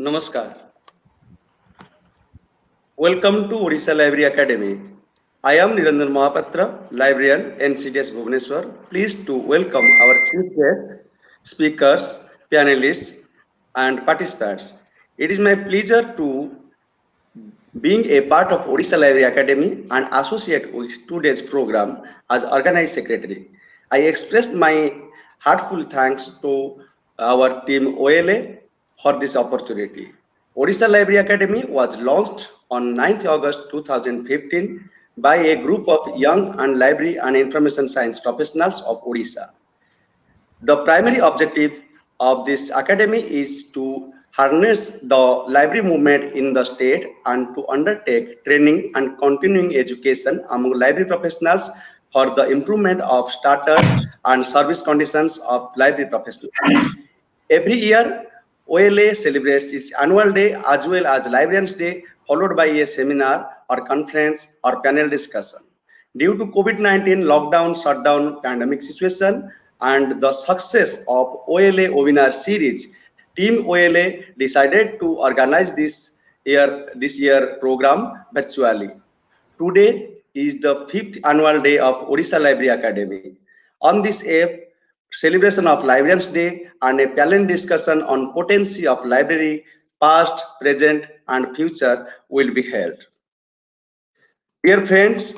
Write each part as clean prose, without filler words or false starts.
Namaskar. Welcome to Odisha Library Academy. I am Niranjan Mahapatra, Librarian, NCDS Bhubaneswar. Pleased to welcome our chief guests, speakers, panelists, and participants. It is my pleasure to being a part of Odisha Library Academy and associate with today's program as organized secretary. I expressed my heartfelt thanks to our team OLA for this opportunity. Odisha Library Academy was launched on 9th August 2015 by a group of young and library and information science professionals of Odisha. The primary objective of this academy is to harness the library movement in the state and to undertake training and continuing education among library professionals for the improvement of status and service conditions of library professionals. Every year, OLA celebrates its annual day as well as Librarians Day, followed by a seminar or conference or panel discussion. Due to COVID-19 lockdown, shutdown, pandemic situation, and the success of OLA webinar series, Team OLA decided to organize this year program virtually. Today is the fifth annual day of Odisha Library Academy. On this celebration of Librarians Day and a panel discussion on potency of library, past, present, and future will be held. Dear friends,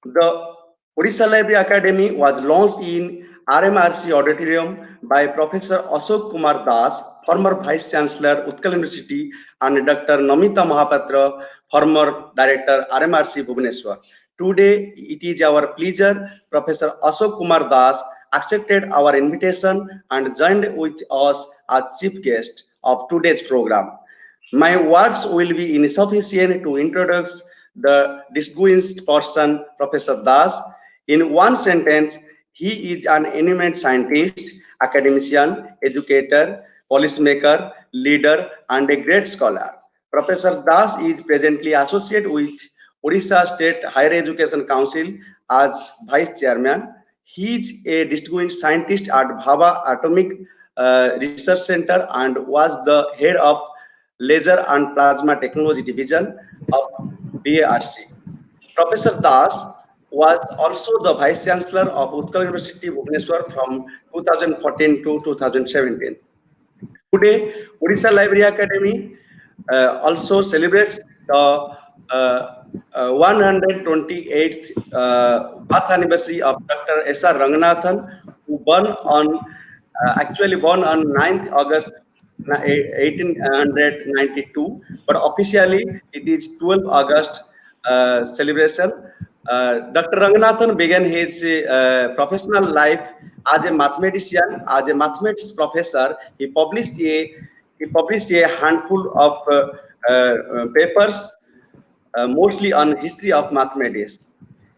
the Odisha Library Academy was launched in RMRC Auditorium by Professor Ashok Kumar Das, former Vice Chancellor, Utkal University, and Dr. Namita Mahapatra, former Director, RMRC Bhubaneswar. Today, it is our pleasure, Professor Ashok Kumar Das accepted our invitation and joined with us as chief guest of today's program. My words will be insufficient to introduce the distinguished person, Professor Das. In one sentence, he is an eminent scientist, academician, educator, policymaker, leader, and a great scholar. Professor Das is presently associated with Odisha State Higher Education Council as Vice Chairman. He is a distinguished scientist at Bhava Atomic Research Center and was the head of Laser and Plasma Technology Division of BARC. Professor Das was also the Vice Chancellor of Utkal University, Bhubaneswar from 2014 to 2017. Today, Odisha Library Academy also celebrates the 128th birth anniversary of Dr. S.R. Ranganathan, who actually born on 9th August 1892, but officially it is 12th August celebration. Dr. Ranganathan began his professional life as a mathematician, as a mathematics professor. He published a handful of papers, mostly on history of mathematics.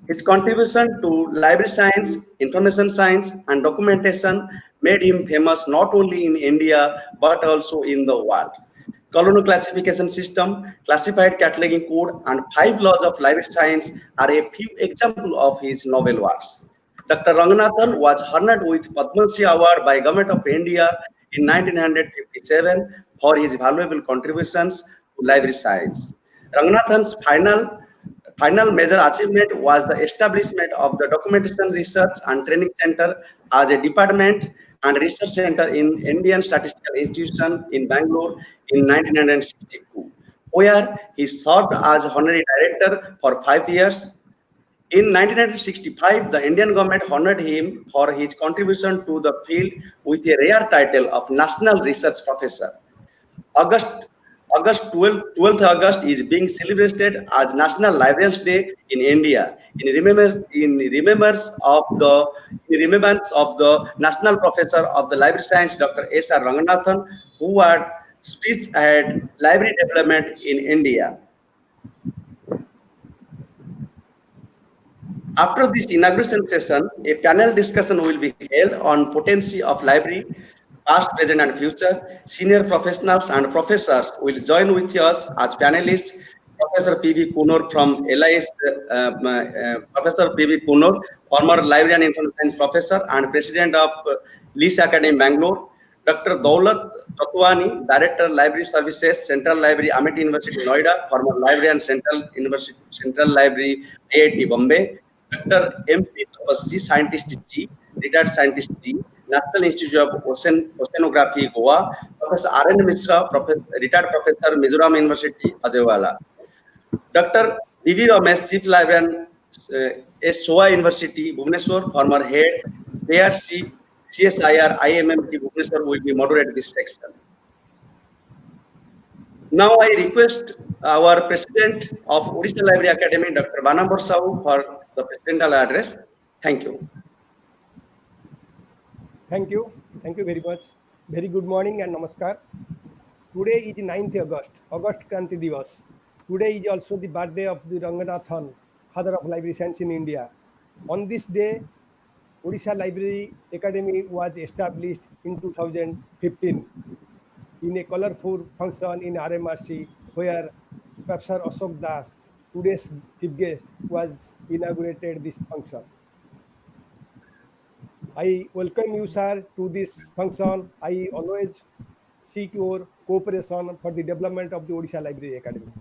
His contribution to library science, information science, and documentation made him famous not only in India but also in the world. Colonial classification system, classified cataloging code, and 5 laws of library science are a few examples of his novel works. Dr. Ranganathan was honored with Padma Shri Award by Government of India in 1957 for his valuable contributions to library science. Ranganathan's final major achievement was the establishment of the Documentation Research and Training Center as a department and research center in Indian Statistical Institution in Bangalore in 1962, where he served as honorary director for 5 years. In 1965, the Indian government honored him for his contribution to the field with a rare title of National Research Professor. Twelfth August is being celebrated as National Librarians Day in India in remembrance of the National Professor of the Library Science, Dr. S.R. Ranganathan, who had spearheaded library development in India. After this inauguration session, a panel discussion will be held on potency of library, past, present, and future. Senior professionals and professors will join with us as panelists. Professor P.V. Konnur from LIS, Professor P.V. Konnur, former Librarian Information Science Professor and President of LIS Academy, Bangalore. Dr. Daulat Jotwani, Director, Library Services, Central Library, Amity University, Noida, former Librarian, Central University, Central Library, IIT Bombay. Dr. MP Tapaswi, Scientist G, Retired Scientist G, National Institute of Oceanography, Goa. Professor R.N. Mishra, Retired Professor, Mizoram University, Ajewala. Dr. D.V. Ramesh, Chief Librarian, SOA University, Bhubaneswar, former head, ARC, CSIR, IMMT, Bhubaneswar will be moderate this section. Now I request our President of Odisha Library Academy, Dr. Banambor Sahu, for the presidential address. Thank you. Thank you. Thank you very much. Very good morning and namaskar. Today is 9th August, August Kranti Divas. Today is also the birthday of the Ranganathan, father of library science in India. On this day, Odisha Library Academy was established in 2015 in a colorful function in RMRC where Professor Ashoka Das, today's chief guest, was inaugurated this function. I welcome you, sir, to this function. I always seek your cooperation for the development of the Odisha Library Academy.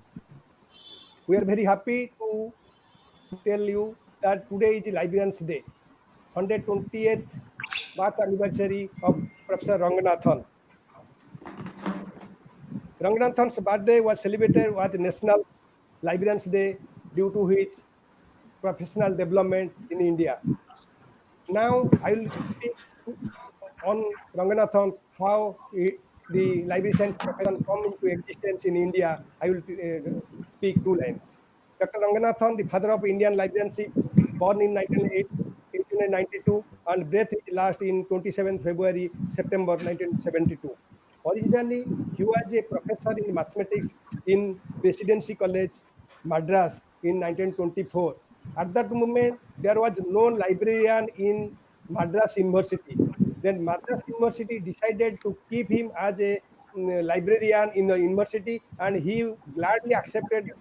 We are very happy to tell you that today is Librarians Day, 128th birth anniversary of Professor Ranganathan. Ranganathan's birthday was celebrated as National Librarians Day due to his professional development in India. Now I will speak on Ranganathan's how the library science profession come into existence in India. I will speak two lines. Dr. Ranganathan, the father of Indian librarianship, born in 1892 and breathed his last in 27th February, September 1972. Originally, he was a professor in mathematics in Presidency College, Madras in 1924. At that moment, there was no librarian in Madras University. Then Madras University decided to keep him as a librarian in the university, and he gladly accepted to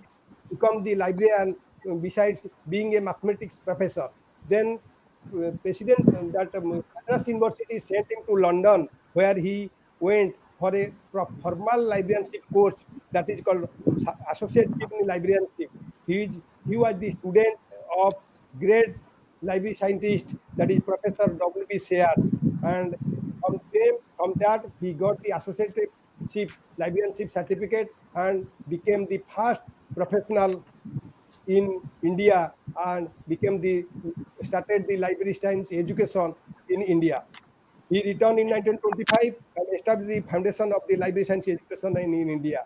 become the librarian besides being a mathematics professor. Then president that Madras University sent him to London, where he went for a formal librarianship course that is called associate in librarianship. He was the student of great library scientist that is Professor W.B. Sayers, and from that he got the associateship librarianship certificate and became the first professional in India and started the library science education in India. He returned in 1925 and established the foundation of the library science education in India.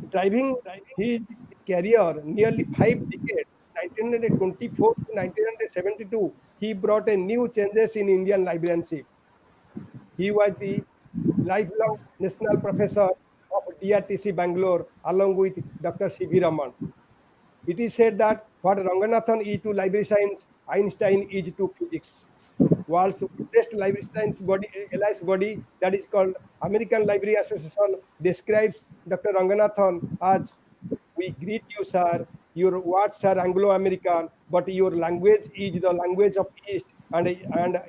Driving his career nearly 5 decades, 1924 to 1972, he brought a new changes in Indian librarianship. He was the lifelong national professor of DRTC Bangalore along with Dr. C.V. Raman. It is said that what Ranganathan is to library science, Einstein is to physics. World's oldest library science body, alliance body, that is called American Library Association, describes Dr. Ranganathan as, "We greet you, sir. Your words are Anglo-American, but your language is the language of East, and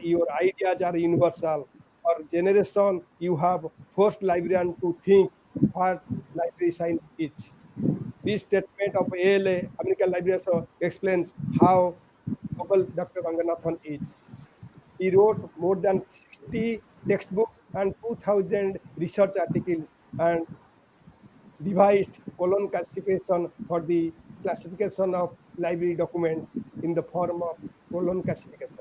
your ideas are universal. For generation, you have forced librarians to think what library science is." This statement of ALA, American Library Association, explains how noble Dr. Ranganathan is. He wrote more than 60 textbooks and 2,000 research articles and devised colon classification for the classification of library documents in the form of colon classification.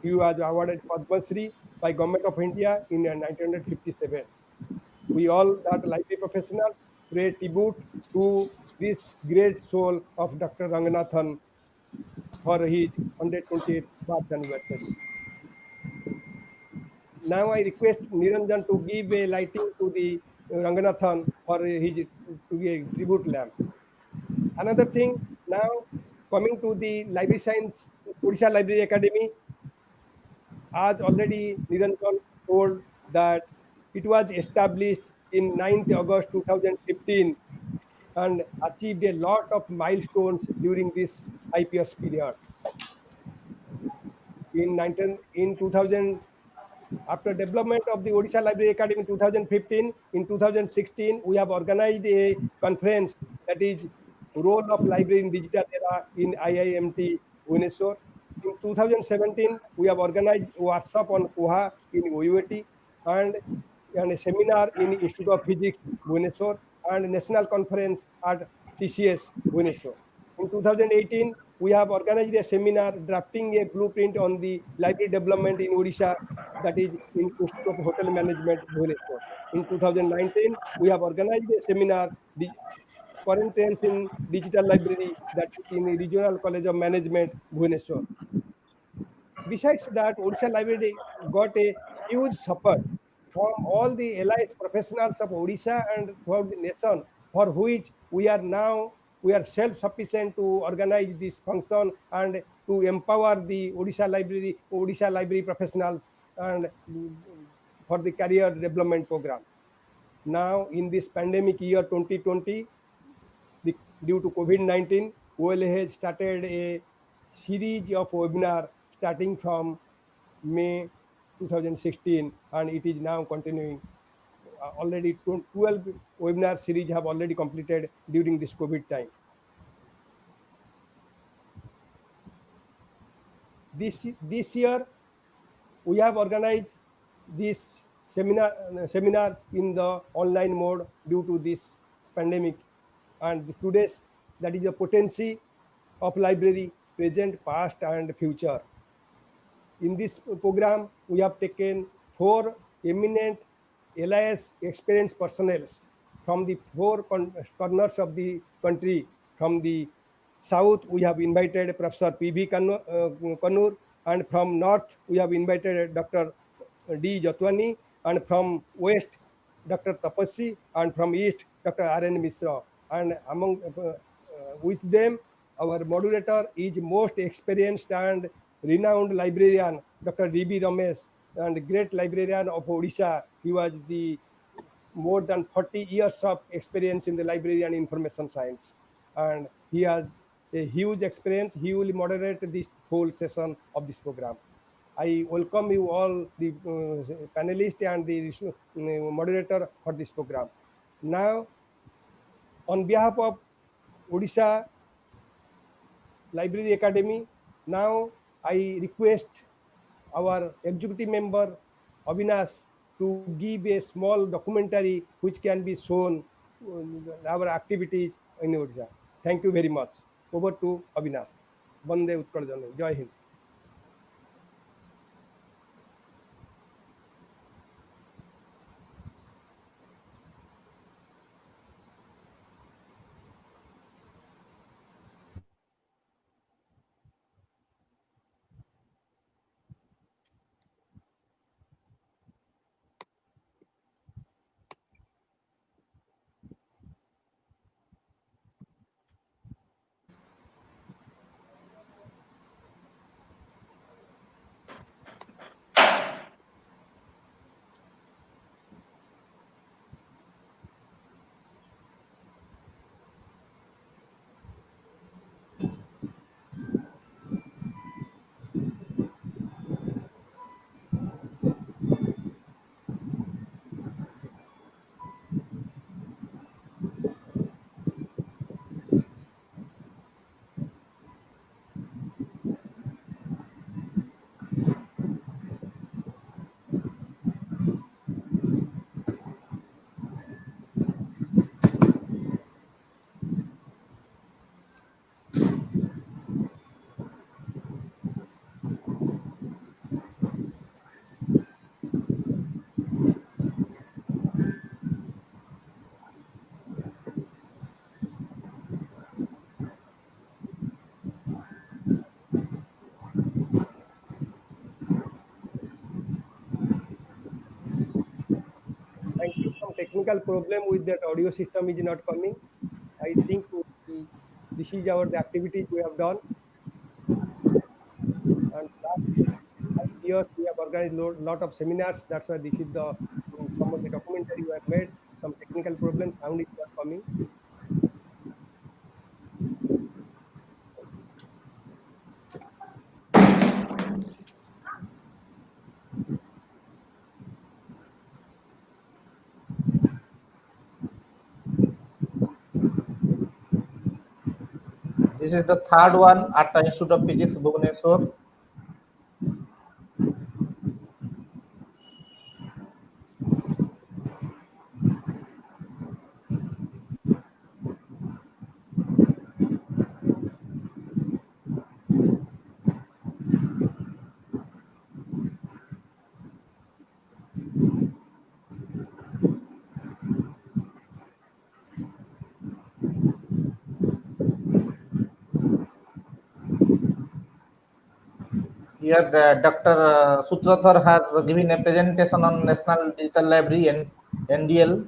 He was awarded Padma Shri by Government of India in 1957. We all that library professionals pay tribute to this great soul of Dr. Ranganathan for his 128th birth anniversary. Now I request Niranjan to give a lighting to the Ranganathan for his to a tribute lamp. Another thing, now coming to the library science, Odisha Library Academy, as already Niranjan told that it was established in 9th August 2015 and achieved a lot of milestones during this IPS period. In 2015, After development of the Odisha Library Academy in 2015, in 2016, we have organized a conference that is Role of Library in Digital Era in IIMT Bhubaneswar. In 2017, we have organized workshop on Koha in UAT and, and a seminar in Institute of Physics Bhubaneswar and national conference at TCS Bhubaneswar. In 2018, we have organized a seminar drafting a blueprint on the library development in Odisha, that is in Institute of Hotel Management, Bhubaneswar. In 2019, we have organized a seminar, the current trends in digital library, that is in the Regional College of Management, Bhubaneswar. Besides that, Odisha Library got a huge support from all the allies professionals of Odisha and throughout the nation, for which we are self-sufficient to organize this function and to empower the Odisha Library professionals and for the career development program. Now, in this pandemic year 2020, due to COVID-19, OLA has started a series of webinar starting from May 2016, and it is now continuing. Already 12 webinar series have already completed during this COVID time. This year, we have organized this seminar in the online mode due to this pandemic, and today's, that is the potency of library, present, past and future. In this program, we have taken four eminent LIS experienced personnel from the four corners of the country. From the south, we have invited Professor P.V. Konnur, and from north, we have invited Dr. D. Jotwani, and from west, Dr. Tapaswi, and from east, Dr. R.N. Mishra. And among with them, our moderator is most experienced and renowned librarian, Dr. D.B. Ramesh, and great librarian of Odisha. He was the more than 40 years of experience in the library and information science. And he has a huge experience. He will moderate this whole session of this program. I welcome you all, the panelists and the moderator for this program. Now, on behalf of Odisha Library Academy, now I request our executive member Avinash to give a small documentary which can be shown our activities in Odisha. Thank you very much. Over to Avinash. Bande Utkal Jane. Jai Hind. Thank you. Some technical problem with that audio system is not coming. I think this is the activities we have done. And last 5 years we have organized lot of seminars. That's why this is the some of the documentary we have made. Some technical problems, sound is not coming. This is the third one at the Institute of Physics, Bhubaneswar. Here, Dr. Sutradhar has given a presentation on National Digital Library and NDL.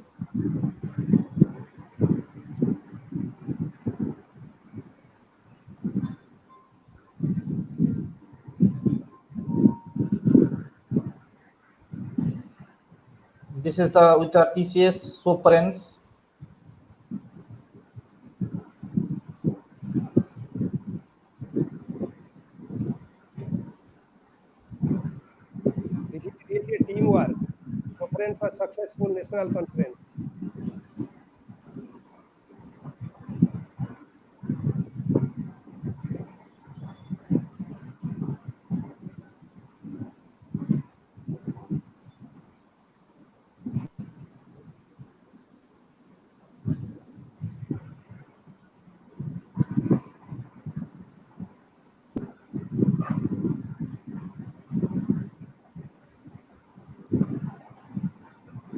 This is the with the TCS Sovereigns. This is really a teamwork. Conference for successful national conference.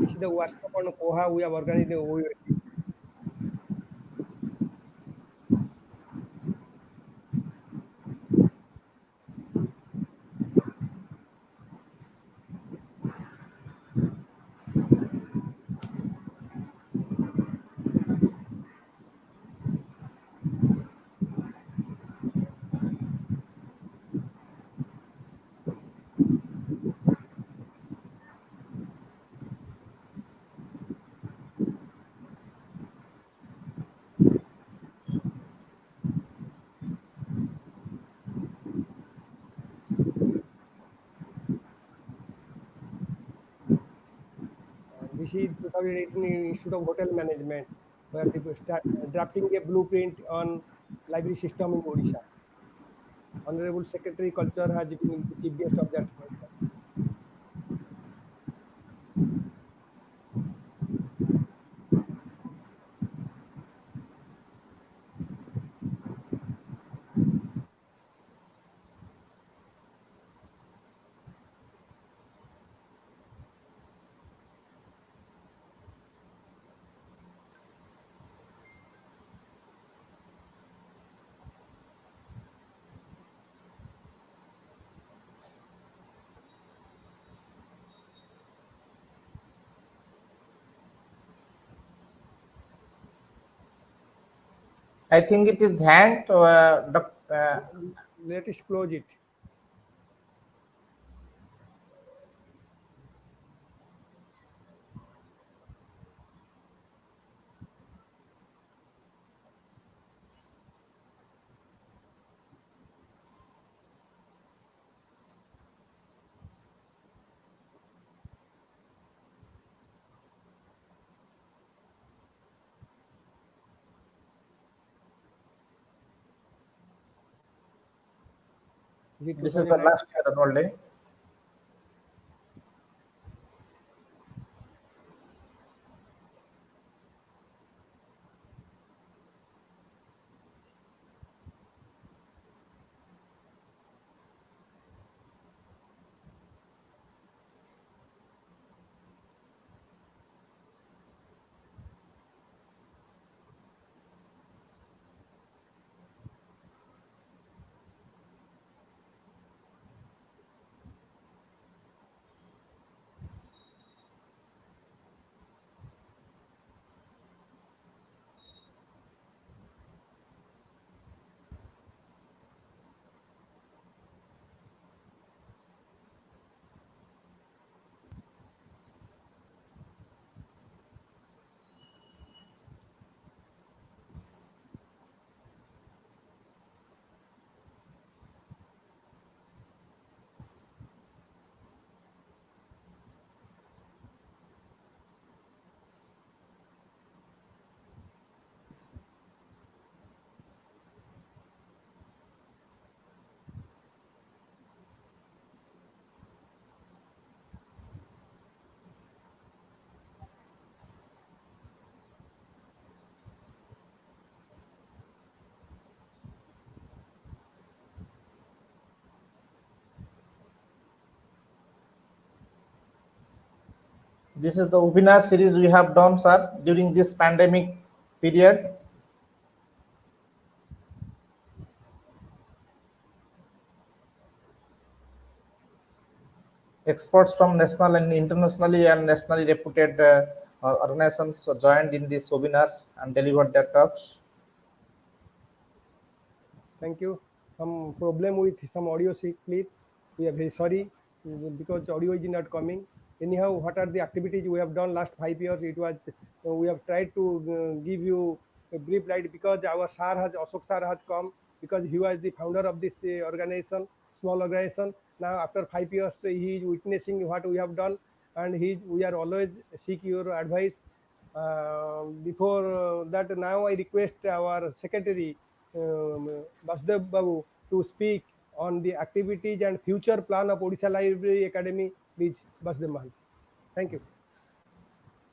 This is the workshop on Koha we have organized in OLA. This is 2018 Institute of Hotel Management, where they drafting a blueprint on library system in Odisha. Honorable Secretary Culture has been the chief guest of that function. I think it is hand. Let us close it. This is the last annual day. This is the webinar series we have done, sir, during this pandemic period. Experts from national and internationally and nationally reputed organizations joined in these webinars and delivered their talks. Thank you. Some problem with some audio clip. We are very sorry because audio is not coming. Anyhow, what are the activities we have done last 5 years? It was we have tried to give you a brief light because our Ashok sir has come because he was the founder of this organization, small organization. Now after 5 years, he is witnessing what we have done, and we are always seek your advice. Before that, now I request our secretary, Basdev Babu, to speak on the activities and future plan of Odisha Library Academy. Please, Basdev Mahant. Thank you.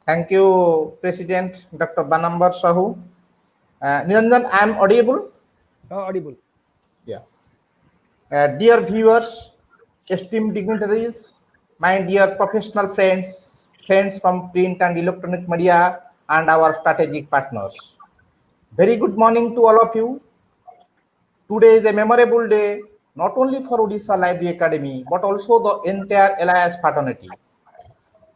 Thank you, President Dr. Banambar Sahu. Niranjan, I am audible? Audible. Yeah. Dear viewers, esteemed dignitaries, my dear professional friends, friends from print and electronic media, and our strategic partners. Very good morning to all of you. Today is a memorable day, not only for Odisha Library Academy, but also the entire Alliance fraternity.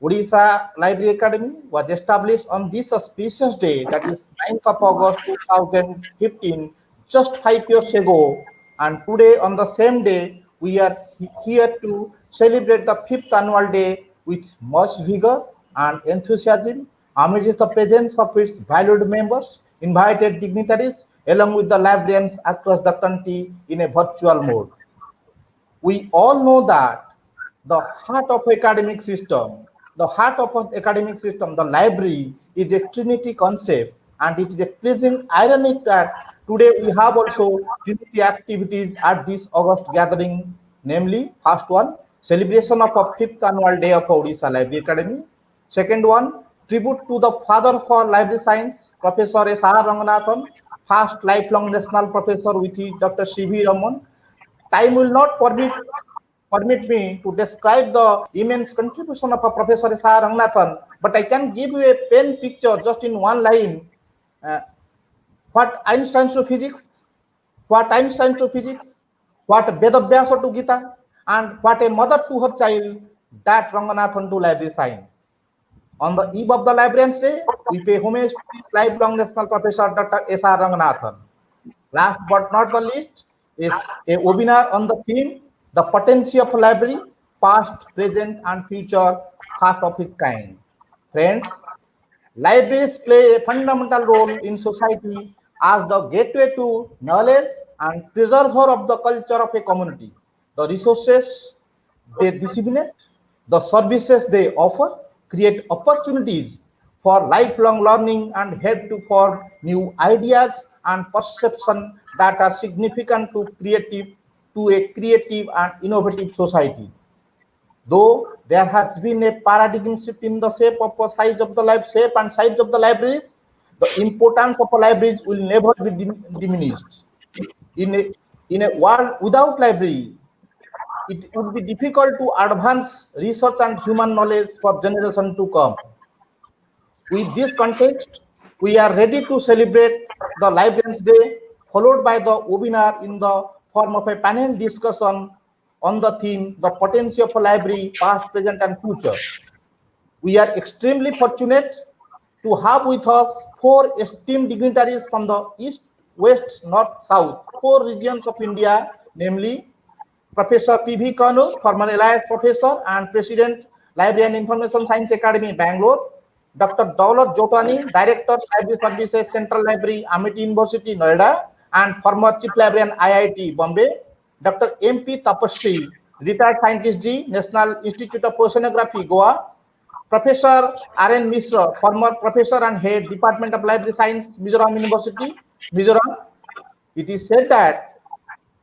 Odisha Library Academy was established on this auspicious day, that is 9th of August 2015, just 5 years ago. And today, on the same day, we are here to celebrate the 5th annual day with much vigor and enthusiasm, amidst the presence of its valued members, invited dignitaries, along with the librarians across the country in a virtual mode. We all know that the heart of academic system, the library, is a trinity concept, and it is a pleasing irony that today we have also trinity activities at this August gathering, namely, first one, celebration of a 5th annual day of Odisha Library Academy. Second one, tribute to the father for library science, Professor S.R. Ranganathan, first lifelong national professor with Dr. C.V. Raman. Time will not permit me to describe the immense contribution of a Professor S.R. Ranganathan, but I can give you a pen picture just in one line. What Einstein to physics, what Vedabhyasa to Gita, and what a mother to her child, that Ranganathan to library science. On the eve of the Librarian's Day, we pay homage to his lifelong national professor, Dr. S.R. Ranganathan. Last but not the least is a webinar on the theme, the potency of library, past, present, and future, half of its kind. Friends, libraries play a fundamental role in society as the gateway to knowledge and preserver of the culture of a community. The resources they disseminate, the services they offer, create opportunities for lifelong learning and help to form new ideas and perception that are significant to a creative and innovative society. Though there has been a paradigm shift in the shape and size of the libraries, the importance of libraries will never be diminished. In a world without library, it would be difficult to advance research and human knowledge for generations to come. With this context, we are ready to celebrate the Librarian's Day, followed by the webinar in the form of a panel discussion on the theme, the potency of a library, past, present, and future. We are extremely fortunate to have with us 4 esteemed dignitaries from the East, West, North, South, 4 regions of India, namely Professor P.V. Konnur, former Alliance Professor and President, Librarian Information Science Academy, Bangalore; Dr. Daulat Jotwani, Director, Library Services, Central Library, Amity University, Noida, and former Chief Librarian, IIT, Bombay; Dr. M.P. Tapaswi, retired scientist G, National Institute of Oceanography, Goa; Professor R.N. Mishra, former Professor and Head, Department of Library Science, Mizoram University, Mizoram. It is said that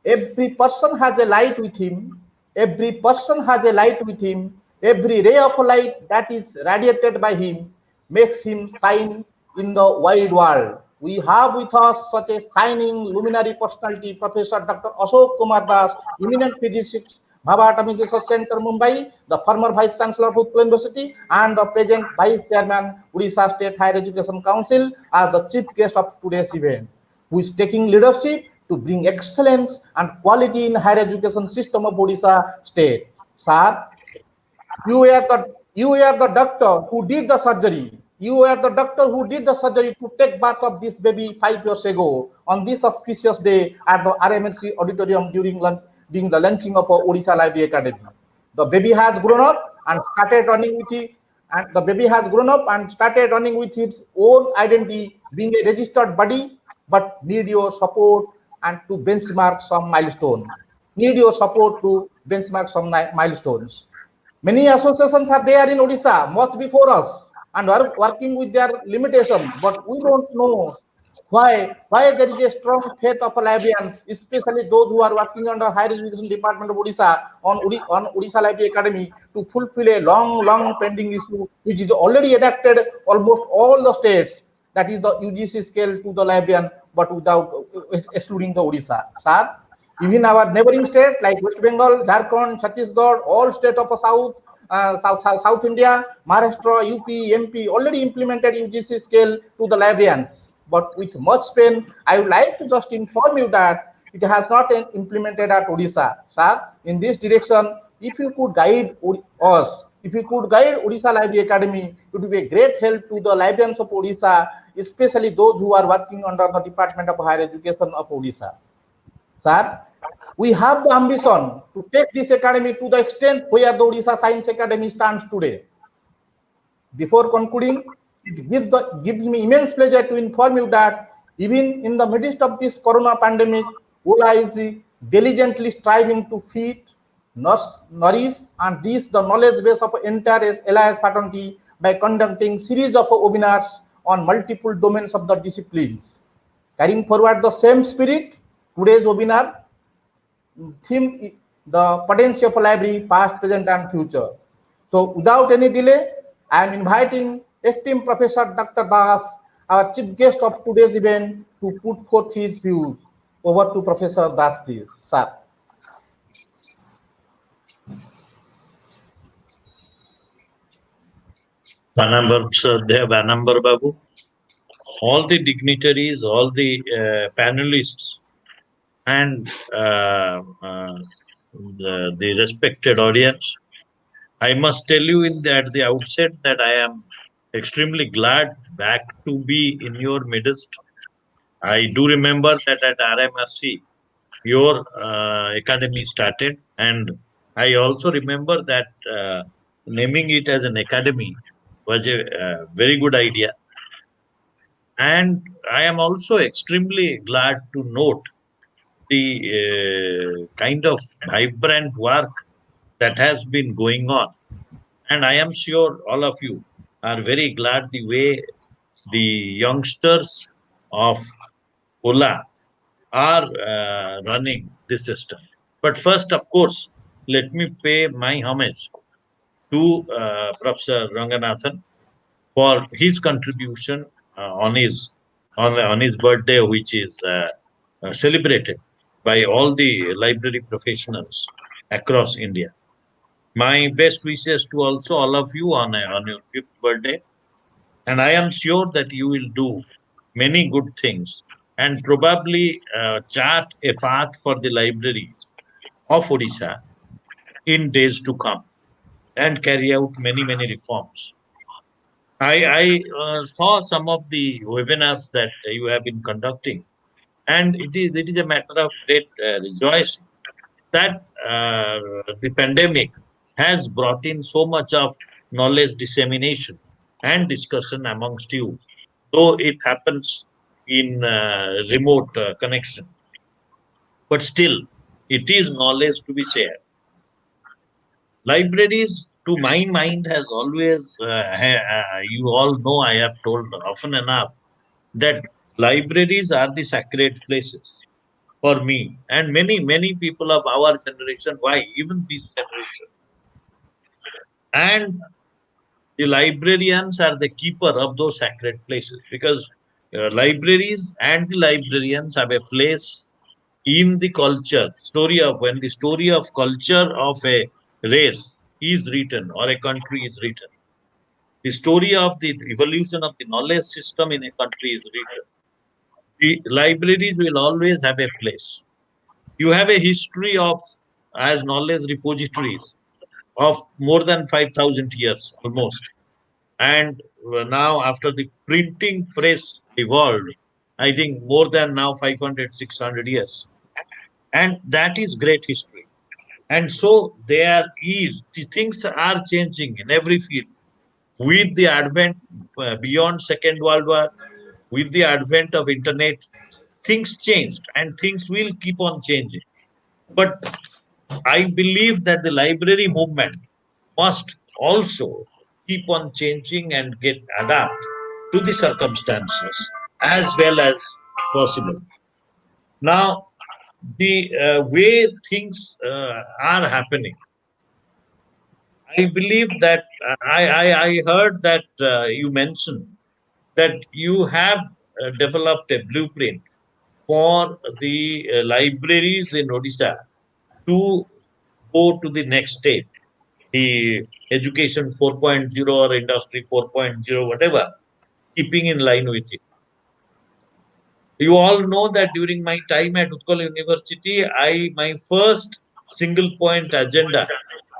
every person has a light with him. Every person has a light with him. Every ray of light that is radiated by him makes him shine in the wide world. We have with us such a shining luminary personality, Professor Dr. Ashoka Kumar Das, eminent physicist Bhabha Atomic Research Center, Mumbai, the former Vice Chancellor of Utkal University, and the present Vice Chairman, Odisha State Higher Education Council, are the chief guest of today's event, who is taking leadership to bring excellence and quality in higher education system of Odisha State. Sir, you were the doctor who did the surgery. You were the doctor who did the surgery to take birth of this baby 5 years ago on this auspicious day at the RMSC auditorium during the launching of Odisha Library Academy. The baby has grown up and started running with it, and the baby has grown up and started running with its own identity, being a registered body, but need your support and to benchmark some milestone. Need your support to benchmark some milestones. Many associations are there in Odisha much before us and are working with their limitations, but we don't know why there is a strong faith of librarians, especially those who are working under higher education department of Odisha on Odisha Library Academy to fulfill a long pending issue which is already enacted almost all the states, that is the UGC scale to the librarian, but without excluding the Odisha. Sir, even our neighboring states like West Bengal, Jharkhand, Chhattisgarh, all states of South India, Maharashtra, UP, MP already implemented UGC scale to the librarians. But with much pain, I would like to just inform you that it has not been implemented at Odisha. Sir, in this direction, if you could guide us, if you could guide Odisha Library Academy, it would be a great help to the librarians of Odisha, especially those who are working under the Department of Higher Education of Odisha. Sir, we have the ambition to take this academy to the extent where the Odisha Science Academy stands today. Before concluding, it gives me immense pleasure to inform you that even in the midst of this corona pandemic, OLA is diligently striving to feed, nourish, and reach the knowledge base of entire LIS fraternity by conducting series of webinars on multiple domains of the disciplines. Carrying forward the same spirit, today's webinar theme the potency of library, past, present, and future. So, without any delay, I am inviting esteemed Professor Dr. Das, our chief guest of today's event, to put forth his views. Over to Professor Das, please, sir. Banambar Babu, all the dignitaries, all the panelists, and the respected audience. I must tell you at the outset that I am extremely glad back to be in your midst. I do remember that at RMRC, your academy started, and I also remember that naming it as an academy was a very good idea. And I am also extremely glad to note the kind of vibrant work that has been going on. And I am sure all of you are very glad the way the youngsters of OLA are running this system. But first, of course, let me pay my homage to Professor Ranganathan for his contribution on his birthday, which is celebrated by all the library professionals across India. My best wishes to also all of you on your 5th birthday, and I am sure that you will do many good things and probably chart a path for the libraries of Odisha in days to come and carry out many reforms. I saw some of the webinars that you have been conducting, and it is a matter of great rejoicing that the pandemic has brought in so much of knowledge dissemination and discussion amongst you, though it happens in remote connection. But still, it is knowledge to be shared. Libraries, to my mind, has always, you all know, I have told often enough, that libraries are the sacred places for me and many people of our generation. Why? Even this generation. And the librarians are the keeper of those sacred places, because libraries and the librarians have a place in the culture story of when the story of culture of a race is written or a country is written, the story of the evolution of the knowledge system in a country is written, the libraries will always have a place. You have a history of as knowledge repositories of more than 5,000 years almost. And now after the printing press evolved, I think more than now 500, 600 years. And that is great history. And so there is, the things are changing in every field with the advent beyond Second World War, with the advent of internet, things changed and things will keep on changing. But I believe that the library movement must also keep on changing and get adapt to the circumstances as well as possible. Now, the way things are happening, I believe that I heard that you mentioned that you have developed a blueprint for the libraries in Odisha to go to the next stage, the education 4.0 or industry 4.0, whatever, keeping in line with it. You all know that during my time at Utkal University, my first single point agenda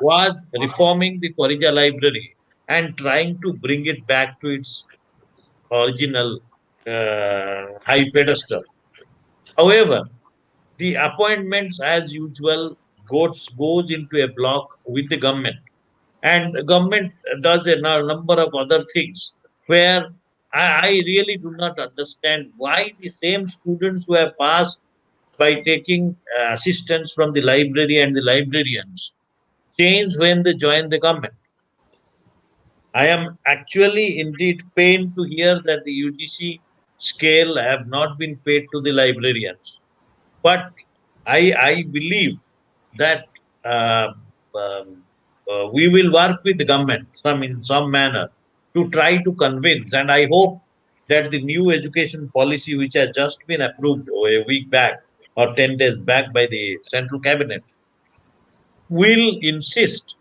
was reforming the Parija library and trying to bring it back to its original high pedestal. However, the appointments, as usual, goes into a block with the government, and the government does a number of other things where I really do not understand why the same students who have passed by taking assistance from the library and the librarians change when they join the government. I am actually indeed pained to hear that the UGC scale have not been paid to the librarians. But I believe that uh, um, we will work with the government some in some manner to try to convince, and I hope that the new education policy, which has just been approved a week back or 10 days back by the central cabinet, will insist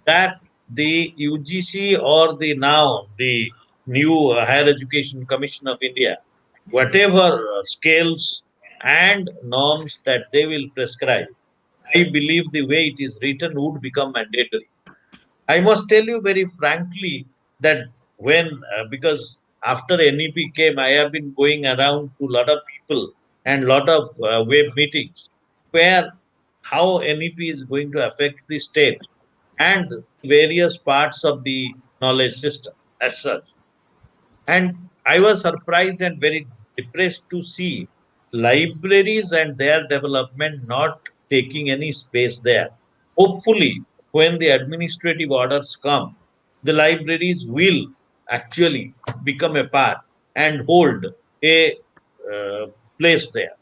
that the UGC or the new Higher Education Commission of India, whatever scales and norms that they will prescribe, I believe the way it is written would become mandatory. I must tell you very frankly that because after NEP came, I have been going around to a lot of people and lot of web meetings where how NEP is going to affect the state and various parts of the knowledge system as such. And I was surprised and very depressed to see libraries and their development not taking any space there. Hopefully, when the administrative orders come, the libraries will actually become a part and hold a uh, place there.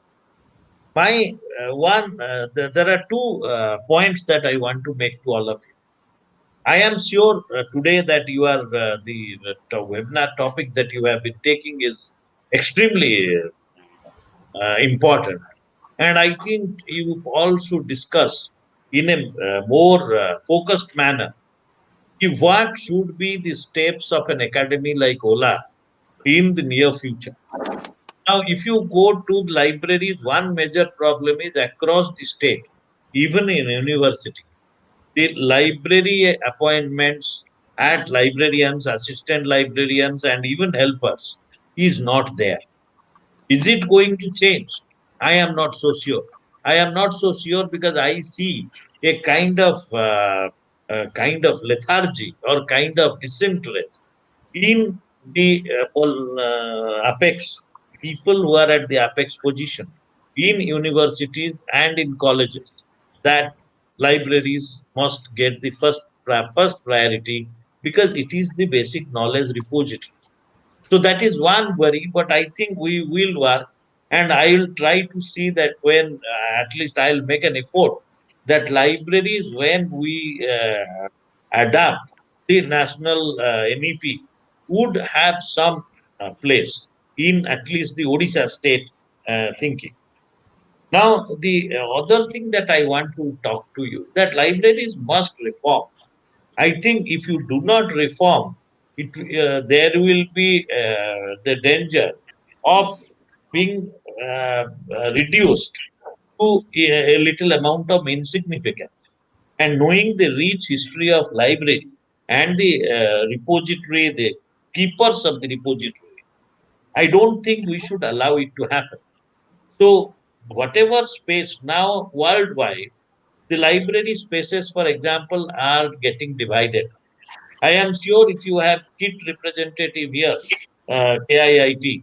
My there are two points that I want to make to all of you. I am sure today that you are the webinar topic that you have been taking is extremely important, and I think you also discuss in a more focused manner what should be the steps of an academy like OLA in the near future. Now, if you go to the libraries, one major problem is across the state, even in university the library appointments at librarians, assistant librarians, and even helpers is not there. Is it going to change? I am not so sure. I am not so sure because I see a kind of lethargy or kind of disinterest in the apex people who are at the apex position in universities and in colleges that libraries must get the first priority because it is the basic knowledge repository. So that is one worry, but I think we will work, and I will try to see that when at least I'll make an effort that libraries, when we adapt the national NEP, would have some place in at least the Odisha state thinking. Now, the other thing that I want to talk to you, that libraries must reform. I think if you do not reform, there will be the danger of being reduced to a little amount of insignificance. And knowing the rich history of library and the repository, the keepers of the repository, I don't think we should allow it to happen. So, whatever space now worldwide, the library spaces, for example, are getting divided. I am sure if you have KIT representative here, KIIT,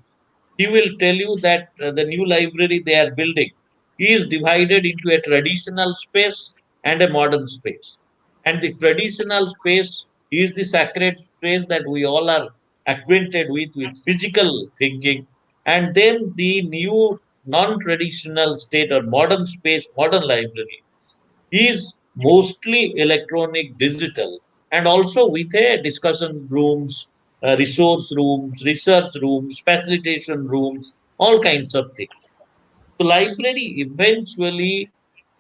he will tell you that the new library they are building is divided into a traditional space and a modern space. And the traditional space is the sacred space that we all are acquainted with physical thinking. And then the new non-traditional state or modern space, modern library is mostly electronic, digital, and also with a discussion rooms, resource rooms, research rooms, facilitation rooms, all kinds of things. So library eventually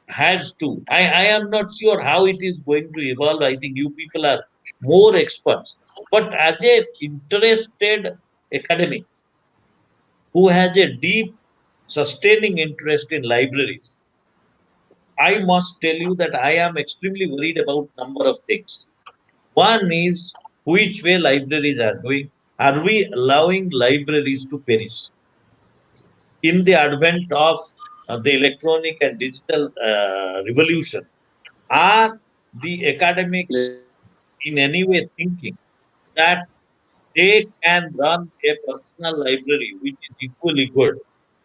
has to. I am not sure how it is going to evolve. I think you people are more experts. But as a interested academic who has a deep sustaining interest in libraries, I must tell you that I am extremely worried about number of things. One is which way libraries are doing. Are we allowing libraries to perish? In the advent of the electronic and digital revolution, are the academics in any way thinking that they can run a personal library which is equally good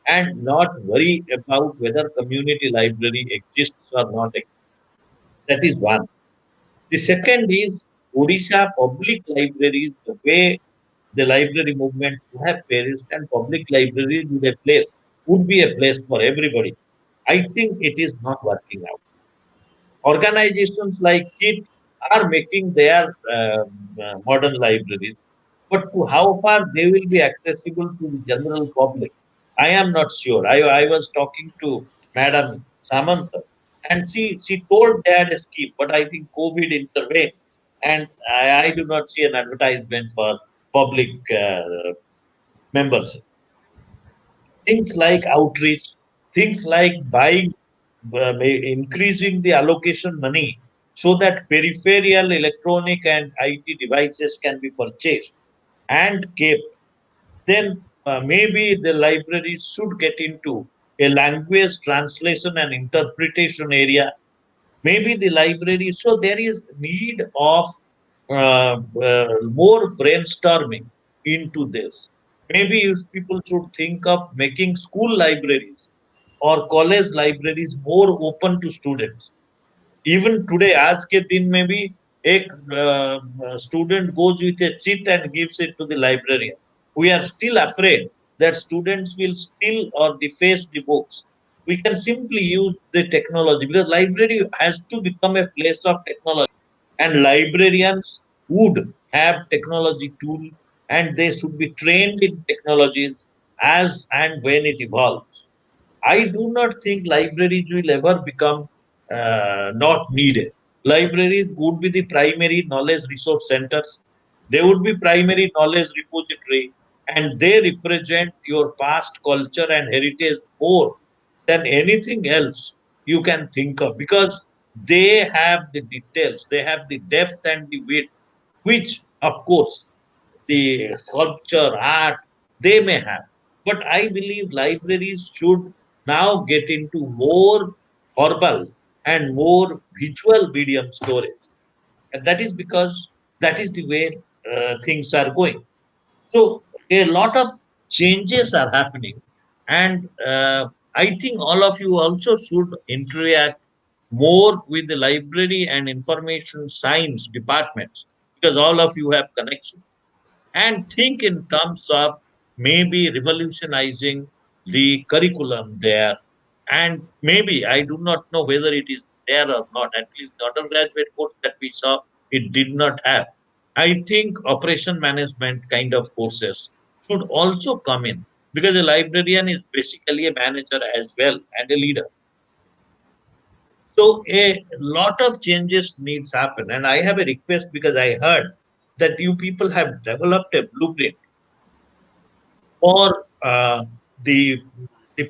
and not worry about whether community library exists or not? That is one. The second is Odisha public libraries, the way the library movement would have perished, and public libraries would be a place for everybody. I think it is not working out. Organizations like KIT are making their modern libraries, but to how far they will be accessible to the general public, I am not sure. I was talking to Madam Samantha, and she told they had a scheme, but I think COVID intervened, and I do not see an advertisement for public members. Things like outreach, things like buying, increasing the allocation money so that peripheral electronic and IT devices can be purchased and kept. Then maybe the libraries should get into a language translation and interpretation area. Maybe the library. So there is need of more brainstorming into this. Maybe if people should think of making school libraries or college libraries more open to students. Even today, आज के दिन में भी एक student goes with a cheat and gives it to the librarian. We are still afraid that students will steal or deface the books. We can simply use the technology because library has to become a place of technology, and librarians would have technology tool, and they should be trained in technologies as and when it evolves. I do not think libraries will ever become not needed. Libraries would be the primary knowledge resource centers. They would be primary knowledge repository, and they represent your past culture and heritage more than anything else you can think of because they have the details, they have the depth and the width, which, of course, the sculpture, art, they may have. But I believe libraries should now get into more verbal and more visual medium storage. And that is because that is the way things are going. So a lot of changes are happening. And I think all of you also should interact more with the library and information science departments because all of you have connection and think in terms of maybe revolutionizing the curriculum there. And maybe, I do not know whether it is there or not, at least the undergraduate course that we saw, it did not have. I think operation management kind of courses should also come in. because a librarian is basically a manager as well and a leader. So a lot of changes needs happen, and I have a request because I heard that you people have developed a blueprint for the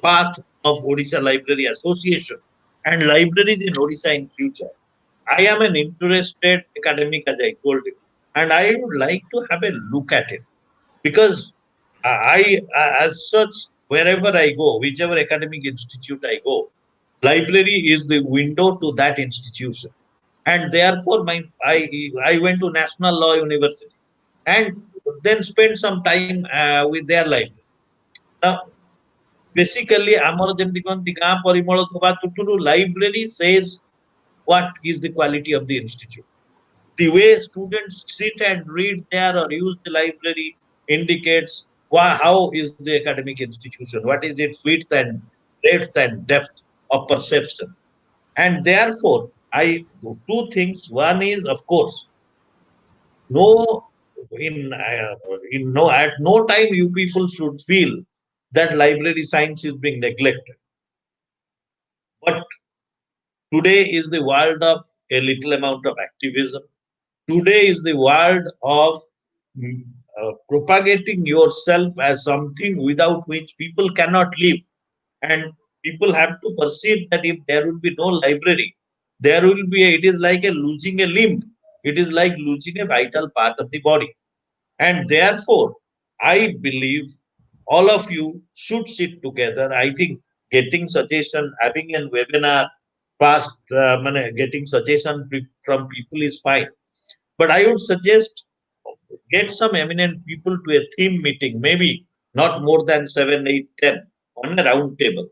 path of Odisha Library Association and libraries in Odisha in future. I am an interested academic, as I told you, and I would like to have a look at it because as such, wherever I go, whichever academic institute I go, library is the window to that institution, and therefore I went to National Law University and then spent some time with their library. Now, basically, ଆମର ଯେମିତି କହନ୍ତି ଗାଁ ପରିମଳ ଧୋବା ତୁଠରୁ library says what is the quality of the institute. The way students sit and read there or use the library indicates how is the academic institution, what is its width and breadth and depth of perception. And therefore, I do two things. One is, of course, no in no at no time you people should feel that library science is being neglected. But today is the world of a little amount of activism. Today is the world of propagating yourself as something without which people cannot live. And people have to perceive that if there will be no library, there will be it is like a losing a limb. It is like losing a vital part of the body. And therefore, I believe all of you should sit together. I think getting suggestion, having a webinar, fast, getting suggestion from people is fine. But I would suggest get some eminent people to a theme meeting, maybe not more than 7, 8, 10 on a round table,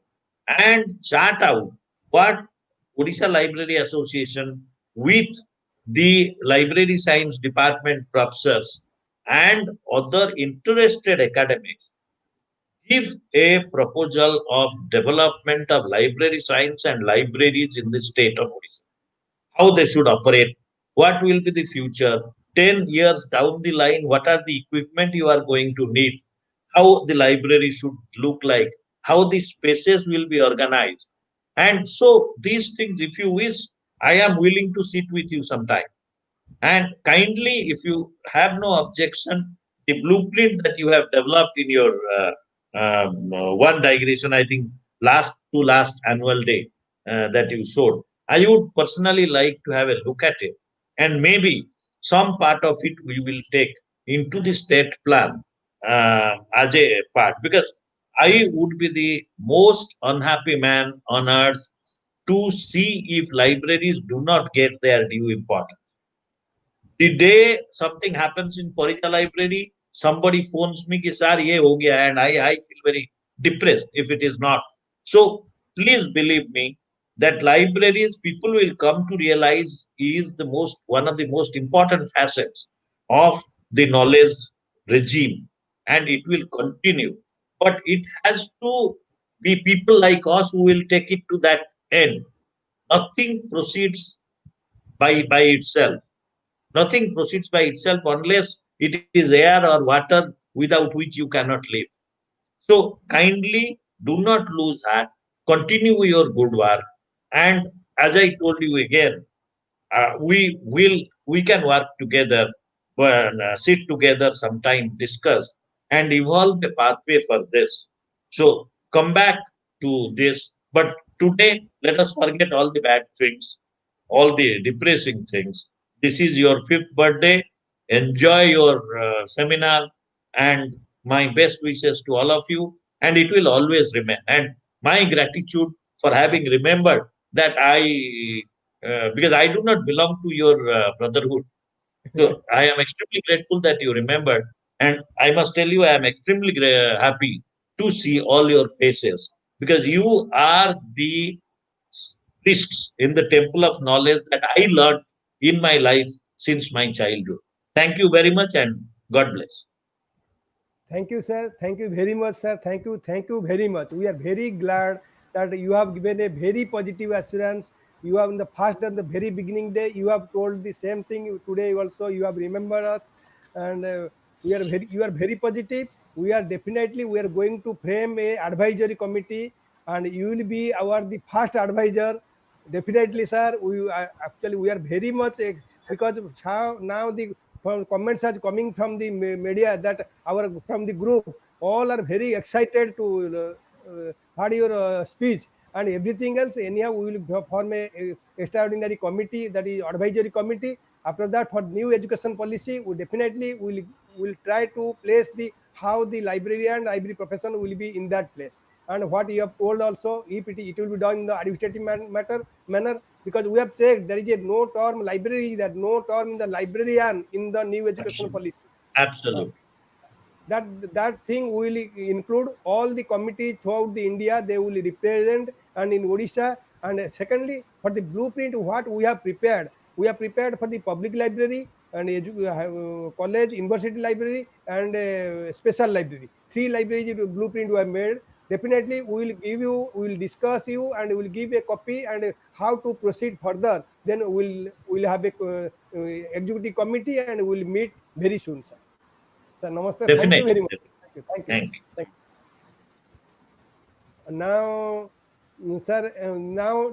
and chart out what Odisha Library Association with the library science department professors and other interested academics give a proposal of development of library science and libraries in the state of Odisha, how they should operate, what will be the future, 10 years down the line, what are the equipment you are going to need, how the library should look like, how the spaces will be organized. And so these things, if you wish, I am willing to sit with you sometime. And kindly, if you have no objection, the blueprint that you have developed in your one digression, I think last annual day that you showed, I would personally like to have a look at it. And maybe some part of it we will take into the state plan as a part, because I would be the most unhappy man on earth to see if libraries do not get their due importance. The day something happens in Parita library, somebody phones me ki sir ye ho gaya, and I feel very depressed if it is not. So please believe me that libraries people will come to realize is the one of the most important facets of the knowledge regime, and it will continue. But it has to be people like us who will take it to that end. Nothing proceeds by itself. Nothing proceeds by itself unless it is air or water without which you cannot live. So kindly do not lose heart, continue your good work, and as I told you again, we can work together, sit together sometime, discuss, and evolve a pathway for this. So come back to this, but today let us forget all the bad things, all the depressing things. This is your fifth birthday. Enjoy your seminar, and my best wishes to all of you. And it will always remain. And my gratitude for having remembered that because I do not belong to your brotherhood. So I am extremely grateful that you remembered. And I must tell you, I am extremely happy to see all your faces because you are the priests in the temple of knowledge that I learned in my life since my childhood. Thank you very much and God bless. Thank you, sir. Thank you very much, sir. Thank you. Thank you very much. We are very glad that you have given a very positive assurance. You have in the first and the very beginning day, you have told the same thing today also. You have remembered us, and you are very positive. we are going to frame a advisory committee, and you will be the first advisor. Definitely, sir. We are very much because now the comments are coming from the media that from the group all are very excited to heard your speech and everything else. Anyhow, we will form a extraordinary committee, that is advisory committee. After that, for new education policy, we definitely will try to place the how the librarian library profession will be in that place. And what you have told also, if it will be done in the administrative manner, because we have said there is a no term library, that no term in the librarian in the new education policy. Absolutely. That thing will include all the committees throughout the India. They will represent, and in Odisha. And secondly, for the blueprint, what we have prepared for the public library and college, university library, and special library. 3 libraries blueprint we have made. Definitely, we will discuss you, and we will give a copy and how to proceed further. Then we'll have a executive committee, and we'll meet very soon, sir. Sir, namaste. Thank you very much. Thank you. Thank you. Now, sir, now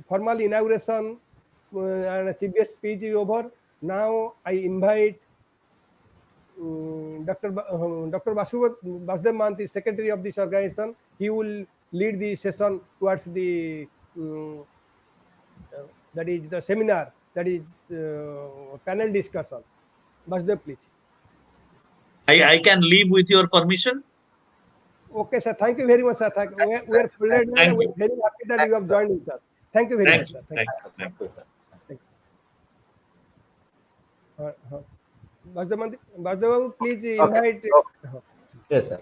formal inauguration and chief guest speech is over. Now I invite Dr. Vasudev Manti, secretary of this organization. He will lead the session towards the that is the seminar, that is panel discussion. Vasudev, please. I can leave with your permission. Okay, sir. Thank you very much, sir. We are very happy that you have joined with us. Thank you very much, sir. Thank you, sir. Vasudev, please invite. Yes, sir.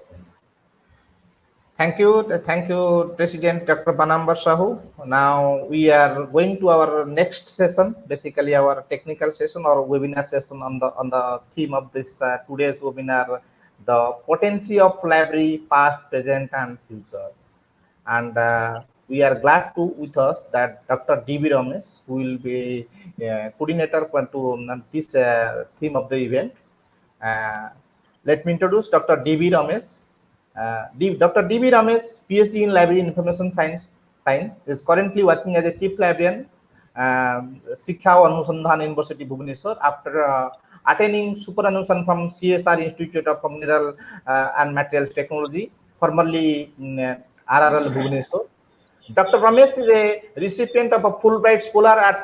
Thank you, President Dr. Banambar Sahu. Now we are going to our next session, basically our technical session or webinar session on the theme of this today's webinar, the potency of library, past, present, and future. And we are glad to with us that Dr. D.B. Ramesh, who will be coordinator to this theme of the event. Let me introduce Dr. D.B. Ramesh. Dr. D.B. Ramesh, PhD in Library Information Science, is currently working as a Chief Librarian, Shiksha Anusandhan University, Bhubaneswar, after attaining Super Anusandhan from CSR Institute of Mineral and Materials Technology, formerly RRL Bhubaneswar. Dr. Ramesh is a recipient of a Fulbright Scholar at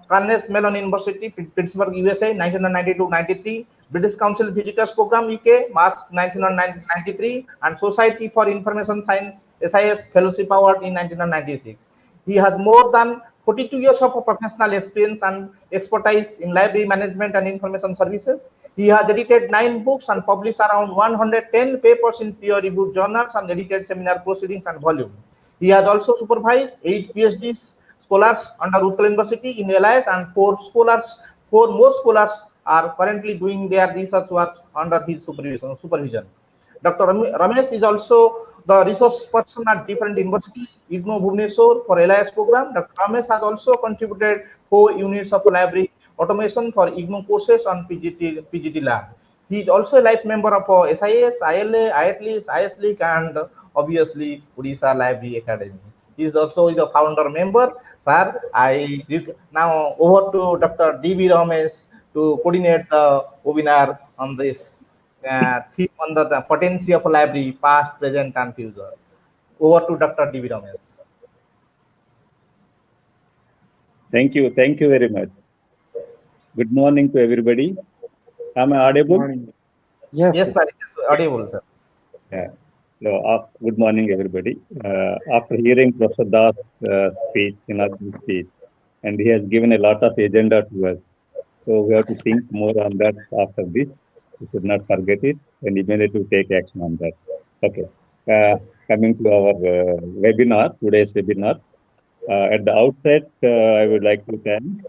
Carnegie Mellon University, Pittsburgh, USA, 1992-93. British Council Visitors Program, UK, March 1993, and Society for Information Science, SIS Fellowship Award in 1996. He has more than 42 years of professional experience and expertise in library management and information services. He has edited 9 books and published around 110 papers in peer-reviewed journals and edited seminar proceedings and volumes. He has also supervised 8 PhD scholars under Utkal University in LIS, and 4 more scholars are currently doing their research work under his supervision. Dr. Ramesh is also the resource person at different universities, IGNOU Bhubaneswar for LIS program. Dr. Ramesh has also contributed 4 units of library automation for IGNOU courses on PGT lab. He is also a life member of SIS, ILA, IATLIS, ISLIC, and obviously Odisha Library Academy. He is also the founder member. Sir, now over to Dr. D.B. Ramesh to coordinate the webinar on this theme on the potency of a library, past, present, and future. Over to Dr. D.B. Ramesh. Thank you very much. Good morning to everybody. Am I audible? Yes, sir. Yes, audible, sir. Yeah. So, good morning, everybody. After hearing Professor Das' speech, and he has given a lot of agenda to us. So we have to think more on that after this. We should not forget it and immediately take action on that. Okay. Coming to our webinar, today's webinar. At the outset, I would like to thank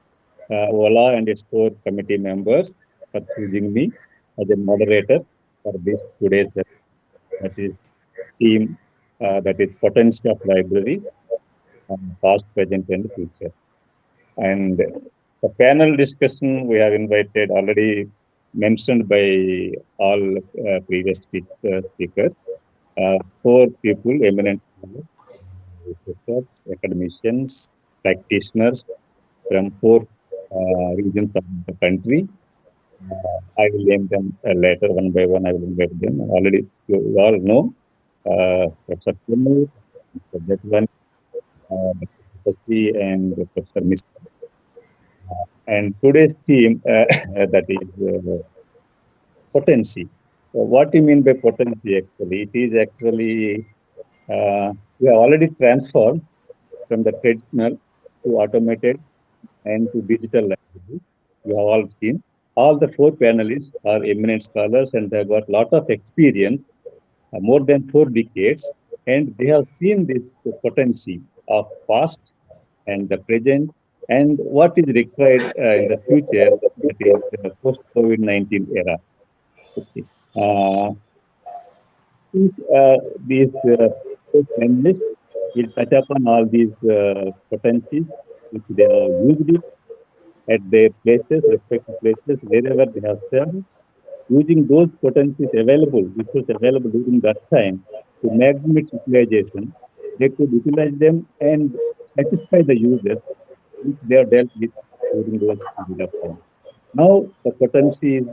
OLA and its core committee members for choosing me as a moderator for this today's theme, that is potency of library, past, present, and future. And the panel discussion, we have invited already mentioned by all previous speakers. 4 people, eminent researchers, academicians, practitioners from 4 regions of the country. I will name them later one by one. I will invite them. Already, you all know Professor Kumar, Mr. Jotwani, Tapaswi, and Professor Mr. And today's theme that is potency. So what do you mean by potency? Actually, it is actually we have already transformed from the traditional to automated and to digital library. You have all seen. All the 4 panelists are eminent scholars and they have got a lot of experience, more than 4 decades, and they have seen this potency of past and the present and what is required in the future, that is post-COVID-19 era. Okay. These panelists will touch upon all these potencies which they have used it at their places, respective places, wherever they have served, using those potencies available, which was available during that time, to maximum its utilization. They could utilize them and satisfy the users which they have dealt with during those period of time. Now the potency is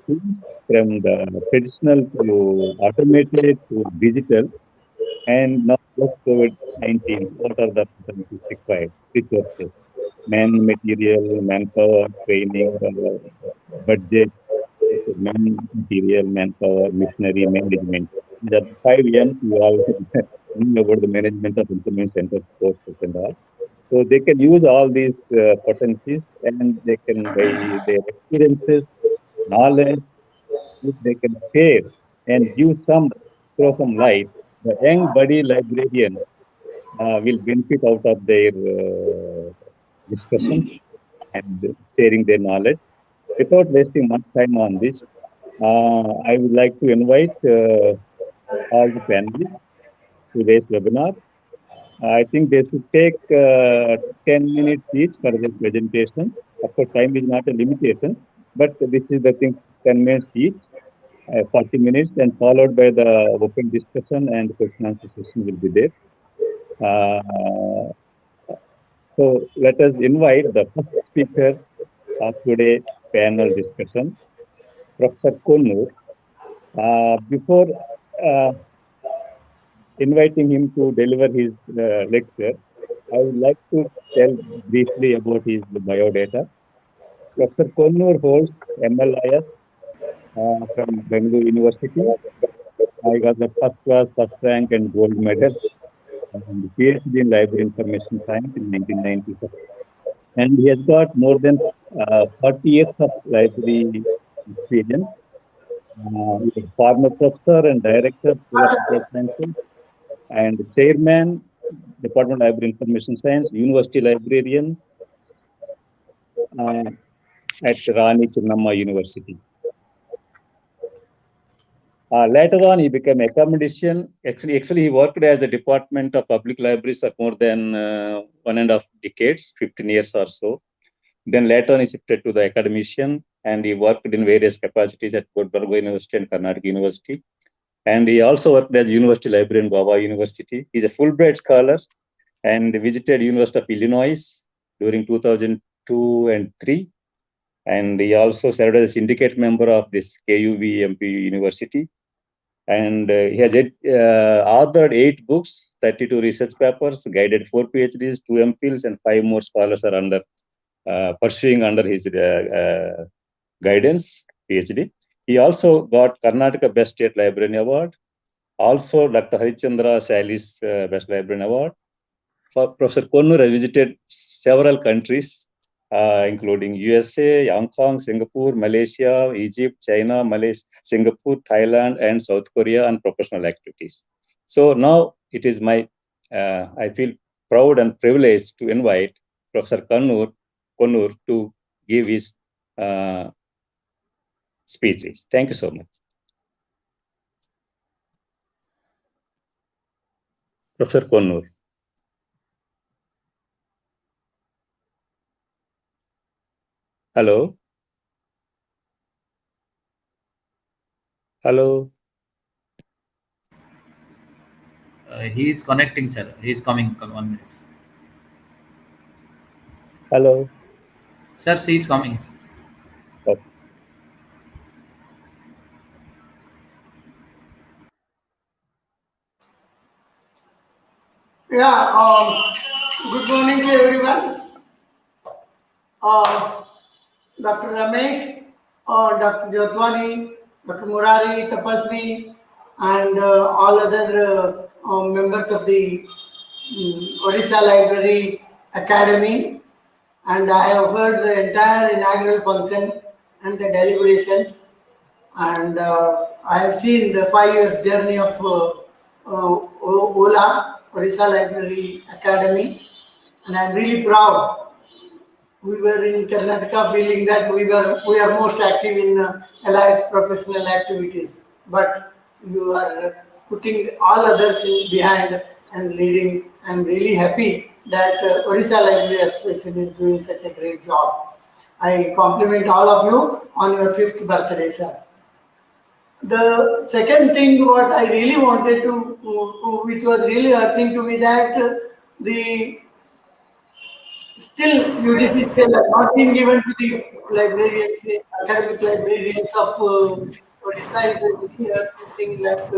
changed from the traditional to automated to digital, and now post COVID-19, what are the potencies required? Resources, man, material, manpower, training, budget, man, material, manpower, machinery, management. These are the 5 M's you all know about the management of implement centers, courses and all. So they can use all these potencies and they can, by their experiences, knowledge, if they can share and give throw some light, the young buddy librarian will benefit out of their discussions and sharing their knowledge. Without wasting much time on this, I would like to invite all the panelists to today's webinar. I think they should take 10 minutes each for their presentation. Of course, time is not a limitation, but this is the thing, 10 minutes each, 40 minutes, and followed by the open discussion and question answer session will be there. So let us invite the first speaker of today's panel discussion, Professor Konnur. Before inviting him to deliver his lecture, I would like to tell briefly about his biodata. Professor Konnur holds MLIS from Bangalore University. I got the first class, first rank, and gold medal, and PhD in Library Information Science in 1997. And he has got more than 40 years of library experience. He is former professor and director of Sciences and chairman, Department of Library Information Science, University Librarian at Rani Chennamma University. Later on, he became academician. Actually, he worked as a Department of Public Libraries for more than 1.5 decades, 15 years or so. Then later on, he shifted to the academician, and he worked in various capacities at Bangalore University and Karnataka University. And he also worked as University Librarian in Baba University. He's a Fulbright scholar and visited University of Illinois during 2002 and 3. And he also served as a syndicate member of this KUV MP University. And he has authored 8 books, 32 research papers, guided 4 PhDs, 2 MPhils, and 5 more scholars are under pursuing under his guidance, PhD. He also got Karnataka Best State Librarian Award, also Dr. Harichandra Salis Best Librarian Award. Professor Konnur has visited several countries, including USA, Hong Kong, Singapore, Malaysia, Egypt, China, Malaysia, Singapore, Thailand, and South Korea on professional activities. So now it is my, I feel proud and privileged to invite Professor Konnur to give his speeches. Thank you so much. Professor Konnur. Hello. Hello. He is connecting, sir. He is coming. Come 1 minute. Hello. Sir, he is coming. Okay. Yeah, good morning to everyone. Dr. Ramesh, Dr. Jotwani, Dr. Murari, Tapaswi, and all other members of the Odisha Library Academy. And I have heard the entire inaugural function and the deliberations. And I have seen the 5 years journey of OLA, Odisha Library Academy, and I am really proud. We were in Karnataka feeling that we are most active in allies professional activities, but you are putting all others behind and leading. I am really happy that Odisha Library Association is doing such a great job. I compliment all of you on your 5th birthday, sir. The second thing what I really wanted to, which was really happening to me, that the still UGC still have not been given to the librarians, academic librarians of Odisha is a very urgent thing, that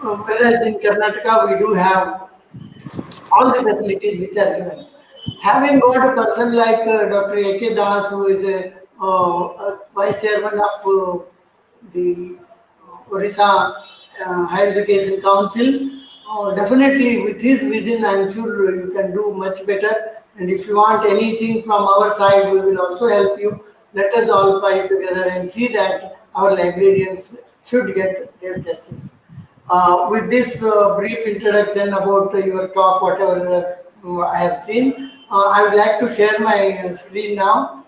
whereas in Karnataka we do have all the facilities which are given. Having got a person like Dr. A.K. Das, who is a vice chairman of the Odisha Higher Education Council, definitely with his vision, I'm sure you can do much better. And if you want anything from our side, we will also help you. Let us all fight together and see that our librarians should get their justice. With this brief introduction about your talk, whatever I have seen, I would like to share my screen now.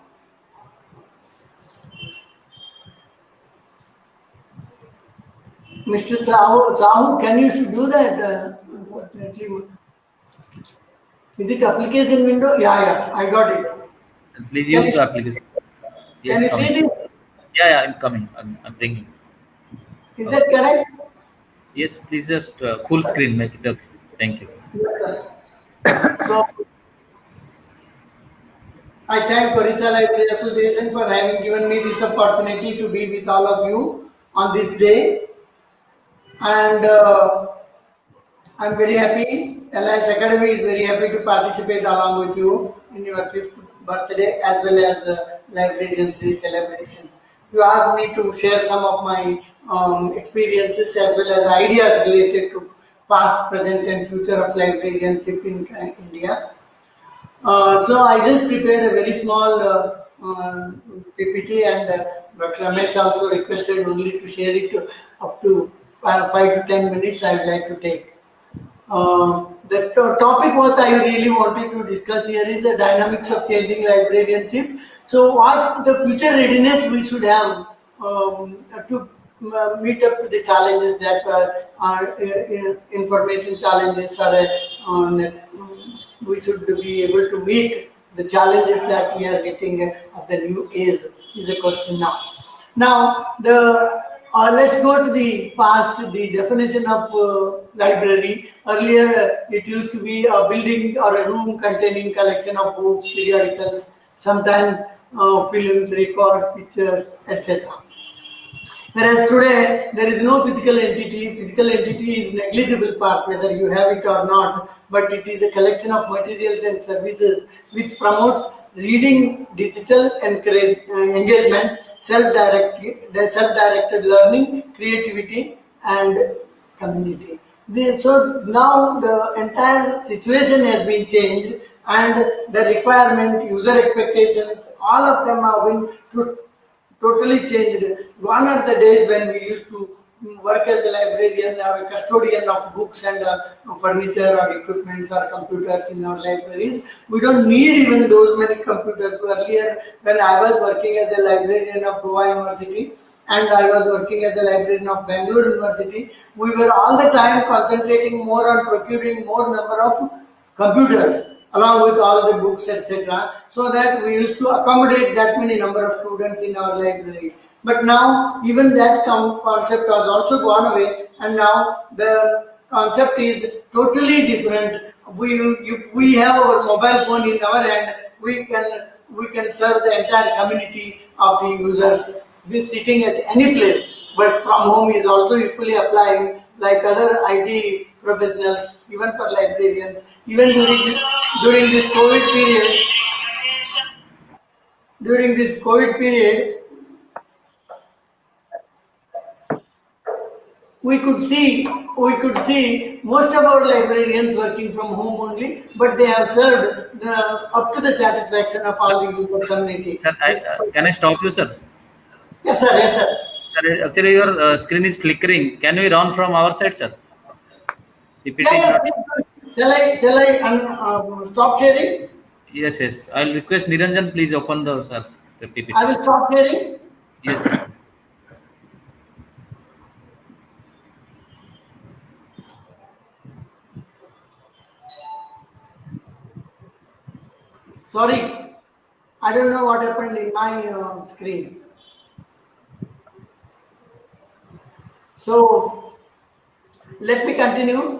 Mr. Sahu, can you do that? Unfortunately, is it application window? Yeah, I got it. Please use the application. Yes, Can you coming. see this? Yeah, I'm coming. I'm bringing. Is that correct? Yes, please just full screen make it okay. Thank you. Yes, sir. So, I thank Odisha Library Association for having given me this opportunity to be with all of you on this day. And I'm very happy. Alliance Academy is very happy to participate along with you in your 5th birthday as well as Librarians Day celebration. You asked me to share some of my experiences as well as ideas related to past, present, and future of librarianship in India. So I just prepared a very small PPT, and Dr. Ramesh also requested only to share it up to 5 to 10 minutes. I would like to take. The topic what I really wanted to discuss here is the dynamics of changing librarianship. So what the future readiness we should have to meet up to the challenges that are information challenges, or we should be able to meet the challenges that we are getting of the new age is a question now. Now, let's go to the past, the definition of library. Earlier, it used to be a building or a room containing collection of books, periodicals, sometimes films, record, pictures, etc. Whereas today, there is no physical entity. Physical entity is negligible part, whether you have it or not, but it is a collection of materials and services which promotes reading, digital engagement, self-directed learning, creativity, and community. So now the entire situation has been changed, and the requirement, user expectations, all of them have been totally changed. Gone are the days when we used to work as a librarian or a custodian of books and furniture or equipments or computers in our libraries. We don't need even those many computers. Earlier, when I was working as a librarian of Goa University and I was working as a librarian of Bangalore University, we were all the time concentrating more on procuring more number of computers along with all the books, etc., so that we used to accommodate that many number of students in our library. But now even that concept has also gone away, and now the concept is totally different. If we have our mobile phone in our hand, we can serve the entire community of the users. Be sitting at any place, but from home is also equally applying like other IT professionals, even for librarians. Even during this COVID period, during this COVID period, we could see most of our librarians working from home only, but they have served up to the satisfaction of all the user community. Sir, can I stop you, sir? Yes, sir. Yes, sir. Sir, actually your screen is flickering. Can we run from our side, sir? If it Yeah, is yeah. not, Shall I stop sharing? yes, yes. I'll request Niranjan, please open the PPT. I will stop sharing. Yes, sir. Sorry, I don't know what happened in my screen. So let me continue.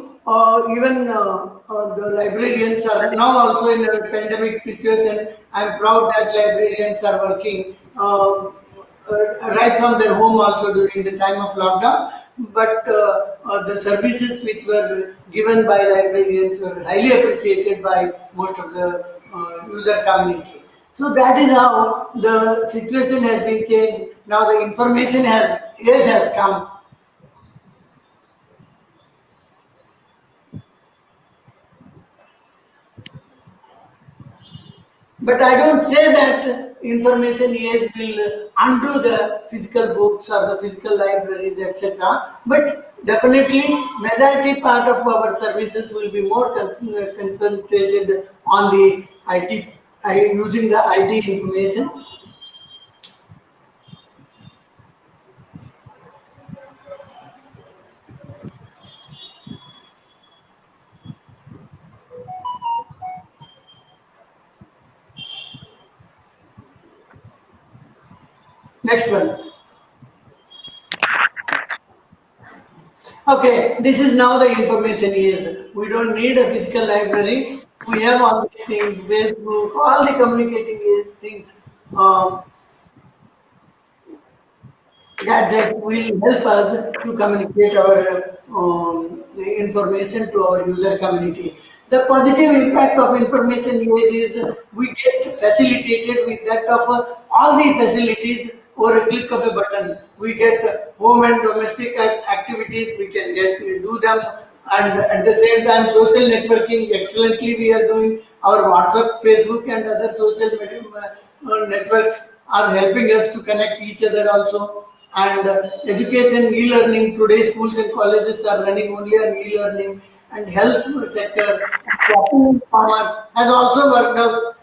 Even the librarians are now also in a pandemic situation. I'm proud that librarians are working right from their home also during the time of lockdown. But the services which were given by librarians were highly appreciated by most of the user community. So that is how the situation has been changed. Now the information has come. But I don't say that information age will undo the physical books or the physical libraries, etc. But definitely, majority part of our services will be more concentrated on the IT, using the IT information. Next one. Okay, this is now the information is. We don't need a physical library. We have all these things, Facebook, all the communicating things. Gadgets will help us to communicate our information to our user community. The positive impact of information age is we get facilitated with that of all the facilities over a click of a button. We get home and domestic activities, we can do them, and at the same time social networking excellently we are doing. Our WhatsApp, Facebook and other social media, networks are helping us to connect each other also. And education, e-learning, today schools and colleges are running only on e-learning, and health sector, shopping and commerce has also worked out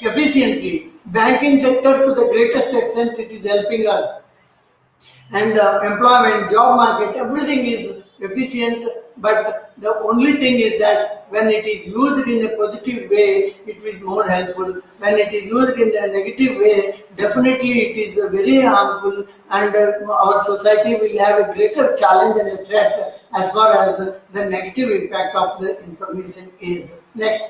efficiently. Banking sector to the greatest extent it is helping us, and employment, job market, everything is efficient. But the only thing is that when it is used in a positive way, it is more helpful. When it is used in a negative way, definitely it is very harmful, and our society will have a greater challenge and a threat as far as the negative impact of the information is. Next.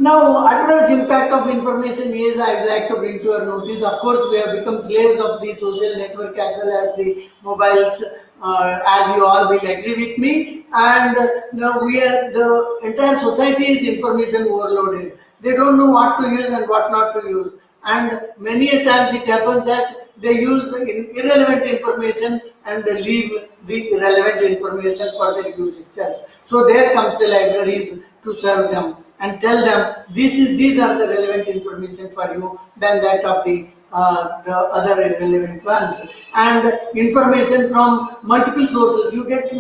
Now, adverse impact of information is I would like to bring to your notice. Of course, we have become slaves of the social network as well as the mobiles, as you all will agree with me. And now the entire society is information overloaded. They don't know what to use and what not to use. And many a times it happens that they use the irrelevant information and they leave the relevant information for their use itself. So there comes the libraries to serve them and tell them these are the relevant information for you than that of the other irrelevant ones. And information from multiple sources, you get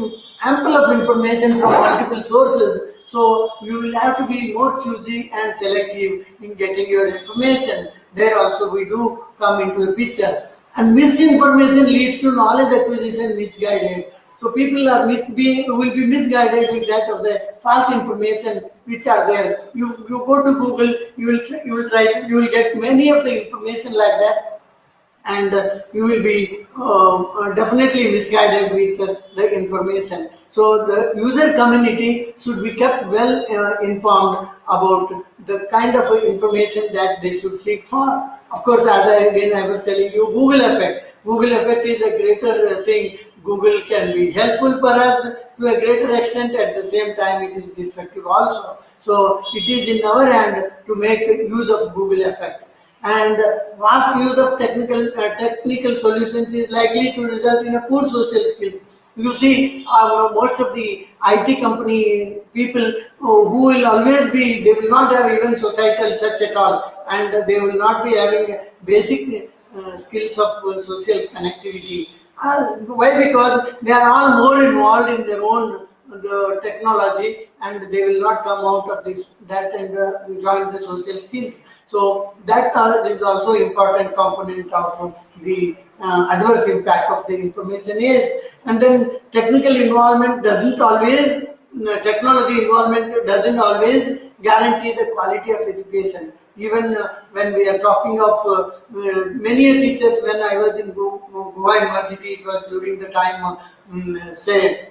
ample of information from multiple sources. So you will have to be more choosy and selective in getting your information. There also we do come into the picture. And misinformation leads to knowledge acquisition misguided. So people will be misguided with that of the false information which are there. You go to Google, you will get many of the information like that, and you will be definitely misguided with the information. So the user community should be kept well informed about the kind of information that they should seek for. Of course, I was telling you, Google effect. Google effect is a greater thing. Google can be helpful for us to a greater extent. At the same time, it is destructive also. So it is in our hand to make use of Google effect. And vast use of technical solutions is likely to result in a poor social skills. You see, most of the IT company people who will always be, they will not have even societal touch at all, and they will not be having basic skills of social connectivity. Why? Because they are all more involved in their own the technology, and they will not come out of that and join the social skills. So that is also important component of the adverse impact of the information is. And then technology involvement doesn't always guarantee the quality of education. Even when we are talking of many teachers, when I was in Goa University, it was during the time, say,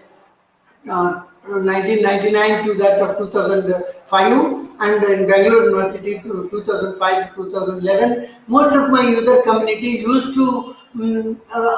1999 to that of 2005, and in Bangalore University to 2005 to 2011, most of my user community used to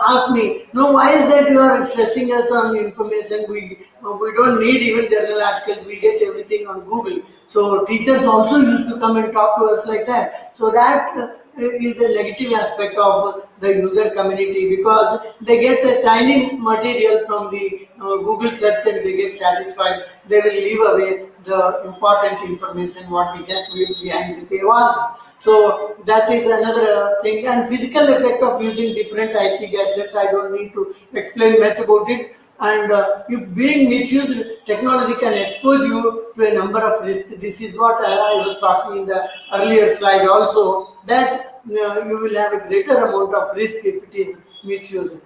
ask me, no, why is that you are stressing us on information? We don't need even journal articles, we get everything on Google. So teachers also used to come and talk to us like that. So that is a negative aspect of the user community, because they get a tiny material from the Google search and they get satisfied. They will leave away the important information what they get behind the paywalls. So that is another thing. And physical effect of using different IT gadgets, I don't need to explain much about it. And if being misused, technology can expose you to a number of risks. This is what I was talking in the earlier slide also, that you will have a greater amount of risk if it is misused.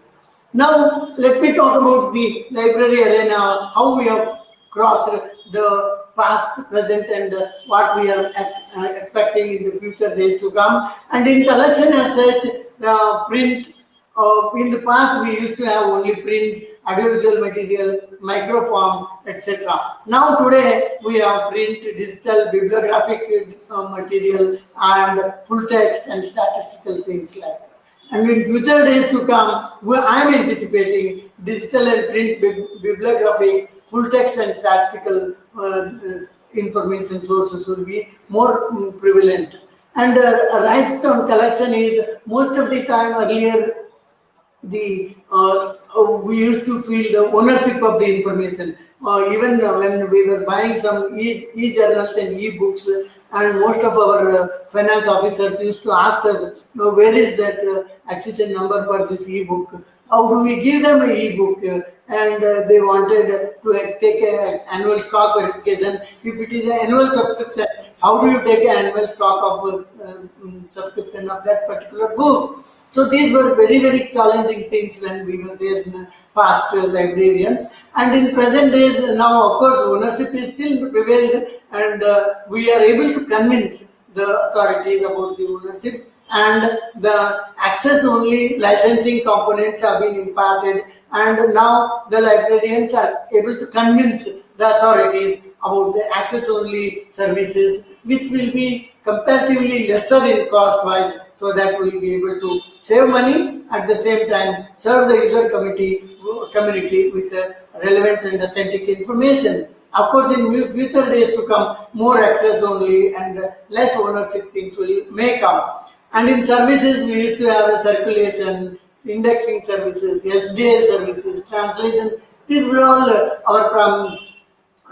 Now, let me talk about the library arena, how we have crossed the past, present, and what we are expecting in the future days to come. And in collection as such, print, in the past we used to have only print, audiovisual material, microform, etc. Now today we have print, digital, bibliographic material, and full text and statistical things like that. And in future days to come, I am anticipating digital and print bibliographic, full text and statistical information sources will be more prevalent. And rights on collection is most of the time earlier we used to feel the ownership of the information. Even when we were buying some e-journals and e-books, and most of our finance officers used to ask us, where is that accession number for this e-book? How do we give them an e-book? And they wanted to take an annual stock verification. If it is an annual subscription, how do you take an annual stock of subscription of that particular book? So these were very, very challenging things when we were there in past librarians. And in present days, now of course ownership is still prevailed, and we are able to convince the authorities about the ownership, and the access only licensing components have been imparted, and now the librarians are able to convince the authorities about the access only services, which will be comparatively lesser in cost wise, so that we will be able to save money, at the same time serve the user community with relevant and authentic information. Of course, in future days to come, more access only and less ownership things may come. And in services, we used to have a circulation, indexing services, SDA services, translation. These were all our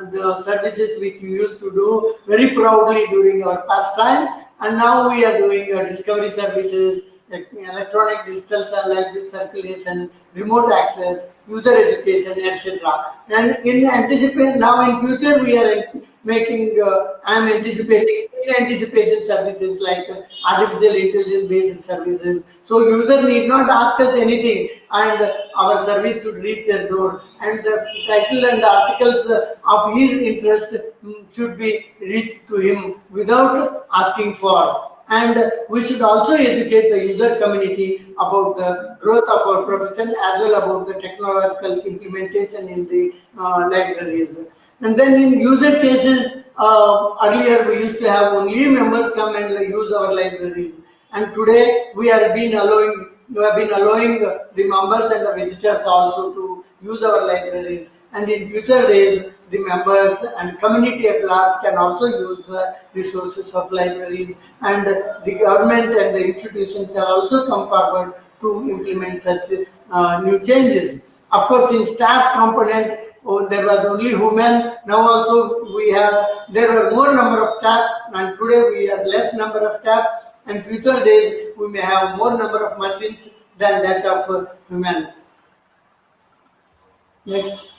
the services which we used to do very proudly during our past time, and now we are doing discovery services, like electronic digital library circulation, remote access, user education, etc. And in anticipate, now in future we are making, I'm anticipating in anticipation services like artificial intelligence based services. So user need not ask us anything, and our service should reach their door. And the title and the articles of his interest should be reached to him without asking for. And we should also educate the user community about the growth of our profession as well about the technological implementation in the libraries. And then in user cases, earlier we used to have only members come and use our libraries. And today we have been allowing the members and the visitors also to use our libraries. And in future days, the members and community at large can also use the resources of libraries, and the government and the institutions have also come forward to implement such new changes. Of course, in staff component, there was only women. Now also there were more number of staff, and today we have less number of staff. And future days we may have more number of machines than that of women. Next.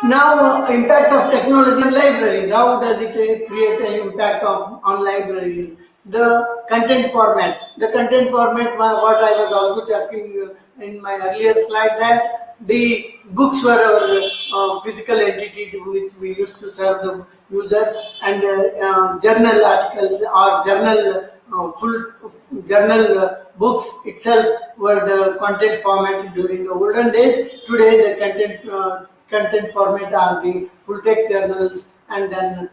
Now, impact of technology on libraries. How does it create an impact on libraries? The content format. The content format, what I was also talking in my earlier slide, that the books were our physical entity which we used to serve the users, and journal articles or full journal books itself were the content format during the olden days. Today, the content format are the full text journals and then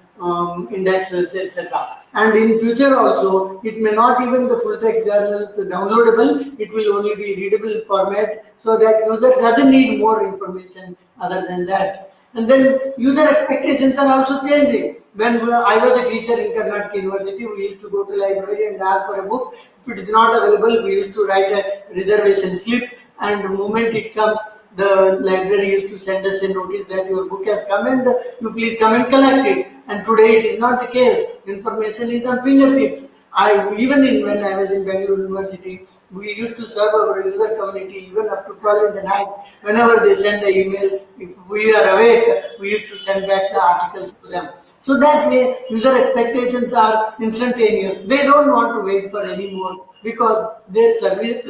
indexes, etc. And in future also, it may not even the full text journals downloadable, it will only be readable format, so that user doesn't need more information other than that. And then user expectations are also changing. When I was a teacher in Karnataka University, we used to go to library and ask for a book. If it is not available, we used to write a reservation slip, and the moment it comes, the library used to send us a notice that your book has come and you please come and collect it. And today it is not the case. Information is on fingertips. When I was in Bangalore University, we used to serve our user community even up to 12 in the night. Whenever they send the email, if we are awake, we used to send back the articles to them. So that way, user expectations are instantaneous. They don't want to wait for any more, because their service,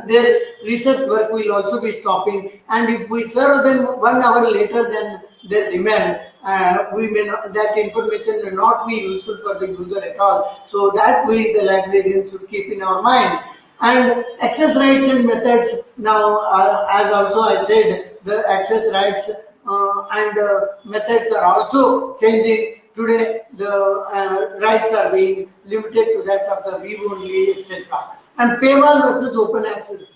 their research work will also be stopping, and if we serve them 1 hour later than their demand, that information may not be useful for the user at all. So that we, the librarian, should keep in our mind. And access rights and methods. Now, as also I said, the access rights and methods are also changing. Today, the rights are being limited to that of the view only, etc. And paywall versus open access.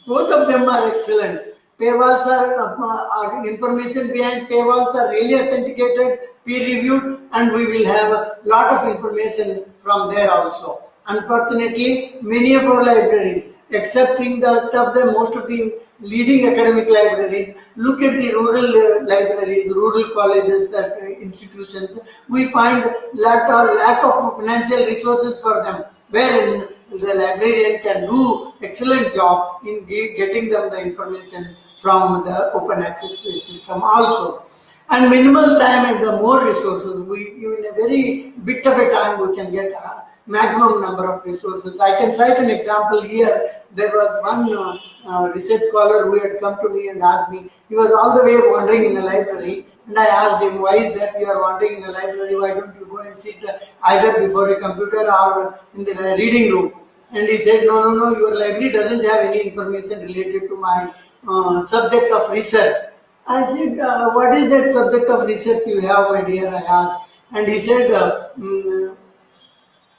Both of them are excellent. Paywalls are information behind paywalls are really authenticated, peer reviewed, and we will have a lot of information from there also. Unfortunately, many of our libraries, excepting that of the most of the leading academic libraries, look at the rural libraries, rural colleges and institutions, we find lack of financial resources for them, wherein the librarian can do excellent job in getting them the information from the open access system also. And minimal time and the more resources, in a very bit of a time we can get a maximum number of resources. I can cite an example here. There was one research scholar who had come to me and asked me, he was all the way wandering in a library, and I asked him, why is that you are wandering in a library? Why don't you go and sit either before a computer or in the reading room? And he said, no, your library doesn't have any information related to my subject of research. I said, what is that subject of research you have, my dear? I asked. And he said,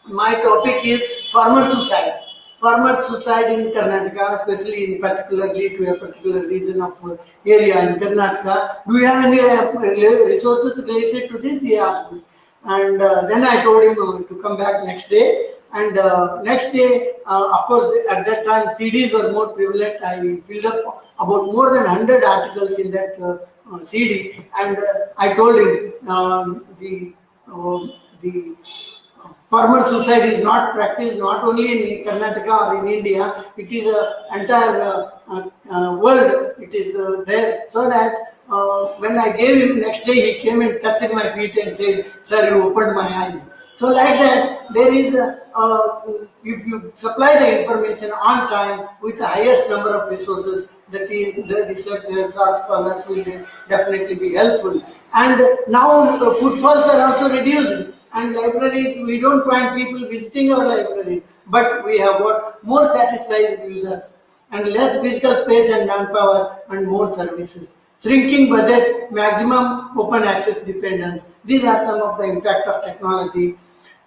my topic is farmer suicide. Farmer suicide in Karnataka, especially in particularly to a particular region of area in Karnataka. Do you have any resources related to this? He asked me. And then I told him to come back next day. And next day, of course, at that time CDs were more prevalent. I filled up about more than 100 articles in that CD, and I told him the farmer suicide is not practiced not only in Karnataka or in India. It is an entire world. It is there, so that when I gave him, next day he came and touched my feet and said, "Sir, you opened my eyes." So like that, there is if you supply the information on time with the highest number of resources, the researchers or scholars will definitely be helpful. And now footfalls are also reduced, and libraries, we don't find people visiting our libraries, but we have got more satisfied users and less physical space and manpower and more services. Shrinking budget, maximum open access dependence. These are some of the impact of technology.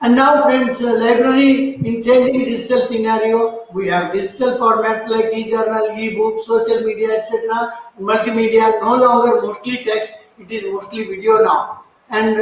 And now, friends, library in changing digital scenario, we have digital formats like e-journal, e-book, social media, etc. Multimedia, no longer mostly text, it is mostly video now. And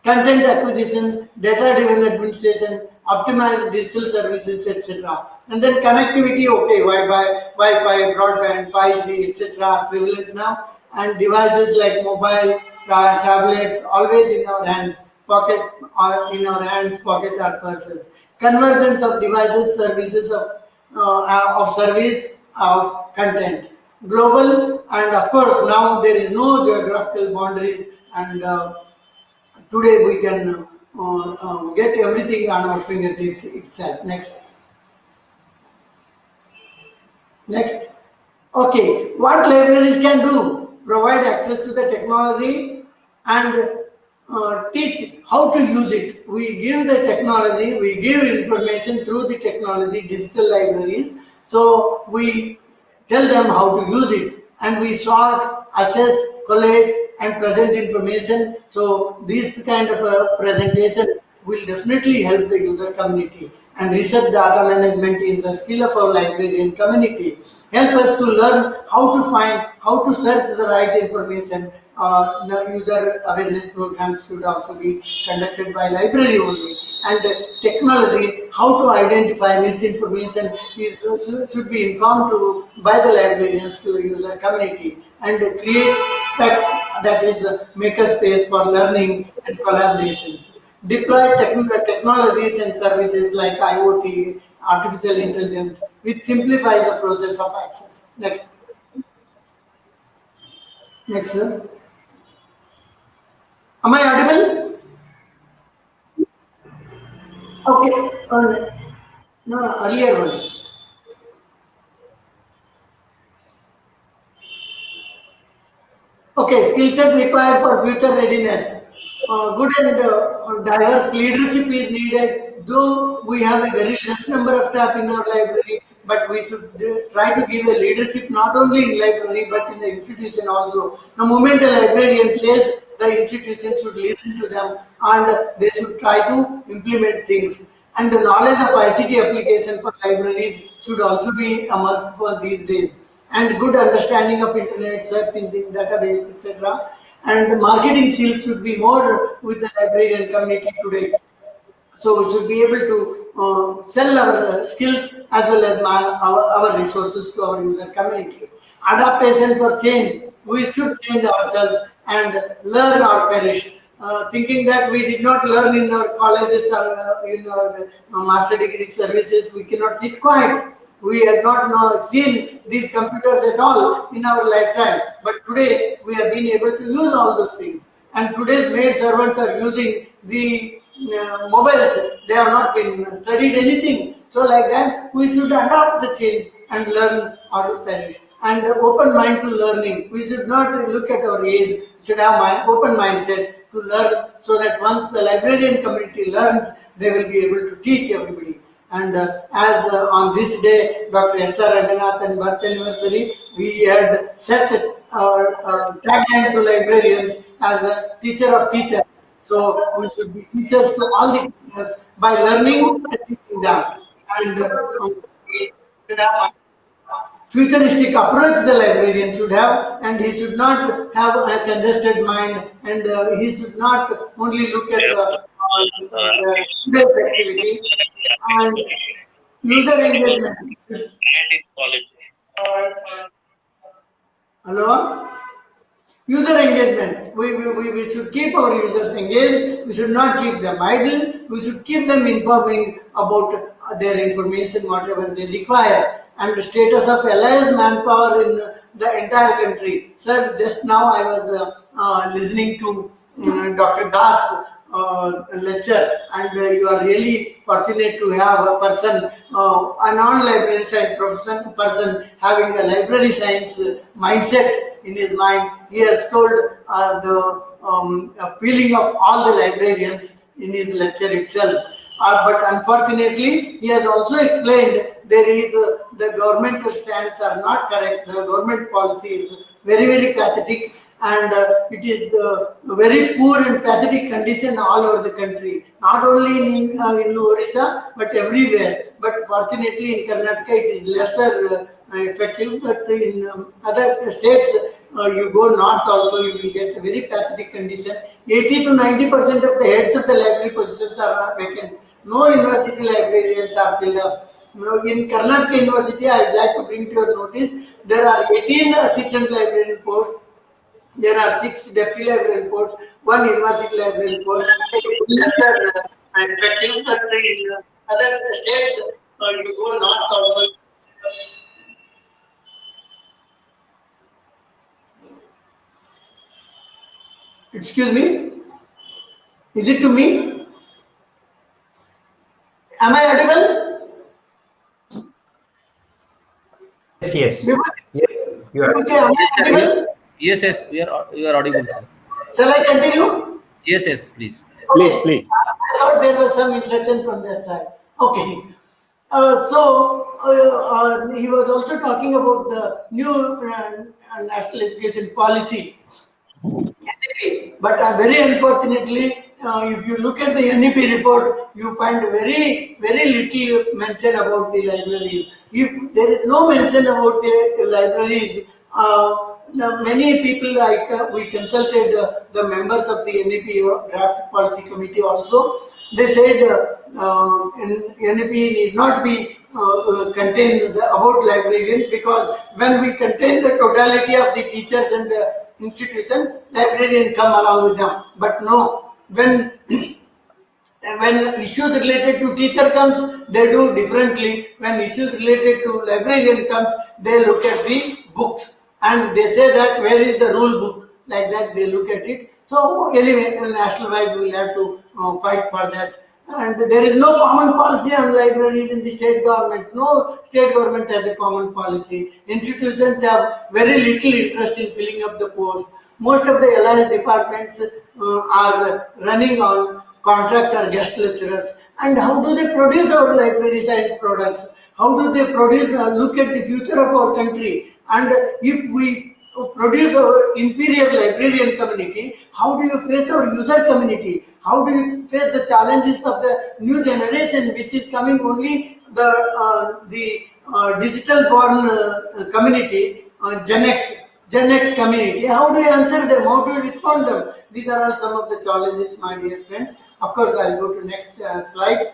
content acquisition, data-driven administration, optimized digital services, etc. And then connectivity, okay, Wi-Fi, broadband, 5G, etc. are prevalent now. And devices like mobile, tablets, always in our hands, pocket or in our hands, pocket or purses. Convergence of devices, services of service, of content. Global, and of course now there is no geographical boundaries, and today we can get everything on our fingertips itself. Next. Okay, what libraries can do? Provide access to the technology and teach how to use it. We give the technology, we give information through the technology, digital libraries. So we tell them how to use it, and we sort, assess, collate and present information. So this kind of a presentation will definitely help the user community. And research data management is a skill of our librarian community. Help us to learn how to find, how to search the right information. The user awareness programs should also be conducted by library only. And technology, how to identify misinformation should be informed by the librarians to the user community, and create specs, that is maker space for learning and collaborations. Deploy technologies and services like IoT, artificial intelligence, which simplifies the process of access. Next, sir. Am I audible? Okay. No, earlier one. Okay, skill set required for future readiness. Good and diverse leadership is needed. Though we have a very less number of staff in our library, but we should try to give a leadership not only in library but in the institution also. The moment a librarian says, the institution should listen to them and they should try to implement things. And the knowledge of ICT application for libraries should also be a must for these days. And good understanding of internet, search engine, database, etc. And the marketing skills should be more with the librarian community today. So we should be able to sell our skills as well as our resources to our user community. Adaptation for change. We should change ourselves and learn or perish. Thinking that we did not learn in our colleges or in our master degree services, we cannot sit quiet. We had not seen these computers at all in our lifetime. But today we have been able to use all those things. And today's maid servants are using the mobiles. They have not been studied anything. So like that, we should adopt the change and learn or perish. And open mind to learning. We should not look at our age. We should have open mindset to learn, so that once the librarian community learns, they will be able to teach everybody. And as on this day, Dr. S.R. Ranganathan birth anniversary, we had set our tagline to librarians as a teacher of teachers. So we should be teachers to all the teachers by learning and teaching them. And futuristic approach the librarian should have, and he should not have a congested mind, and he should not only look at the activity and user engagement. Hello? User engagement. We should keep our users engaged. We should not keep them idle. We should keep them informing about their information, whatever they require. And the status of LIS manpower in the entire country. Sir, just now I was listening to Dr. Das lecture, and you are really fortunate to have a person, a non-library science person having a library science mindset in his mind. He has told the feeling of all the librarians in his lecture itself. But unfortunately, he has also explained there is the governmental stands are not correct. The government policy is very, very pathetic, and it is very poor and pathetic condition all over the country. Not only in Odisha, but everywhere. But fortunately, in Karnataka, it is lesser effective. But in other states, you go north also, you will get a very pathetic condition. 80 to 90% of the heads of the library positions are not vacant. No university librarians are filled up. Now, in Karnataka University, I would like to bring to your notice, there are 18 assistant librarian posts, there are 6 deputy librarian posts, 1 university librarian post. Lesser effective, but in other states, you go north also. Excuse me? Is it to me? Am I audible? Yes. Vibhuti, Yes, you are. Vibhuti, am I audible? Yes, yes, you are audible, sir. Shall I continue? Yes, yes, please. Please, Okay. please. I thought there was some instruction from that side. Okay. He was also talking about the new national education policy. But very unfortunately, if you look at the NEP report, you find very, very little mention about the libraries. If there is no mention about the libraries, many people like we consulted the members of the NEP draft policy committee also. They said NEP need not be contain about librarian, because when we contain the totality of the teachers and the institution, librarian come along with them. But no, when issues related to teacher comes, they do differently. When issues related to librarian comes, they look at the books and they say that where is the rule book, like that they look at it. So anyway, national wise we will have to fight for that. And there is no common policy on libraries in the state governments. No state government has a common policy. Institutions have very little interest in filling up the post. Most of the LIS departments are running on contract or guest lecturers. And how do they produce our library science products? How do they produce, look at the future of our country? And if we produce our inferior librarian community, how do you face our user community? How do you face the challenges of the new generation, which is coming only the digital born community, Gen X community? How do you answer them? How do you respond them? These are all some of the challenges, my dear friends. Of course, I'll go to next slide.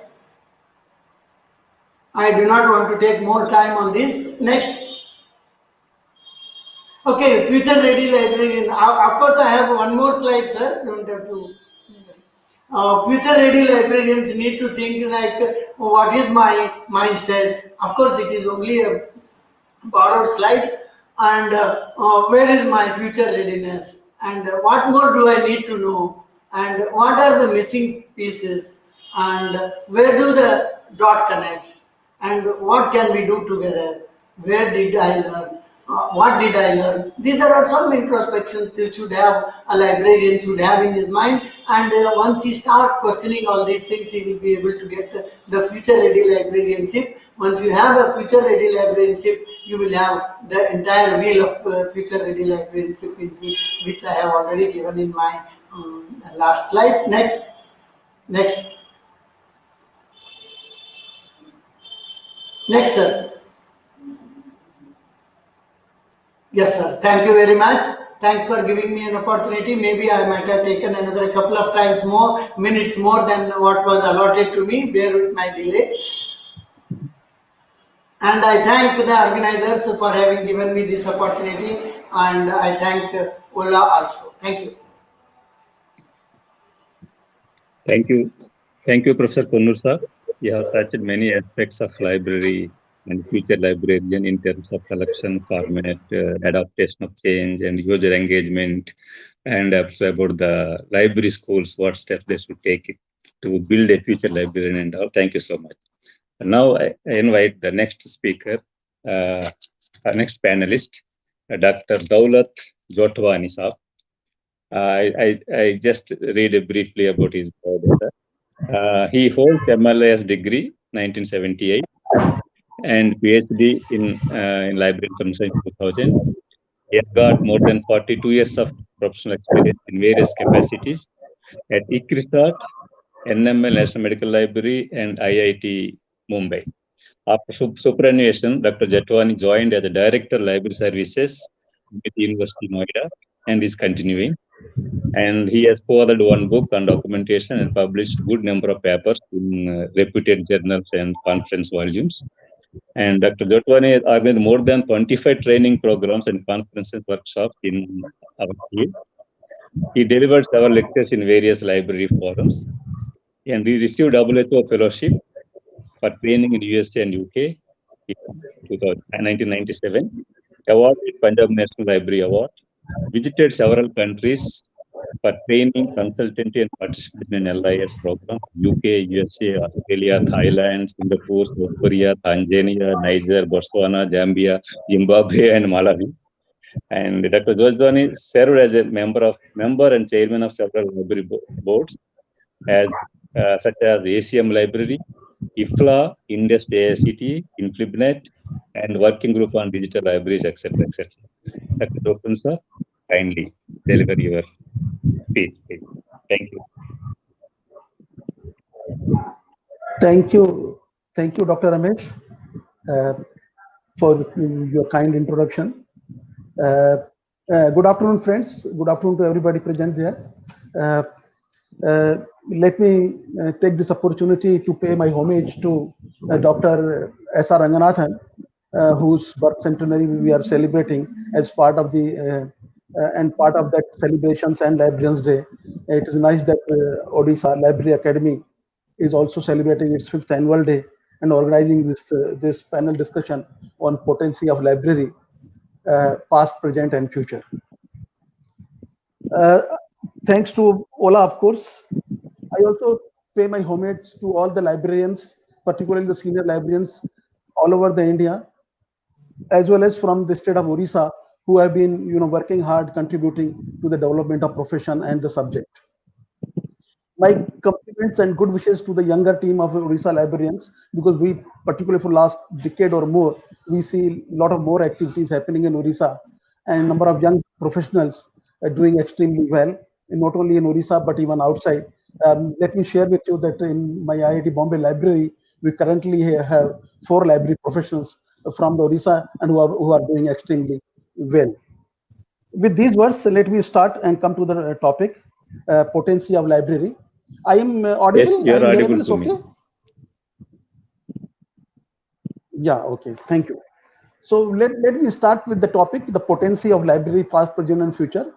I do not want to take more time on this. Next. Okay, future ready librarian. Of course, I have one more slide, sir. Don't have to. Future ready librarians need to think like, what is my mindset? Of course, it is only a borrowed slide. And where is my future readiness? And what more do I need to know? And what are the missing pieces? And where do the dot connects? And what can we do together? Where did I learn? What did I learn? These are some introspections that should have a librarian should have in his mind. And once he starts questioning all these things, he will be able to get the future ready librarianship. Once you have a future ready librarianship, you will have the entire wheel of future ready librarianship, which I have already given in my last slide. Next. Next, sir. Yes, sir. Thank you very much. Thanks for giving me an opportunity. Maybe I might have taken another couple of times more, minutes more than what was allotted to me. Bear with my delay. And I thank the organizers for having given me this opportunity. And I thank OLA also. Thank you. Thank you. Thank you, Professor Konnur sir. You have touched many aspects of library and future librarian in terms of collection format, adaptation of change, and user engagement, and also about the library schools, what steps they should take to build a future librarian and all. Thank you so much. And now I invite the next speaker, our next panelist, Dr. Daulat Jotwani Saab. I just read briefly about his biodata. He holds MLAS degree 1978 and PhD in library information 2000. He has got more than 42 years of professional experience in various capacities at ICRISAT, NML National Medical Library, and IIT Mumbai. After superannuation, Dr. Jotwani joined as the Director of Library Services with University Noida and is continuing. And he has co-authored one book on documentation and published a good number of papers in reputed journals and conference volumes. And Dr. Jotwani has organized more than 25 training programs and conferences workshops in our field. He delivered several lectures in various library forums. And he received WHO fellowship for training in USA and UK in 1997. Awarded Punjab National Library Award. Visited several countries for training, consultancy, and participation in LIS programs: UK, USA, Australia, Thailand, Singapore, South Korea, Tanzania, Niger, Botswana, Zambia, Zimbabwe, and Malawi. And Dr. Jotwani served as a member and chairman of several library boards, such as ACM Library, IFLA, Indus AICT, Inflibnet, and Working Group on Digital Libraries, etc., etc. Dr. Jotwani sir, kindly deliver your speech. Thank you. Thank you, Dr. Ramesh, for your kind introduction. Good afternoon, friends. Good afternoon to everybody present there. Let me take this opportunity to pay my homage to Dr. S.R. Ranganathan, whose birth centenary we are celebrating as part of the and part of that celebrations and Librarians Day. It is nice that Odisha Library Academy is also celebrating its 5th annual day and organizing this panel discussion on potency of library, past, present, and future. Thanks to OLA, of course. I also pay my homage to all the librarians, particularly the senior librarians all over the India, as well as from the state of Odisha, who have been working hard, contributing to the development of profession and the subject. My compliments and good wishes to the younger team of Odisha librarians, because we, particularly for last decade or more, we see a lot of more activities happening in Odisha, and number of young professionals are doing extremely well, not only in Odisha but even outside. Let me share with you that in my IIT Bombay library, we currently have 4 library professionals from the Odisha and who are doing extremely well. With these words, let me start and come to the topic, potency of library. I am audible. Yes, you are audible to okay? me. Yeah, okay. Thank you. So let me start with the topic, the potency of library, past, present, and future.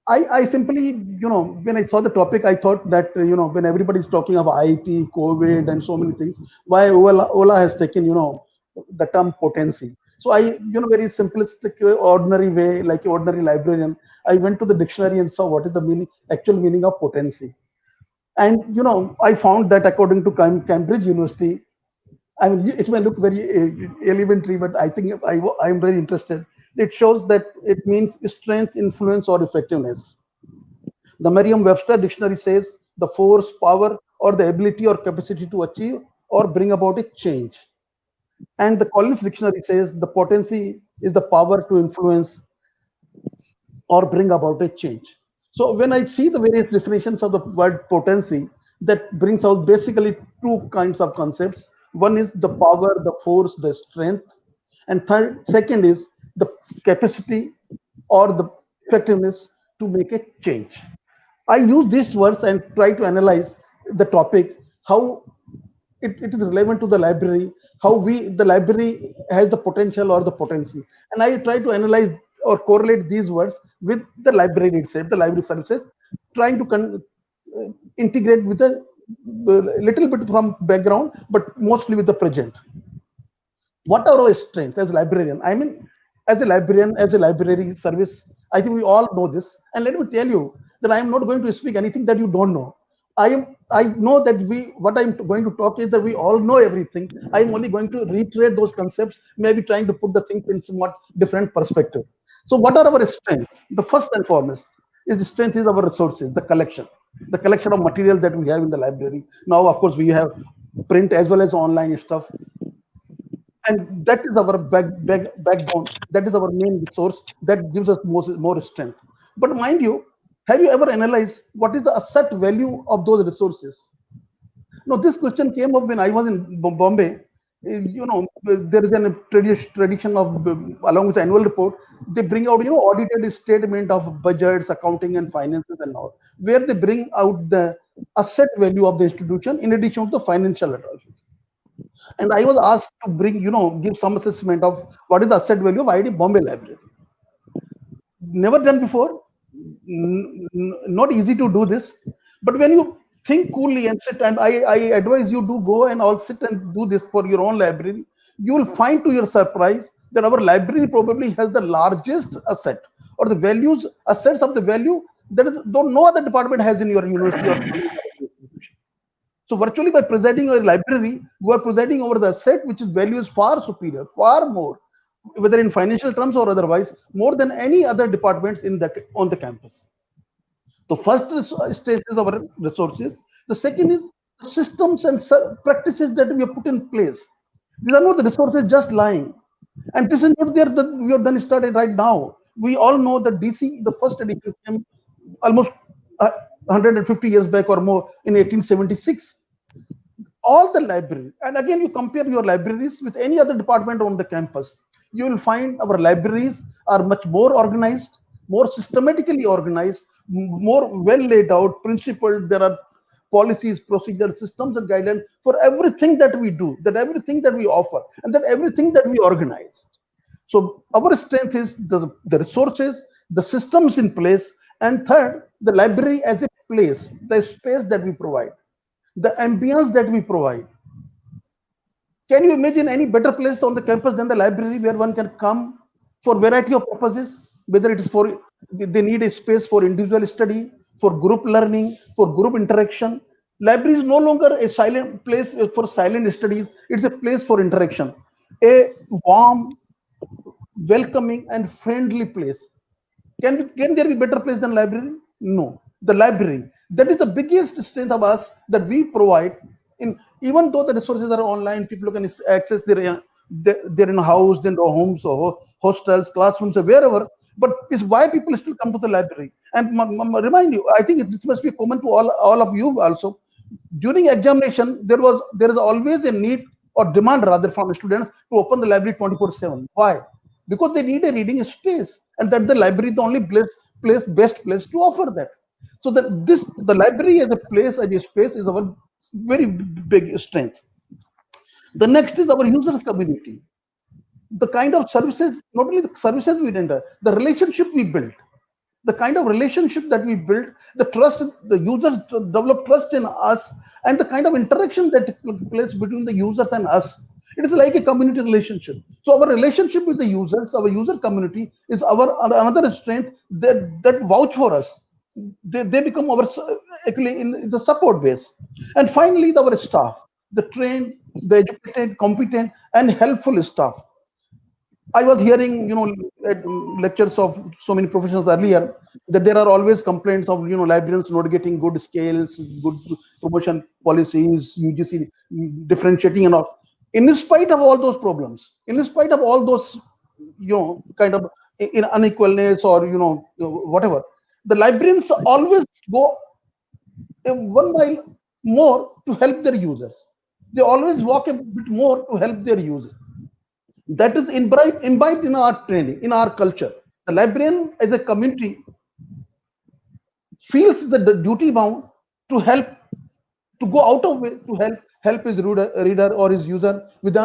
I simply, when I saw the topic, I thought that, when everybody is talking of IT, COVID, and so many things, why OLA has taken, the term potency. So I, very simplistic, ordinary way, like ordinary librarian, I went to the dictionary and saw what is the actual meaning of potency. And, I found that according to Cambridge University, I mean, it may look very elementary, but I think I'm very interested. It shows that it means strength, influence, or effectiveness. The Merriam-Webster dictionary says the force, power, or the ability or capacity to achieve or bring about a change. And the Collins dictionary says the potency is the power to influence or bring about a change. So when I see the various definitions of the word potency, that brings out basically 2 kinds of concepts. One is the power, the force, the strength, and second is the capacity or the effectiveness to make a change. I use these words and try to analyze the topic, how it is relevant to the library, how the library has the potential or the potency. And I try to analyze or correlate these words with the library itself, the library services, trying to integrate with a little bit from background, but mostly with the present. What are our strengths as a librarian? I mean, as a librarian, as a library service, I think we all know this. And let me tell you that I am not going to speak anything that you don't know. I know that what I'm going to talk is that we all know everything. I'm only going to reiterate those concepts, maybe trying to put the things in somewhat different perspective. So what are our strengths? The first and foremost is the strength is our resources, the collection of material that we have in the library. Now, of course, we have print as well as online stuff, and that is our backbone. That is our main resource that gives us more strength. But mind you, have you ever analyzed what is the asset value of those resources? Now, this question came up when I was in Bombay. There is a tradition of, along with the annual report, they bring out, audited statement of budgets, accounting, and finances and all, where they bring out the asset value of the institution in addition to the financial atrocities. And I was asked to bring, give some assessment of what is the asset value of IIT Bombay Library. Never done before, not easy to do this. But when you think coolly and sit, and I advise you to go and all sit and do this for your own library, you will find to your surprise that our library probably has the largest asset, or the assets of the value that is, though no other department has in your university or institution. So virtually by presiding over a library, you are presiding over the asset which is value is far superior, far more, whether in financial terms or otherwise, more than any other departments on the campus. The first stage is our resources. The second is systems and practices that we have put in place. These are not the resources just lying. And this is not there that we have done started right now. We all know that DC, the first edition came almost 150 years back or more in 1876. All the library, and again you compare your libraries with any other department on the campus, you will find our libraries are much more organized, more systematically organized, more well laid out, principled. There are policies, procedures, systems, and guidelines for everything that we do, that everything that we offer, and that everything that we organize. So our strength is the resources, the systems in place, and third, the library as a place, the space that we provide, the ambience that we provide. Can you imagine any better place on the campus than the library, where one can come for variety of purposes, whether it is for, they need a space for individual study, for group learning, for group interaction. Library is no longer a silent place for silent studies. It's a place for interaction, a warm, welcoming, and friendly place. Can there be better place than library? No. The library, that is the biggest strength of us, that we provide. In, even though the resources are online, people can access their in house, their homes or hostels, classrooms, or wherever. But it's why people still come to the library. And remind you, I think this must be common to all of you also. During examination, there is always a need or demand rather from students to open the library 24/7. Why? Because they need a reading space, and that the library is the only best place to offer that. So that the library as a place, as a space, is our very big strength. The next is our users community. The kind of services, not only the services we render, the relationship we build, the kind of relationship that we build, the trust, the users develop trust in us, and the kind of interaction that takes place between the users and us. It is like a community relationship. So our relationship with the users, our user community, is our another strength that vouch for us. They become our actually in the support base. And finally, our staff, the trained, the educated, competent, and helpful staff. I was hearing, at lectures of so many professionals earlier, that there are always complaints of, librarians not getting good scales, good promotion policies, UGC differentiating and all. In spite of all those problems, in spite of all those, kind of in unequalness or, whatever, the librarians always go 1 mile more to help their users. They always walk a bit more to help their users. That is imbibed in our training, in our culture. The librarian as a community feels the duty bound to help, to go out of way to help his reader or his user with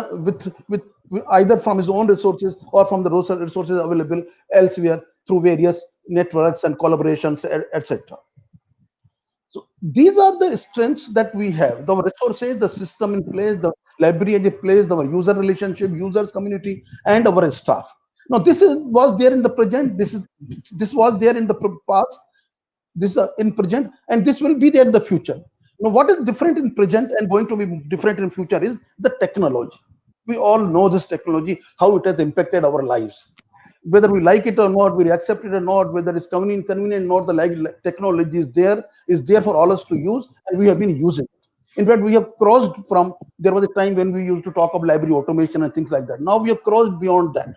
either from his own resources or from the resources available elsewhere through various networks and collaborations, etc. So these are the strengths that we have: the resources, the system in place, the library in place, our user relationship, users community, and our staff. Now was there in the present. This was there in the past. This in present, and this will be there in the future. Now, what is different in present and going to be different in future is the technology. We all know this technology, how it has impacted our lives. Whether we like it or not, we accept it or not, whether it's convenient or not, the technology is there for all us to use, and we have been using it. In fact, we have crossed from, there was a time when we used to talk of library automation and things like that. Now we have crossed beyond that.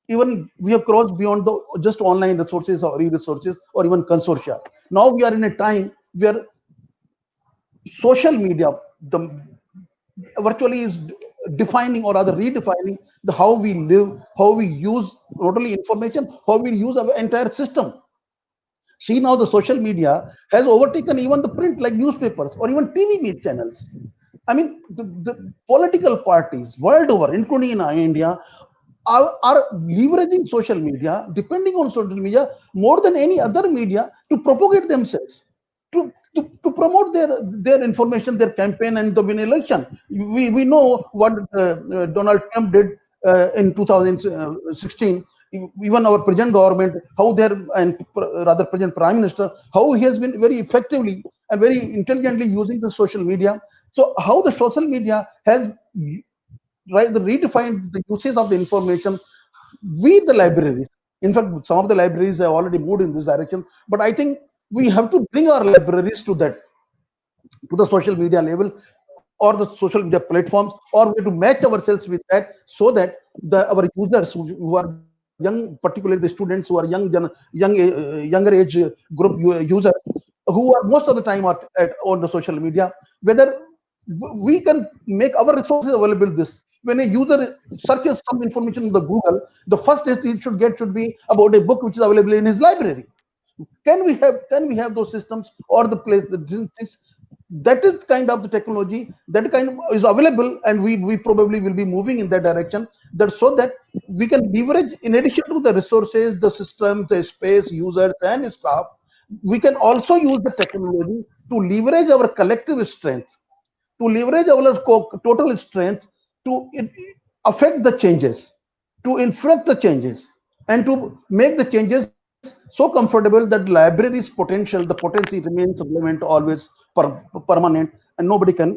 Even we have crossed beyond the just online resources or e-resources or even consortia. Now we are in a time where social media, the virtually is defining or rather redefining the how we live, how we use not only information, how we use our entire system. See, now the social media has overtaken even the print like newspapers or even TV channels. I mean, the political parties world over, including in India, are leveraging social media, depending on social media more than any other media to propagate themselves, to promote their information, their campaign, and the win election. We know what Donald Trump did in 2016. Even our present government, how they're, and rather present prime minister, how he has been very effectively and very intelligently using the social media. So how the social media has redefined the uses of the information. We, the libraries, in fact, some of the libraries have already moved in this direction, but I think we have to bring our libraries to that, to the social media level or the social media platforms, or we have to match ourselves with that, so that our users who are young, particularly the students who are younger age group users, who are most of the time on the social media, whether we can make our resources available. This, when a user searches some information in the Google, the first it should be about a book which is available in his library. Can we have those systems or the place, the things, that is kind of the technology that kind of is available, and we probably will be moving in that direction, that so that we can leverage, in addition to the resources, the systems, the space, users and staff, we can also use the technology to leverage our collective strength, to leverage our total strength to affect the changes, to influence the changes, and to make the changes so comfortable that library's potential, the potency remains supplement always permanent, and nobody can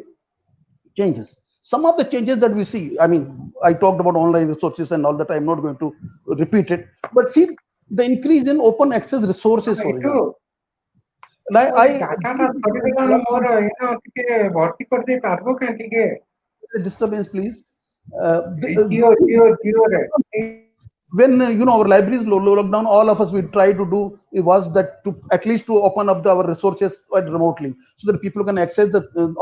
changes. Some of the changes that we see, I mean, I talked about online resources and all that, I'm not going to repeat it, but see the increase in open access resources, for example. ডাটাটা সরিগলানো মোর এনো টিকে ভর্তি করতে পারবো কেন টিকে disturbance, please. Jio রে When our libraries lockdown, all of us we try to do was that to at least to open up our resources quite remotely, so that people can access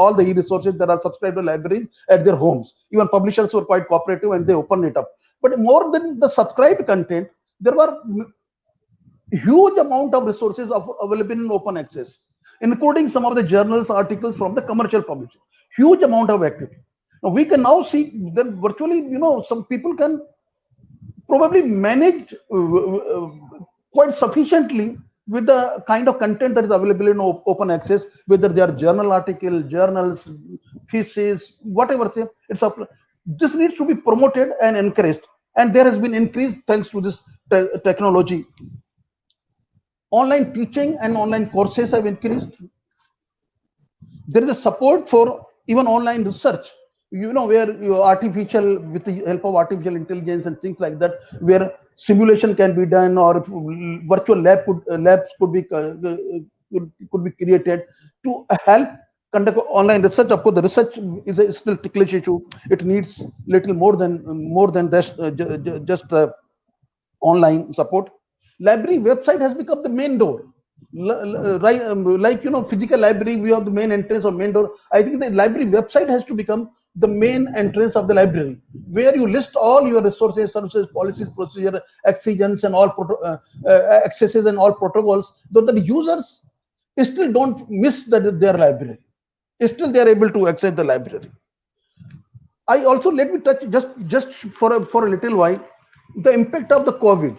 all the e-resources that are subscribed to libraries at their homes. Even publishers were quite cooperative and they opened it up. But more than the subscribed content, there were huge amount of resources available in open access, including some of the journals, articles from the commercial publishing. Huge amount of activity. Now we can now see that virtually, some people can probably manage quite sufficiently with the kind of content that is available in open access, whether they are journal article, journals, thesis, whatever. Say it's up. This needs to be promoted and encouraged, and there has been increase thanks to this technology. Online teaching and online courses have increased. There is a support for even online research, where artificial, with the help of artificial intelligence and things like that, where simulation can be done, or virtual labs could be created to help conduct online research. Of course, the research is a still ticklish issue. It needs little more than this, just online support. Library website has become the main door. Right, like physical library, we have the main entrance or main door. I think the library website has to become the main entrance of the library, where you list all your resources, services, policies, procedure, exigence, and all accesses and all protocols, though the users still don't miss their library, still they are able to access the library. I also, let me touch just for a little while the impact of the COVID.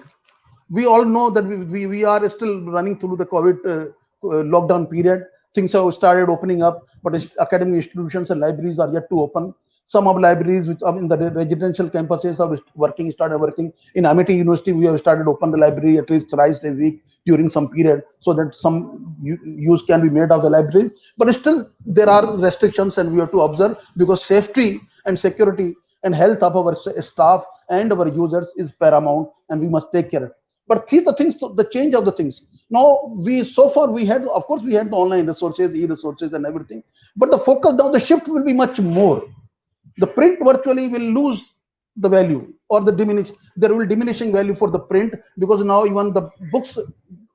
We all know that we are still running through the COVID lockdown period. things have started opening up, but academic institutions and libraries are yet to open. Some of libraries which are in the residential campuses are started working. In Amity University, we have started open the library at least thrice a week during some period, so that some use can be made of the library. But still, there are restrictions, and we have to observe, because safety and security and health of our staff and our users is paramount, and we must take care of it. But see the things, the change of the things. Now so far we had, of course, we had the online resources, e-resources, and everything. But the focus now, the shift will be much more. The print virtually will lose the value, or there will diminishing value for the print, because now even the books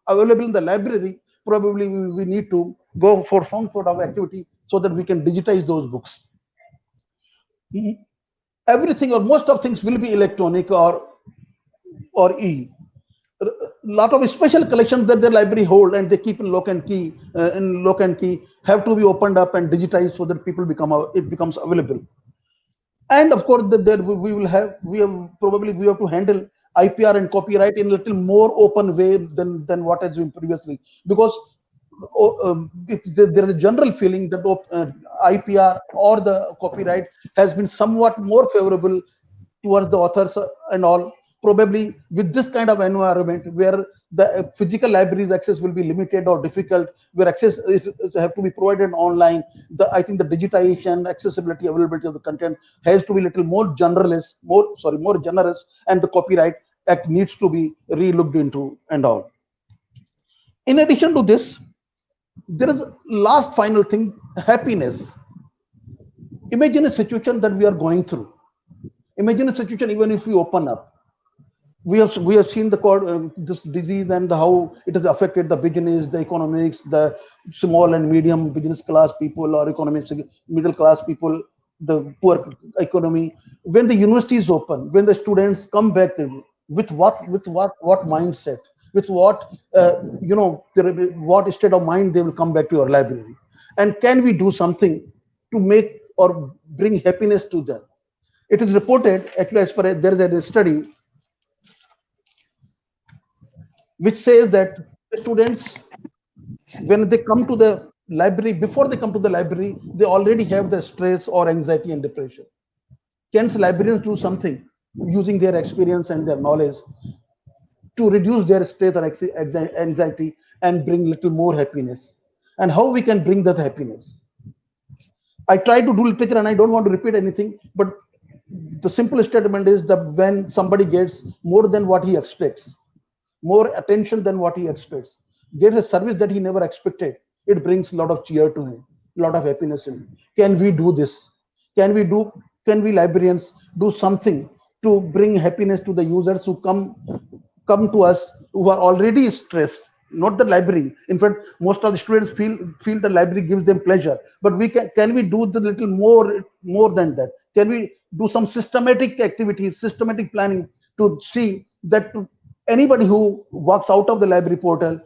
available in the library, probably we need to go for some sort of activity so that we can digitize those books. Everything or most of things will be electronic or e. A lot of special collections that the library hold and they keep in lock and key, have to be opened up and digitized so that it becomes available. And of course, we have to handle IPR and copyright in a little more open way than what has been previously, because there is a general feeling that IPR or the copyright has been somewhat more favorable towards the authors and all. Probably with this kind of environment where the physical libraries access will be limited or difficult, where access have to be provided online, I think the digitization, accessibility, availability of the content has to be a little more generous, and the Copyright Act needs to be re-looked into and all. In addition to this, there is a last final thing: happiness. Imagine a situation that we are going through. Imagine a situation even if we open up. We have seen this disease and how it has affected the business, the economics, the small and medium business class people, or economics middle class people, the poor economy. When the university is open, when the students come back, with what mindset, with what what state of mind they will come back to your library, and can we do something to make or bring happiness to them? It is reported, actually, as per there is a study which says that students, when they come to the library, before they come to the library, they already have the stress or anxiety and depression. Can librarians do something using their experience and their knowledge to reduce their stress or anxiety and bring little more happiness? And how we can bring that happiness? I try to do literature and I don't want to repeat anything, but the simple statement is that when somebody gets more than what he expects, more attention than what he expects, gets a service that he never expected, it brings a lot of cheer to him, a lot of happiness in him. Can we do this? Can we librarians do something to bring happiness to the users who come to us, who are already stressed? Not the library. In fact, most of the students feel the library gives them pleasure. But can we do the little more than that? Can we do some systematic activities, systematic planning to see that anybody who walks out of the library portal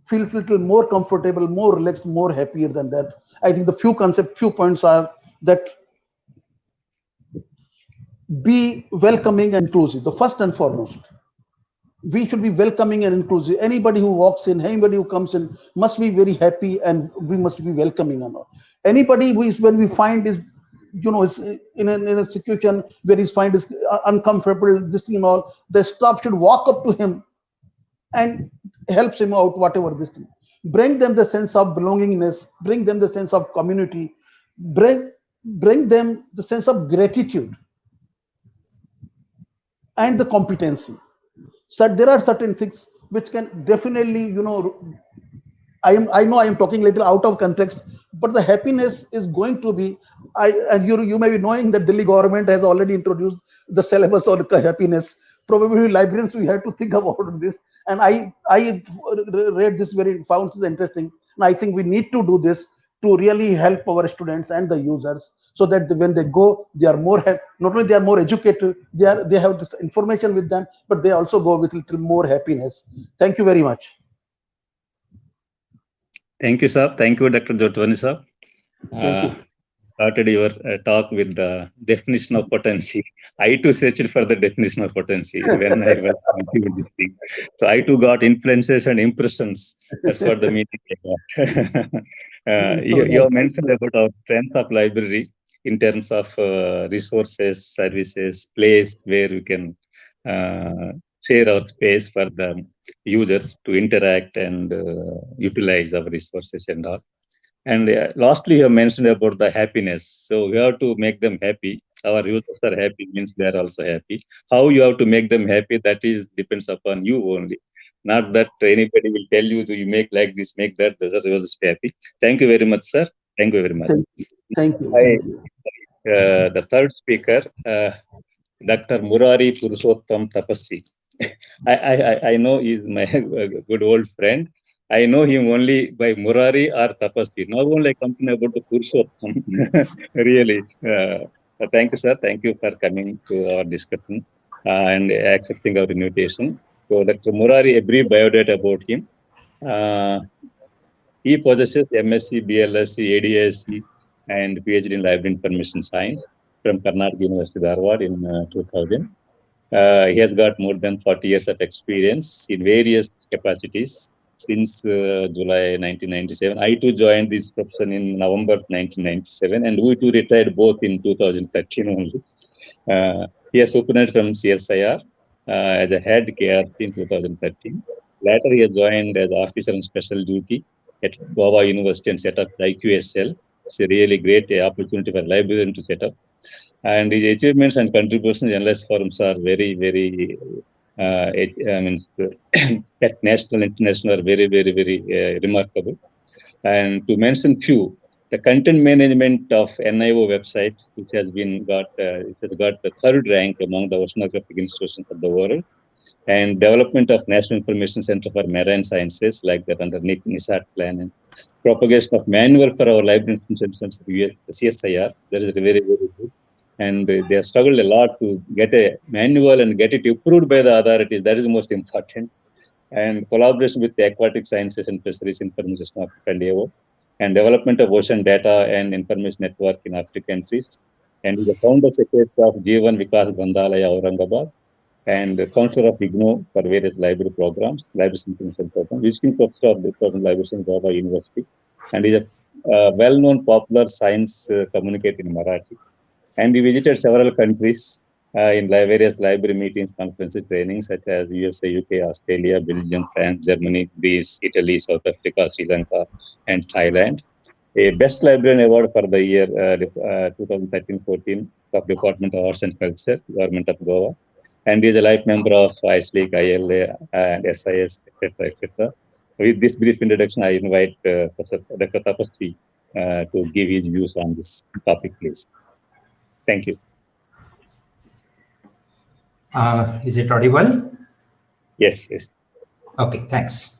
feels a little more comfortable, more relaxed, more happier than that? I think the few points are that: be welcoming and inclusive. The first and foremost, we should be welcoming and inclusive. Anybody who walks in, anybody who comes in must be very happy, and we must be welcoming and all. Anybody who is, when we find is, is in a situation where he's find is uncomfortable, this thing and all, the staff should walk up to him and helps him out, whatever this thing. Bring them the sense of belongingness, bring them the sense of community, bring them the sense of gratitude and the competency. So there are certain things which can definitely, I know I am talking a little out of context, but the happiness is going to be, and you may be knowing that Delhi government has already introduced the syllabus on happiness. Probably librarians, we have to think about this. And I read this, found this interesting. And I think we need to do this to really help our students and the users, so that when they go, they are not only they are more educated, they have this information with them, but they also go with a little more happiness. Thank you very much. Thank you, sir. Thank you, Dr. Jotwani, sir. Thank you. Started your talk with the definition of potency. I too searched for the definition of potency when I was thinking this thing. So I too got influences and impressions. That's what the meaning I got. You have mentioned about our strength of library in terms of resources, services, place where we can share our space for the users to interact and utilize our resources and all. And lastly, you have mentioned about the happiness. So we have to make them happy. Our users are happy means they are also happy. How you have to make them happy, that is depends upon you only. Not that anybody will tell you to you make like this, make that. That's was happy. Thank you very much, sir. Thank you very much. Thank you. The third speaker, Dr. Murari Purushottam Tapaswi. I know he's my good old friend. I know him only by Murari or Tapaswi. Now only I come to know about the Purushottam. Really. Thank you, sir. Thank you for coming to our discussion and accepting our invitation. So, Dr. Murari, a brief biodata about him. He possesses MSc, BLSc, ADSc, and PhD in Library Information Science from Karnataka University, Dharwad in 2000. He has got more than 40 years of experience in various capacities since July 1997. I too joined this profession in November 1997, and we too retired both in 2013 only. He has superintended from CSIR as a head KRC in 2013. Later, he has joined as officer on special duty at Goa University and set up IQSL. It's a really great opportunity for librarian to set up. And his achievements and contributions in endless forums are very, very, at national, international, are very, very, very remarkable. And to mention few, the content management of NIO website, which has got the third rank among the oceanographic institutions of the world, and development of National Information Center for Marine Sciences, like that under NISAT plan, and propagation of manual for our library institutions, the CSIR, that is very, very good. And they have struggled a lot to get a manual and get it approved by the authorities. That is most important. And collaboration with the Aquatic Sciences and Fisheries Information of Africa, and development of ocean data and information network in African countries. And is the founder secretary of Jeevan Vikas Gandhalaya, Aurangabad, and the counselor of IGNO for various library programs, library information program, visiting professor of the Library in Goa University, and is a well-known popular science communicator in Marathi. And we visited several countries in various library meetings, conferences, trainings, such as USA, UK, Australia, Belgium, France, Germany, Greece, Italy, South Africa, Sri Lanka, and Thailand. A Best Librarian Award for the year 2013-14 of Department of Arts and Culture, Government of Goa. And he is a life member of ISLIC, ILA, and SIS, etc., etc. With this brief introduction, I invite Dr. Tapaswi to give his views on this topic, please. Thank you. Is it audible? Yes, yes. Okay, thanks.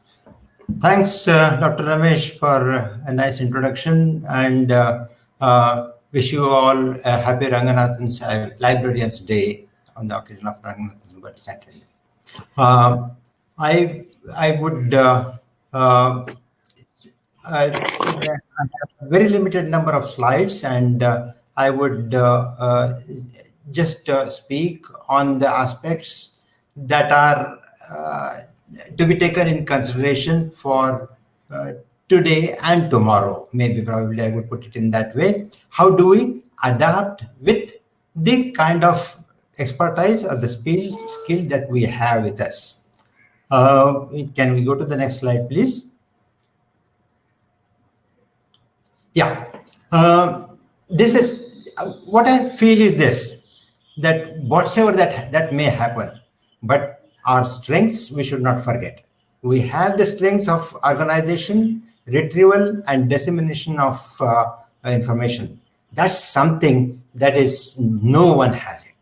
Thanks, Dr. Ramesh, for a nice introduction, and wish you all a happy Ranganathan's Librarian's Day on the occasion of Ranganathan's birthday. I would I have a very limited number of slides, and I would just speak on the aspects that are to be taken in consideration for today and tomorrow. Maybe probably I would put it in that way. How do we adapt with the kind of expertise or the skill that we have with us? Can we go to the next slide, please? Yeah. This is what I feel is this, that whatsoever that may happen, but our strengths we should not forget. We have the strengths of organization, retrieval, and dissemination of information. That's something that is no one has it,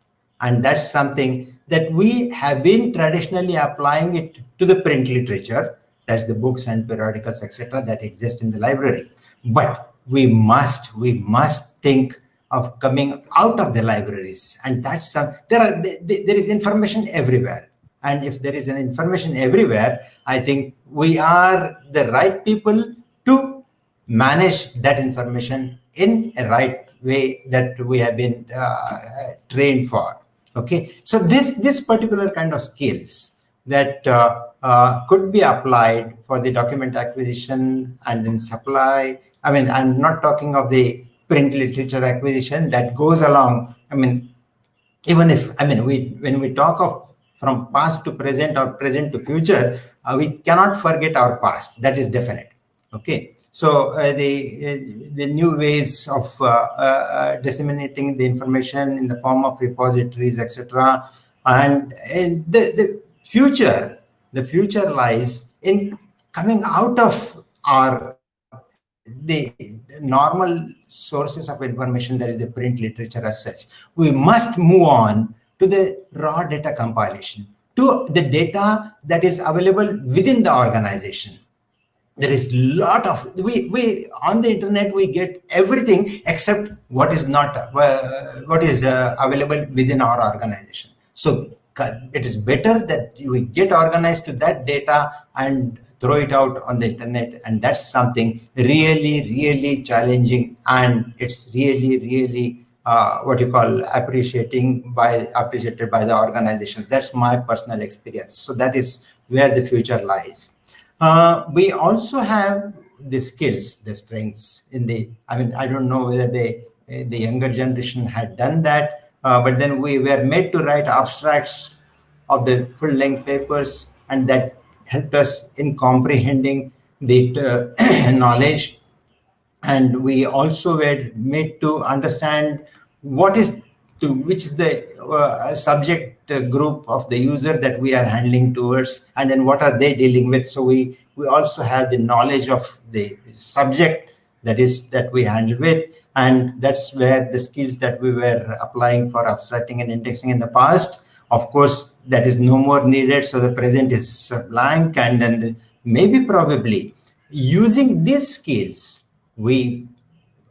and that's something that we have been traditionally applying it to the print literature. That's the books and periodicals, etc., that exist in the library. But we must think of coming out of the libraries, and that's there is information everywhere. And if there is an information everywhere, I think we are the right people to manage that information in a right way that we have been trained for. Okay, so this particular kind of skills that could be applied for the document acquisition and then supply. I mean, I'm not talking of the print literature acquisition that goes along. I mean, even if, I mean, when we talk of from past to present or present to future, we cannot forget our past. That is definite. Okay. So the new ways of disseminating the information in the form of repositories, etc., and the future lies in coming out of our the normal sources of information, that is the print literature as such. We must move on to the raw data compilation, to the data that is available within the organization. There is a lot of, we on the internet, we get everything except what is not, what is available within our organization. So it is better that we get organized to that data and throw it out on the internet, and that's something really challenging, and it's really what you call appreciated by the organizations. That's my personal experience. So that is where the future lies. We also have the skills, the strengths in the, I mean, I don't know whether the younger generation had done that, but then we were made to write abstracts of the full-length papers, and that helped us in comprehending the knowledge. And we also were made to understand what is to which is the subject group of the user that we are handling towards, and then what are they dealing with. So we also have the knowledge of the subject that we handle with, and that's where the skills that we were applying for abstracting and indexing in the past, of course, that is no more needed. So the present is blank, and then maybe probably using these skills, we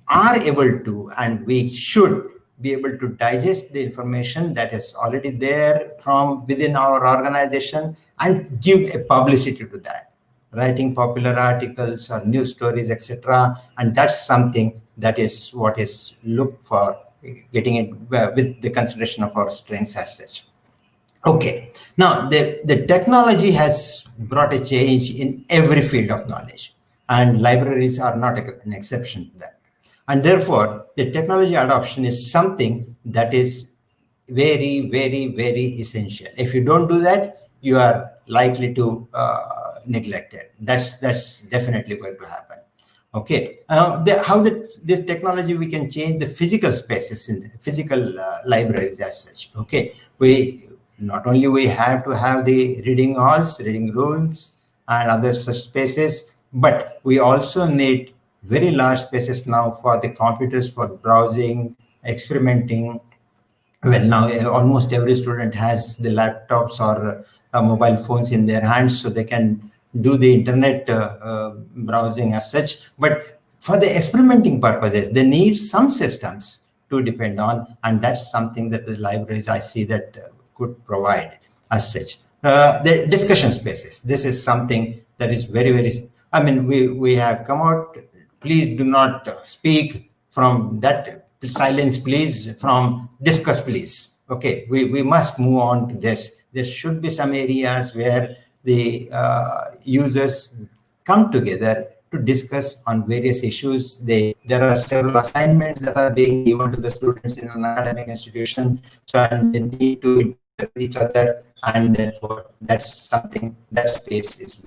are able to, and we should be able to digest the information that is already there from within our organization and give a publicity to that, writing popular articles or news stories, etc. And that's something that is what is looked for, getting it with the consideration of our strengths as such. Okay, now the technology has brought a change in every field of knowledge, and libraries are not an exception to that. And therefore, the technology adoption is something that is very essential. If you don't do that, you are likely to neglect it. That's definitely going to happen. Okay, how this technology we can change the physical spaces in the physical libraries as such. Okay, not only we have to have the reading halls, reading rooms, and other such spaces, but we also need very large spaces now for the computers for browsing, experimenting. Well, now almost every student has the laptops or mobile phones in their hands, so they can do the internet browsing as such. But for the experimenting purposes, they need some systems to depend on, and that's something that the libraries, I see, that could provide as such. The discussion spaces, this is something that is very, I mean, we have come out, please do not speak from that, silence please from discuss please. Okay, we must move on to this. There should be some areas where the users come together to discuss on various issues. There are several assignments that are being given to the students in an academic institution, so they need to interact with each other, and therefore that's something, that space is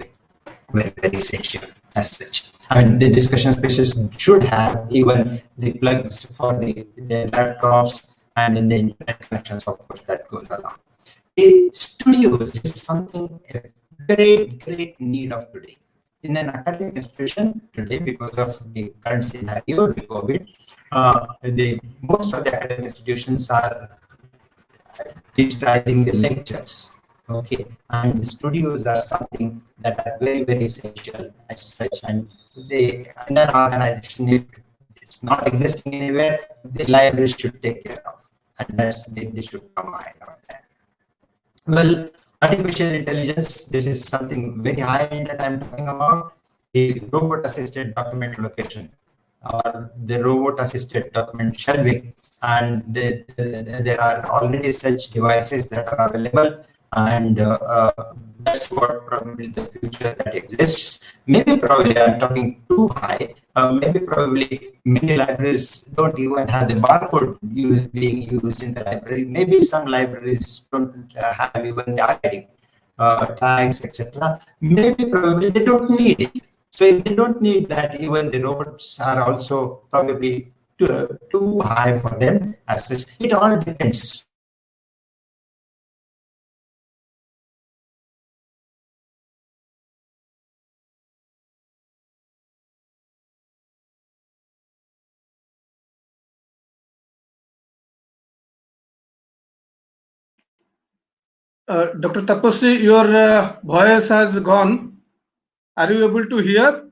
very essential as such. I mean, the discussion spaces should have even the plugs for the laptops and then the internet connections, of course, that goes along. The studios is something a great need of today. In an academic institution today, because of the current scenario, the COVID, most of the academic institutions are digitizing the lectures. Okay, and the studios are something that are very essential as such, and in an organization, if it's not existing anywhere, the library should take care of, and they should come out of that. Well, artificial intelligence, this is something very high end that I'm talking about. The robot assisted document location or the robot assisted document shelving, and there are already such devices that are available, and that's what probably the future that exists. Maybe probably I'm talking too high. Maybe probably many libraries don't even have the barcode being used in the library. Maybe some libraries don't have even the ID tags, etc. Maybe probably they don't need it. So if they don't need that, even the robots are also probably too high for them as such. It all depends. Dr. Tapaswi, your voice has gone. Are you able to hear?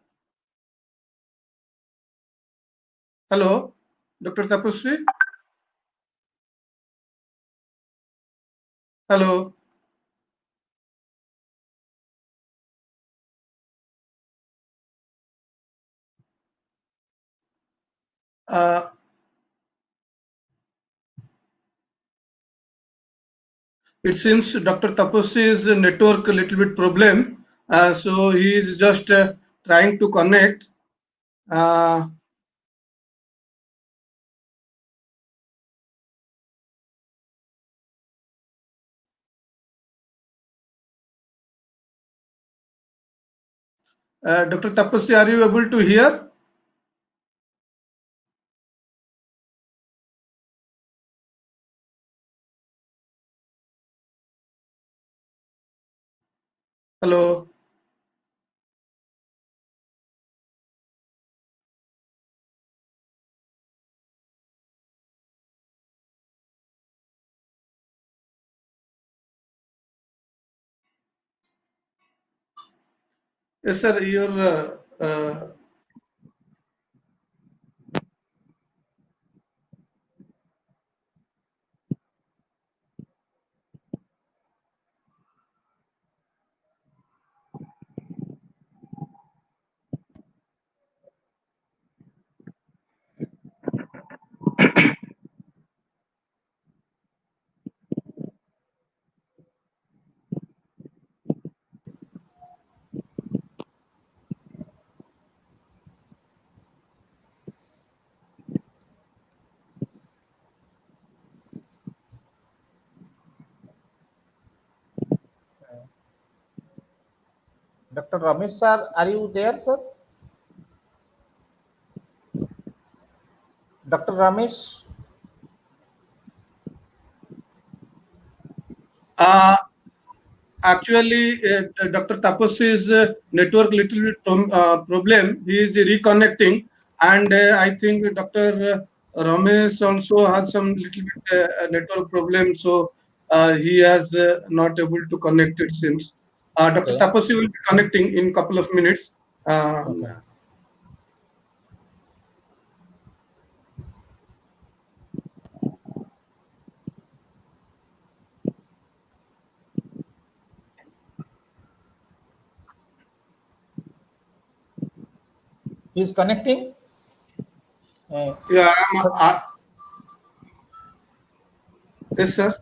Hello, Dr. Tapaswi? Hello. It seems Dr. Tapaswi's network a little bit problem. So he is just trying to connect. Dr. Tapaswi, are you able to hear? Hello. Yes, sir. Your Dr. Ramesh sir, are you there, sir? Dr. Ramesh? actually, Dr. Tapaswi's network little bit problem. He is reconnecting, and I think Dr. Ramesh also has some little bit network problem. So he has not able to connect. It seems. Dr. Okay. Tapaswi will be connecting in couple of minutes. Okay. He's connecting. Yeah, yes, sir.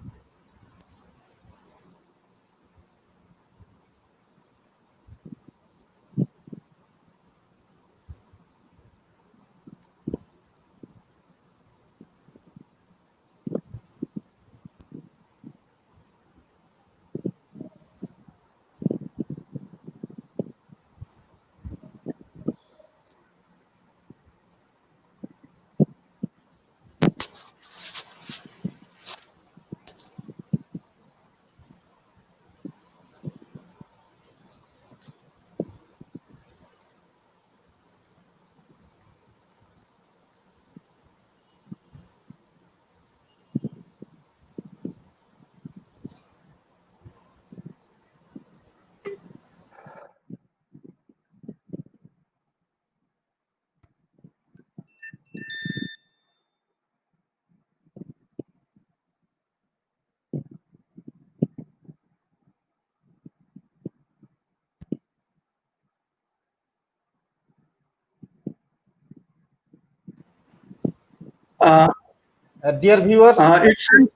Dear viewers, It seems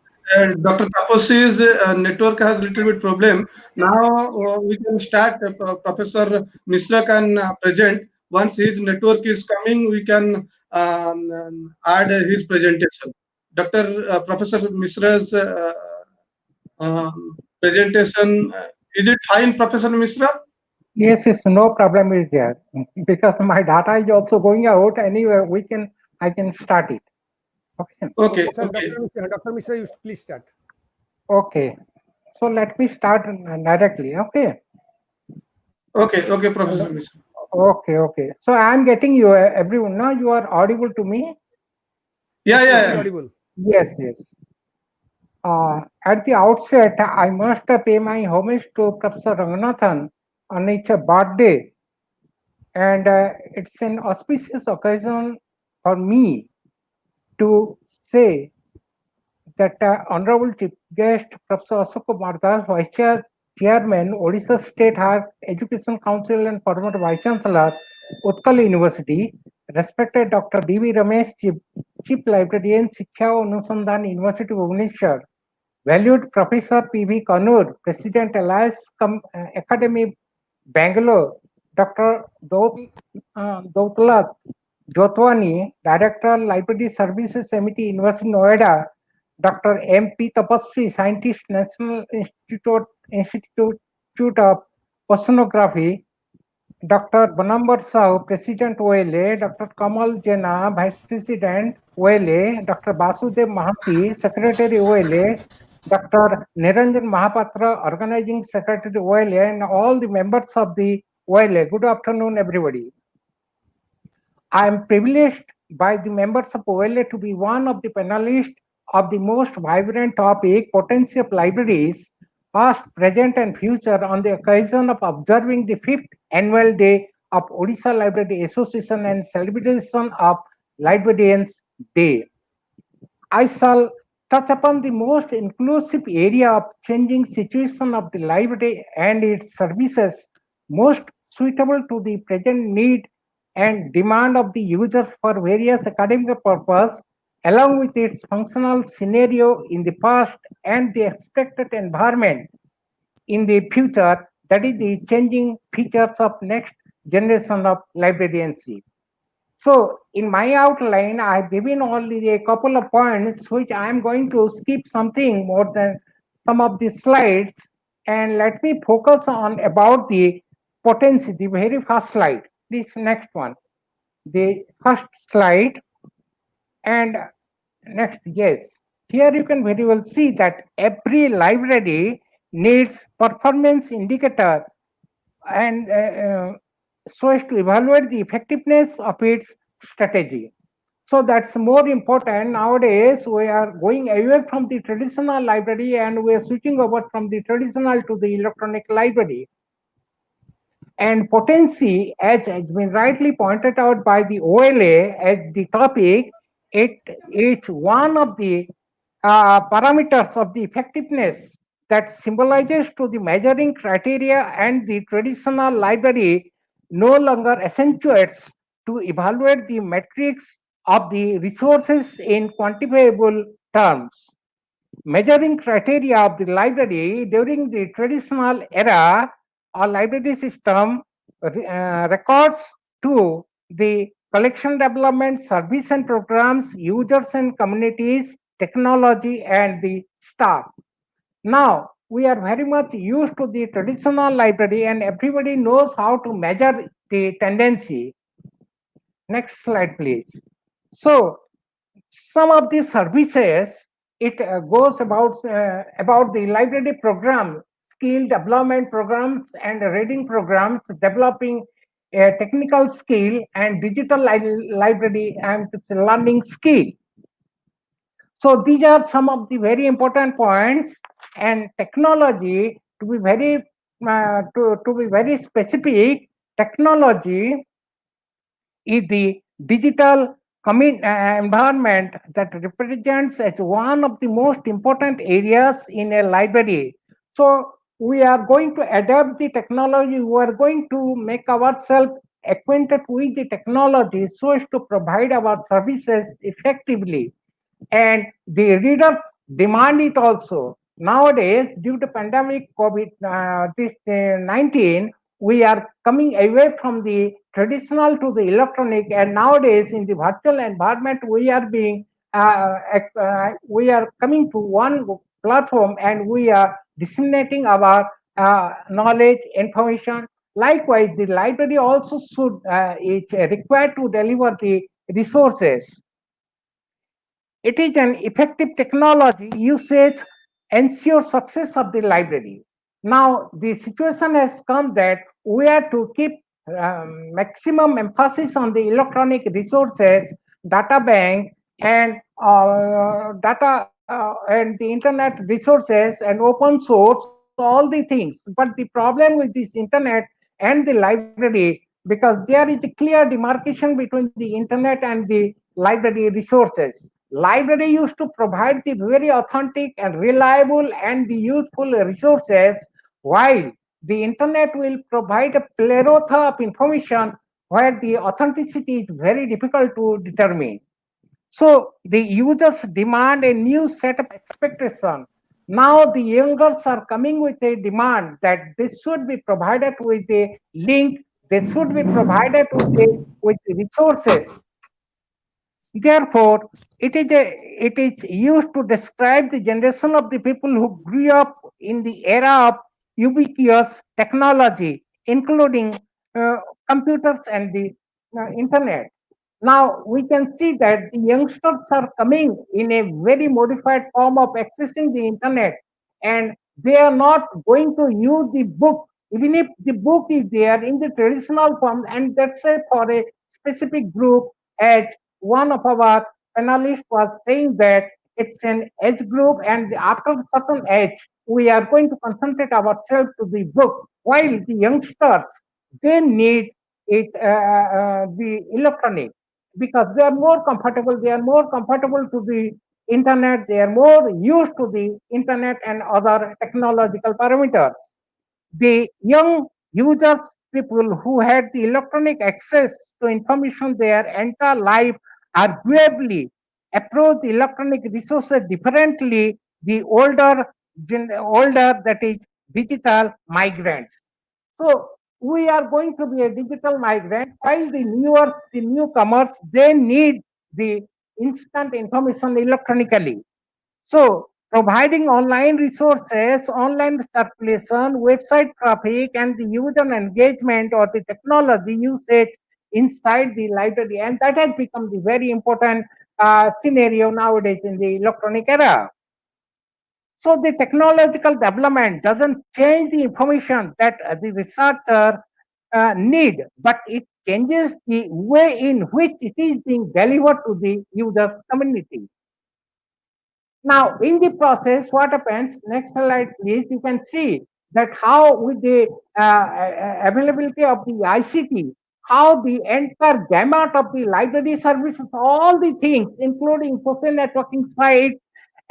Dr. Tapaswi's network has little bit problem. Now we can start. Professor Mishra can present. Once his network is coming, we can add his presentation. Professor Mishra's presentation. Is it fine, Professor Mishra? Yes, yes, no problem is there because my data is also going out. Anyway, I can start it. Okay. Okay. Sir, Okay. Dr. Mishra, you please start. Okay. So let me start directly. Okay. Okay. Okay, Professor Mishra. Okay. Okay. So I am getting you, everyone. Now you are audible to me. Yeah. Yes, Yeah. audible. Yes. Yes. At the outset, I must pay my homage to Professor Ranganathan on his birthday, and it's an auspicious occasion for me to say that Honorable Chief Guest Professor Ashoka Vice Chairman, Odisha State Higher Education Council and former Vice Chancellor, Utkal University, respected Dr. D.V. Ramesh, Chief Librarian, Shiksha Anusandhan University, Bhubaneswar, valued Professor P.V. Konnur, President Alliance Academy, Bangalore, Dr. Daulat, Jotwani, Director, Library Services, Amity, University, Noida, Dr. M.P. Tapaswi, Scientist, National Institute of Oceanography, Dr. Bhubaneswar, President OLA, Dr. Kamal Jena, Vice President OLA, Dr. Basudev Mahanti, Secretary OLA, Dr. Niranjan Mahapatra, Organizing Secretary OLA, and all the members of the OLA. Good afternoon, everybody. I am privileged by the members of OLA to be one of the panelists of the most vibrant topic, Potency of Libraries, past, present, and future, on the occasion of observing the 5th annual day of Odisha Library Association and celebration of Librarians Day. I shall touch upon the most inclusive area of changing situation of the library and its services most suitable to the present need and demand of the users for various academic purposes, along with its functional scenario in the past and the expected environment in the future, that is the changing features of next generation of librarianship. So in my outline, I've given only a couple of points which I'm going to skip something more than some of the slides, and let me focus on about the potency, the very first slide. This next one, the first slide, and next, yes. Here you can very well see that every library needs performance indicator and so as to evaluate the effectiveness of its strategy. So that's more important. Nowadays, we are going away from the traditional library and we are switching over from the traditional to the electronic library. And potency, as has been rightly pointed out by the OLA as the topic, it is one of the parameters of the effectiveness that symbolizes to the measuring criteria, and the traditional library no longer accentuates to evaluate the metrics of the resources in quantifiable terms. Measuring criteria of the library during the traditional era or library system records to the collection development, service and programs, users and communities, technology, and the staff. Now, we are very much used to the traditional library and everybody knows how to measure the tendency. Next slide, please. So, some of these services, it goes about the library program, skill development programs and reading programs, developing a technical skill and digital library and learning skill. So these are some of the very important points, and technology, to be very specific, technology is the digital environment that represents as one of the most important areas in a library. So we are going to adapt the technology, we are going to make ourselves acquainted with the technology so as to provide our services effectively. and the readers demand it also. Nowadays, due to pandemic COVID-19, we are coming away from the traditional to the electronic, and nowadays in the virtual environment, we are coming to one platform, and we are disseminating our knowledge, information. Likewise, the library also should is required to deliver the resources. It is an effective technology usage ensures success of the library. Now, the situation has come that we have to keep maximum emphasis on the electronic resources, data bank, and the internet resources and open source, all the things. But the problem with this internet and the library, because there is a clear demarcation between the internet and the library resources. Library used to provide the very authentic and reliable and the useful resources, while the internet will provide a plethora of information where the authenticity is very difficult to determine. So the users demand a new set of expectation. Now the youngers are coming with a demand that this should be provided with a link, they should be provided with resources. Therefore, it is used to describe the generation of the people who grew up in the era of ubiquitous technology, including computers and the internet. Now we can see that the youngsters are coming in a very modified form of accessing the internet, and they are not going to use the book, even if the book is there in the traditional form, and that's for a specific group, as one of our panelists was saying that it's an age group, and after a certain age, we are going to concentrate ourselves to the book, while the youngsters, they need the electronic, because they are more comfortable, to the internet, they are more used to the internet and other technological parameters. The young users, people who had the electronic access to information their entire life, arguably approach the electronic resources differently the older, that is digital migrants. So we are going to be a digital migrant, while the newcomers, they need the instant information electronically. So providing online resources, online circulation, website traffic, and the user engagement or the technology usage inside the library, and that has become the very important scenario nowadays in the electronic era. So the technological development doesn't change the information that the researcher need, but it changes the way in which it is being delivered to the user community. Now, in the process, what happens? Next slide, please. You can see that how with the availability of the ICT, how the entire gamut of the library services, all the things, including social networking sites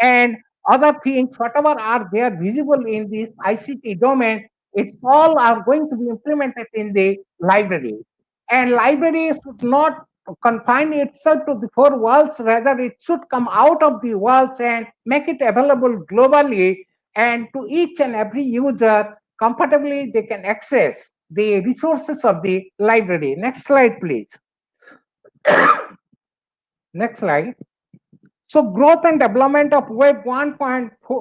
and other things, whatever are there visible in this ICT domain, it's all are going to be implemented in the library. And library should not confine itself to the four walls, rather it should come out of the walls and make it available globally, and to each and every user comfortably they can access the resources of the library. Next slide, please. Next slide. So growth and development of Web 1.0 to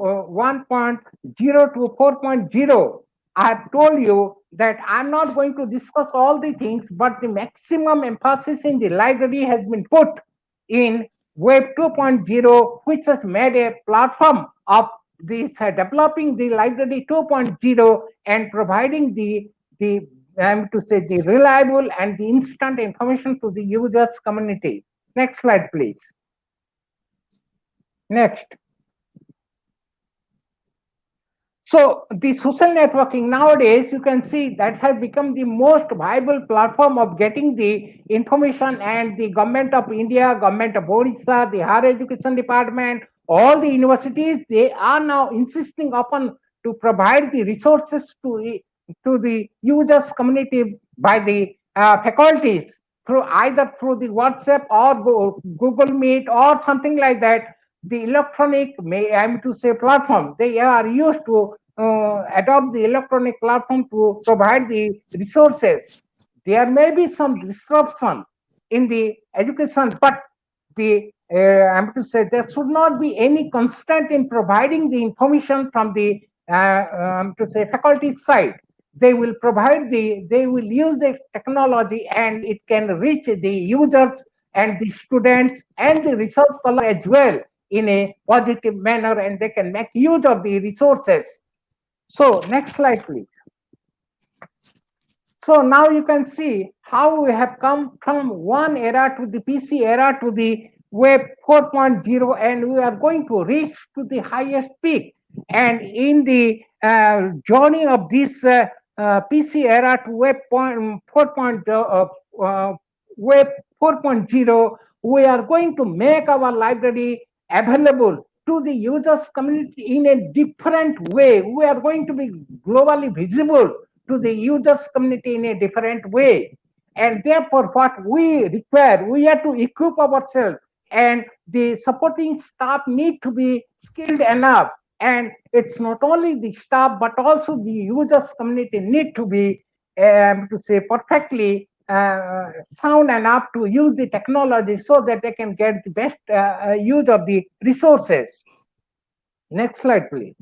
4.0, I have told you that I'm not going to discuss all the things, but the maximum emphasis in the library has been put in Web 2.0, which has made a platform of this developing the library 2.0 and providing the reliable and the instant information to the users community. Next slide, please. Next. So the social networking nowadays, you can see that has become the most viable platform of getting the information, and the government of India, government of Odisha, the higher education department, all the universities, they are now insisting upon to provide the resources to the users community by the faculties through either through the WhatsApp or Google Meet or something like that. the electronic, I'm to say platform, they are used to adopt the electronic platform to provide the resources. There may be some disruption in the education, but I'm to say there should not be any constraint in providing the information from the to say faculty side. They will use the technology and it can reach the users and the students and the research scholar as well in a positive manner, and they can make use of the resources. So next slide, please. So now you can see how we have come from one era to the PC era to the Web 4.0, and we are going to reach to the highest peak. And in the journey of this PC era to Web 4.0, we are going to make our library available to the users community in a different way. We are going to be globally visible to the users community in a different way. And therefore, what we require, we have to equip ourselves, and the supporting staff need to be skilled enough. And it's not only the staff, but also the users community need to be, to say, perfectly sound enough to use the technology so that they can get the best use of the resources. Next slide, please.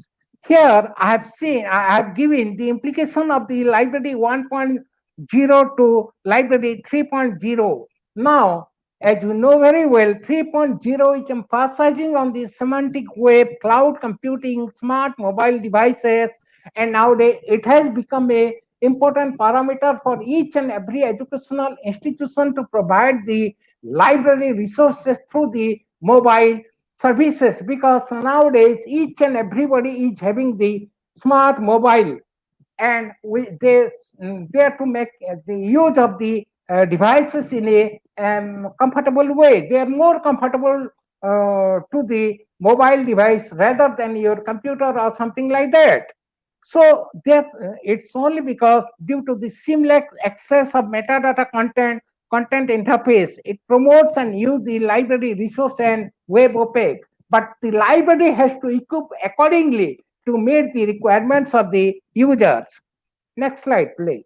Here I have given the implication of the library 1.0 to library 3.0. Now, as you know very well, 3.0 is emphasizing on the semantic web, cloud computing, smart mobile devices, and nowadays it has become a important parameter for each and every educational institution to provide the library resources through the mobile services, because nowadays each and everybody is having the smart mobile, and they are to make the use of the devices in a comfortable way. They are more comfortable to the mobile device rather than your computer or something like that. So it's only because due to the seamless access of metadata content interface, it promotes and use the library resource and web opaque. But the library has to equip accordingly to meet the requirements of the users. Next slide, please.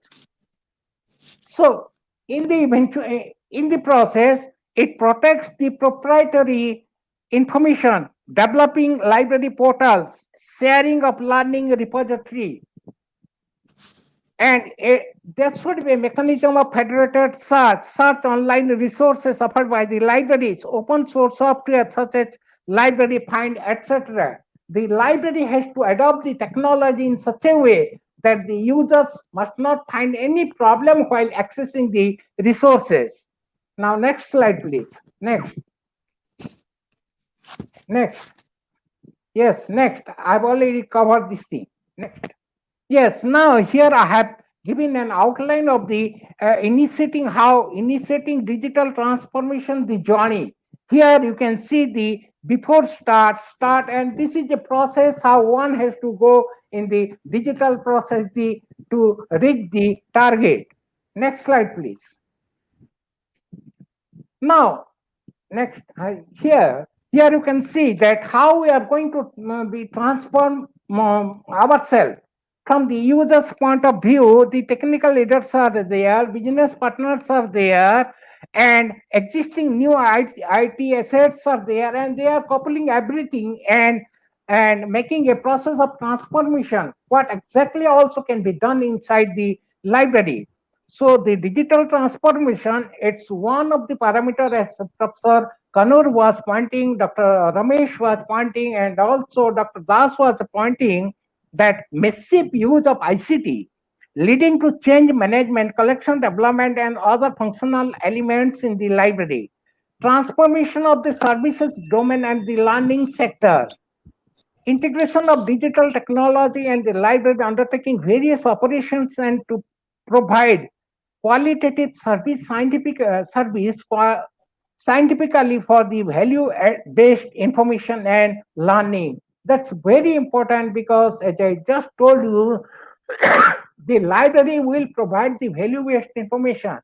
So in the process, it protects the proprietary information, developing library portals, sharing of learning repository, and there should be a mechanism of federated search online resources offered by the libraries, open source software such as library find, etc. The library has to adopt the technology in such a way that the users must not find any problem while accessing the resources. Now, next slide, please. Next. Yes, next. I've already covered this thing. Next. Yes, now here I have given an outline of the initiating digital transformation, the journey. Here you can see the before start, and this is the process how one has to go in the digital process to reach the target. Next slide, please. Now, next, here you can see that how we are going to be transform ourselves. From the user's point of view, the technical leaders are there, business partners are there, and existing new IT assets are there, and they are coupling everything and making a process of transformation. What exactly also can be done inside the library. So the digital transformation, it's one of the parameters as Professor Konnur was pointing, Dr. Ramesh was pointing, and also Dr. Das was pointing that massive use of ICT leading to change management, collection development, and other functional elements in the library. Transformation of the services domain and the learning sector. Integration of digital technology and the library undertaking various operations and to provide qualitative service, scientifically for the value-based information and learning. That's very important because, as I just told you, the library will provide the value-based information.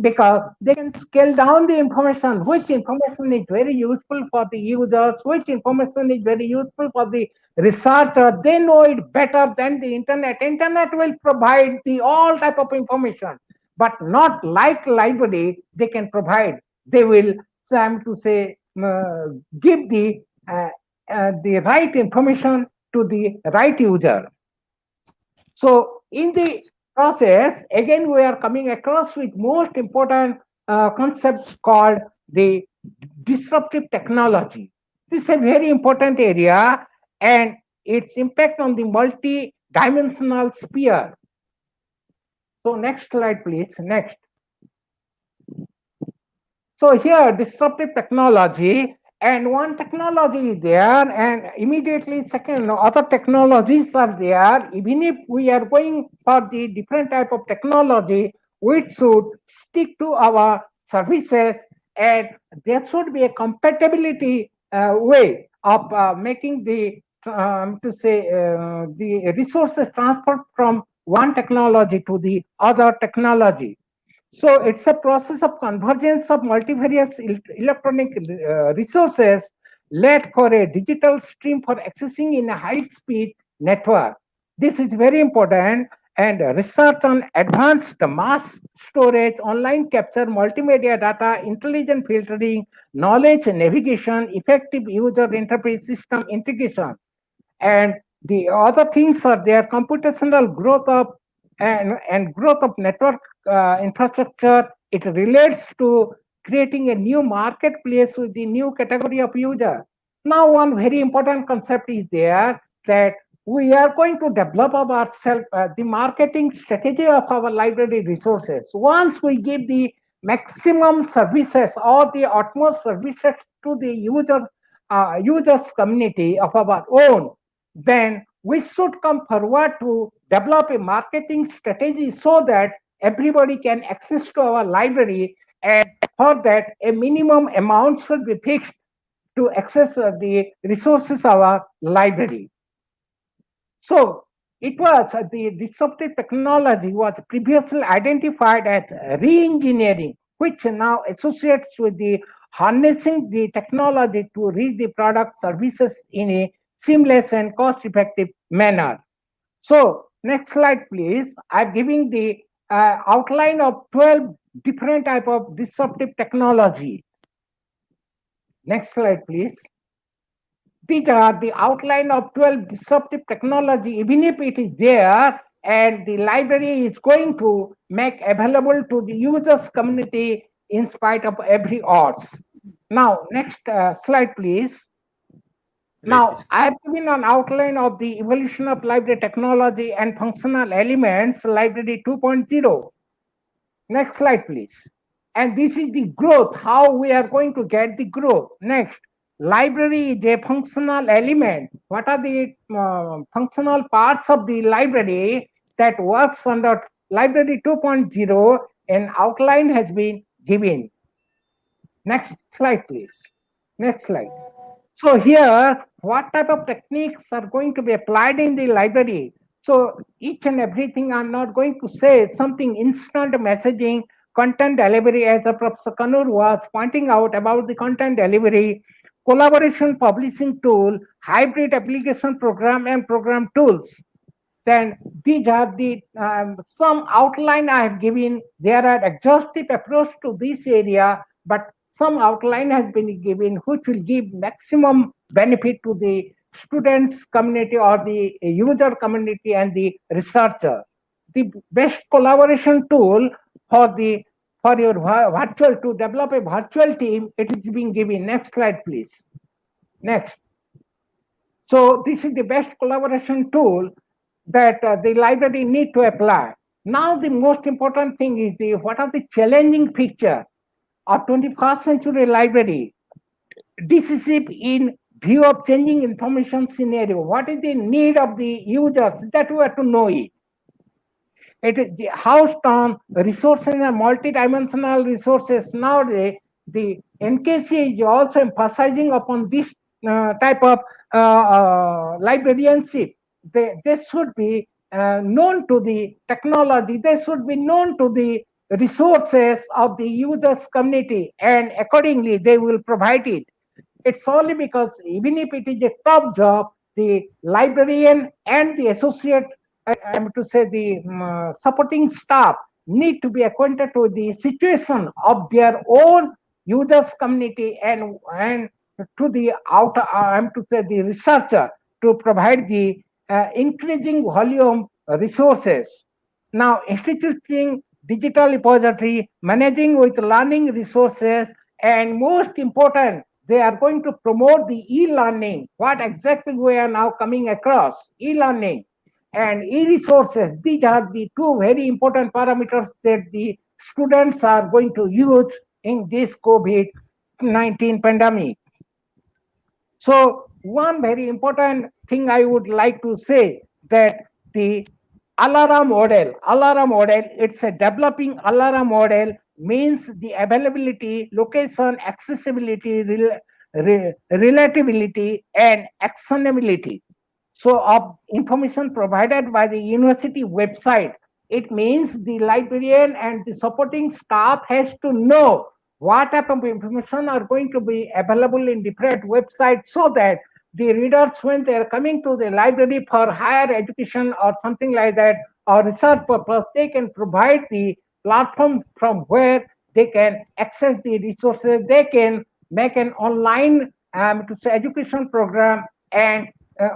because they can scale down the information, which information is very useful for the users, which information is very useful for the researcher. They know it better than the internet. Internet will provide the all type of information, but not like library they can provide. They will, to say, give the right information to the right user. So in the process, again, we are coming across with most important concept called the disruptive technology. This is a very important area and its impact on the multi-dimensional sphere. So next slide, please. Next. So here, disruptive technology, and one technology is there, and immediately second, other technologies are there. Even if we are going for the different type of technology, we should stick to our services, and there should be a compatibility way of making the the resources transferred from one technology to the other technology. So it's a process of convergence of multivarious electronic resources led for a digital stream for accessing in a high-speed network. This is very important, and research on advanced mass storage, online capture, multimedia data, intelligent filtering, knowledge navigation, effective user interface system integration. And the other things are there, computational growth of and growth of network infrastructure. It relates to creating a new marketplace with the new category of user. Now, one very important concept is there that we are going to develop ourselves the marketing strategy of our library resources. Once we give the maximum services or the utmost services to the users community of our own, then we should come forward to develop a marketing strategy so that everybody can access to our library, and for that a minimum amount should be fixed to access the resources of our library. So it was the disruptive technology was previously identified as re-engineering, which now associates with the harnessing the technology to reach the product services in a seamless and cost-effective manner. So next slide, please. I'm giving the outline of 12 different type of disruptive technology. Next slide, please. These are the outline of 12 disruptive technology, even if it is there and the library is going to make available to the users community in spite of every odds. Now, next slide, please. Now, I have given an outline of the evolution of library technology and functional elements, library 2.0. Next slide, please. And this is the growth, how we are going to get the growth. Next, library is a functional element. What are the functional parts of the library that works under library 2.0? An outline has been given. Next slide, please. Next slide. So here, what type of techniques are going to be applied in the library? So each and everything, I'm not going to say something instant messaging, content delivery, as Professor Konnur was pointing out about the content delivery, collaboration publishing tool, hybrid application program and program tools. Then these are the some outline I have given. There are exhaustive approach to this area, but some outline has been given which will give maximum benefit to the students community or the user community and the researcher. The best collaboration tool for your virtual to develop a virtual team, it is being given. Next slide, please. Next. So this is the best collaboration tool that the library need to apply. Now the most important thing is what are the challenging feature of 21st century library, decisive in view of changing information scenario. What is the need of the users that we have to know it. It is the housed on resources and multidimensional resources. Nowadays, the NKC is also emphasizing upon this type of librarianship. They should be known to the technology. They should be known to the resources of the users community, and accordingly they will provide it. It's only because even if it is a top job, the librarian and the associate, I'm to say the supporting staff need to be acquainted with the situation of their own users community and to the outer, I'm to say the researcher to provide the increasing volume resources. Now, instituting digital repository, managing with learning resources, and most important, they are going to promote the e-learning. What exactly we are now coming across, e-learning and e-resources. These are the two very important parameters that the students are going to use in this COVID-19 pandemic. So one very important thing I would like to say that the ALARA model, it's a developing ALARA model means the availability, location, accessibility, relatability, and actionability. So of information provided by the university website, it means the librarian and the supporting staff has to know what type of information are going to be available in different websites so that the readers, when they are coming to the library for higher education or something like that, or research purpose, they can provide the platform from where they can access the resources. They can make an online to say education program, and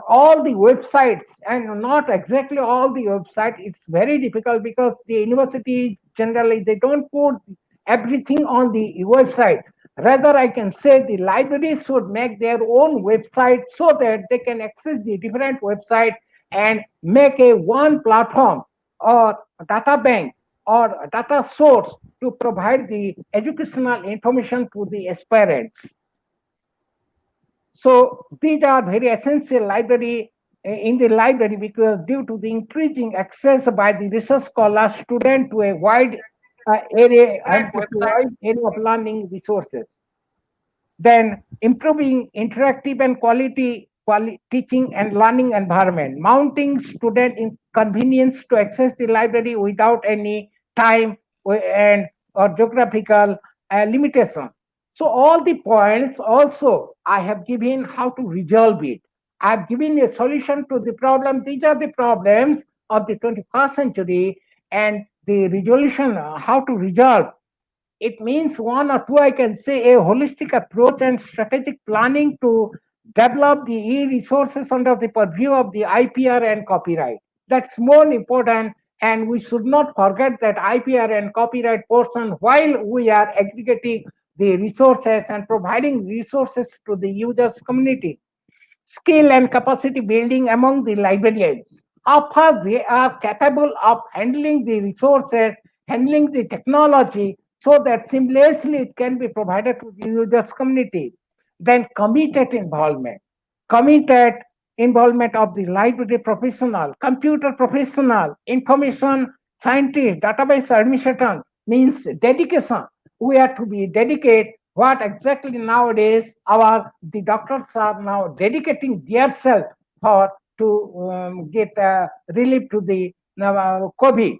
all the websites, and not exactly all the websites. It's very difficult because the university generally they don't put everything on the website. Rather, I can say the libraries should make their own website so that they can access the different website and make a one platform or a data bank or a data source to provide the educational information to the aspirants. So these are very essential library in the library because due to the increasing access by the research scholar student to a wide area and to wide area of learning resources. Then improving interactive and quality teaching and learning environment, mounting student inconvenience to access the library without any time and or geographical limitation. So all the points also I have given how to resolve it. I have given a solution to the problem. These are the problems of the 21st century and the resolution, how to resolve. It means one or two, I can say, a holistic approach and strategic planning to develop the e-resources under the purview of the IPR and copyright. That's more important, and we should not forget that IPR and copyright portion while we are aggregating the resources and providing resources to the users community. Skill and capacity building among the librarians. How far they are capable of handling the resources, handling the technology, so that seamlessly it can be provided to the users community. Then committed involvement of the library professional, computer professional, information scientist, database administrator means dedication. We have to be dedicated. What exactly nowadays the doctors are now dedicating themselves for to get relief to the COVID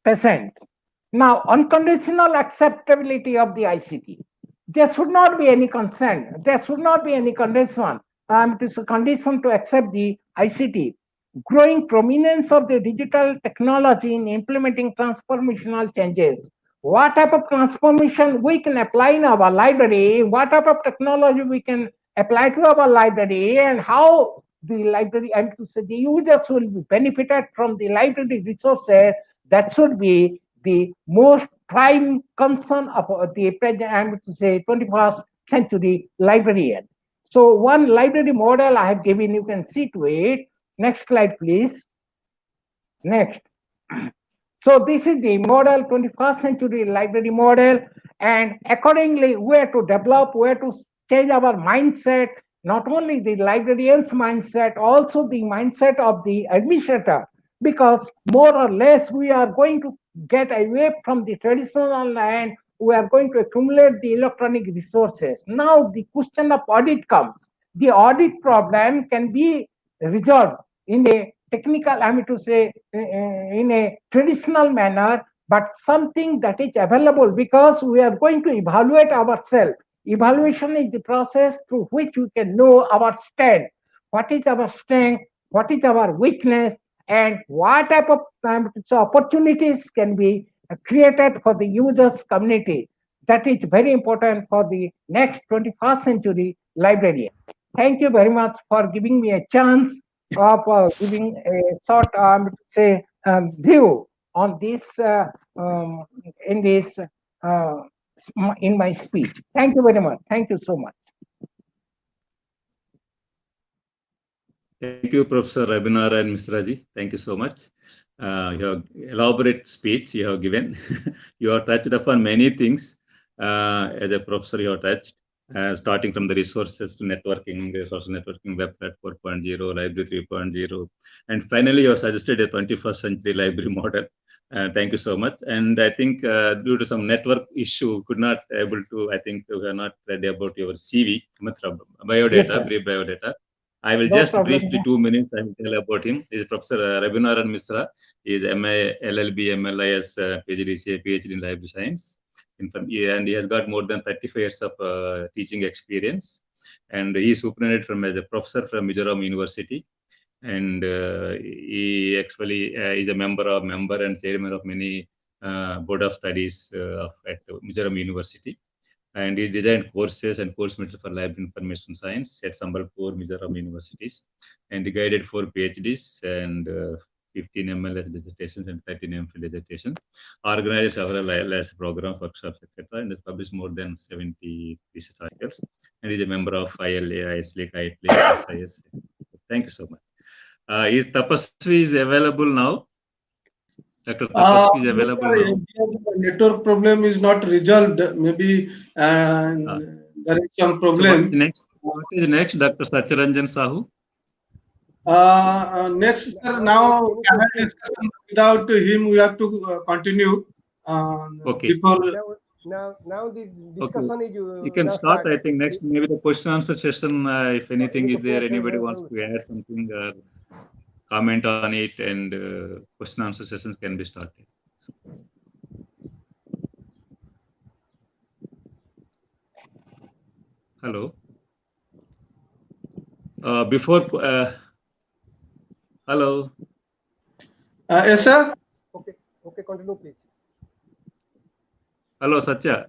patients. Now, unconditional acceptability of the ICT. There should not be any consent. There should not be any condition. It is a condition to accept the ICT. Growing prominence of the digital technology in implementing transformational changes. What type of transformation we can apply in our library? What type of technology we can apply to our library, and how the library and to say the users will be benefited from the library resources? That should be the most prime concern of the present, I would say, 21st century librarian. So one library model I have given, you can see to it. Next slide, please. Next. So this is the model, 21st century library model, and accordingly we have to develop, we have to change our mindset, not only the librarian's mindset, also the mindset of the administrator, because more or less we are going to get away from the traditional and we are going to accumulate the electronic resources. Now the question of audit comes. The audit problem can be resolved in a technical, I mean to say, in a traditional manner but something that is available, because we are going to evaluate ourselves. Evaluation is the process through which we can know our strength. What is our strength? What is our weakness? And what type of opportunities can be created for the users community? That is very important for the next 21st century librarian. Thank you very much for giving me a chance of giving a short view on this in my speech. Thank you very much. Thank you so much. Thank you, Professor Rabinar and Misraji. Thank you so much. Your elaborate speech you have given. You have touched upon many things. As a professor, you have touched, starting from the resources to networking, social networking, web platform 4.0, library 3.0, and finally you have suggested a 21st century library model. Thank you so much. And I think due to some network issue, could not able to, I think we are not ready about your CV, biodata, Yes, brief biodata. I will no just problem. briefly 2 minutes I will tell about him. He is Professor Rabinaran Misra. He is MA, LLB, MLIS, PhD, PhD in Library Science. And he has got more than 35 years of teaching experience. And he is superintended from as a professor from Mizoram University. And he actually is a member and chairman of many board of studies at Mizoram University. And he designed courses and course material for library information science at Sambalpur, Mizoram universities. And he guided 4 PhDs and 15 MLS dissertations and 13 MPhil dissertations. Organized several LS programs, workshops, etc. And has published more than 70 research articles. And he is a member of ILA, ISLIC, ITLIC, SIS. Thank you so much. Is Tapaswi is available now? Dr. Tapaswi is available now. Network problem is not resolved. Maybe there is some problem. So what is next, Dr. Satyaranjan Sahu? Next, sir, now panel discussion. Without him, we have to continue. Okay. Before now the discussion is you can start. I think next maybe the question answer session. If anything is there, anybody wants to add something or comment on it, and question answer sessions can be started. So. Hello. Hello. yes, sir. Okay, continue, please. Hello, Satya.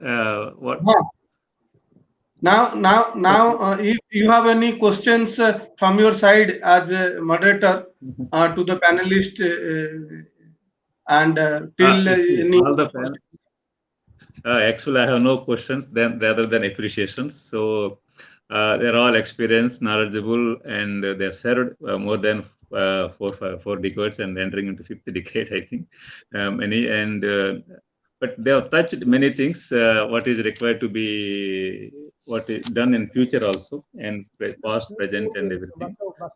What? Now, if you have any questions from your side as a moderator to the panelist, and till any all the questions. Actually, I have no questions rather than appreciations. So they're all experienced, knowledgeable, and they're served more than 4 decades and entering into 5th decade, I think. But they have touched many things. What is required to be, what is done in future also, and past, present, and everything.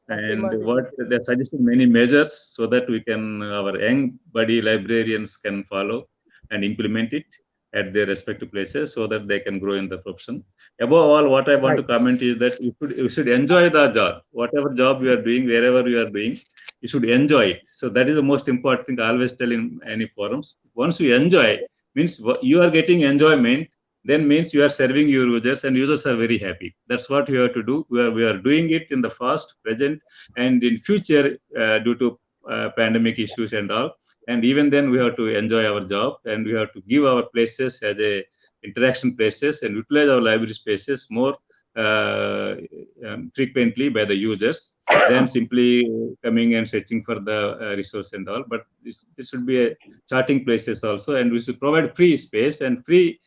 And what they suggested many measures so that we can, our young body librarians can follow and implement it at their respective places so that they can grow in the profession. Above all, what I want to comment is that you should enjoy the job. Whatever job you are doing, wherever you are doing, you should enjoy it. So that is the most important thing I always tell in any forums. Once you enjoy, means you are getting enjoyment, then means you are serving your users and users are very happy. That's what we have to do. We are doing it in the past, present, and in future due to pandemic issues and all. And even then we have to enjoy our job and we have to give our places as a interaction places and utilize our library spaces more frequently by the users than simply coming and searching for the resource and all. But this should be a charting places also, and we should provide free space and free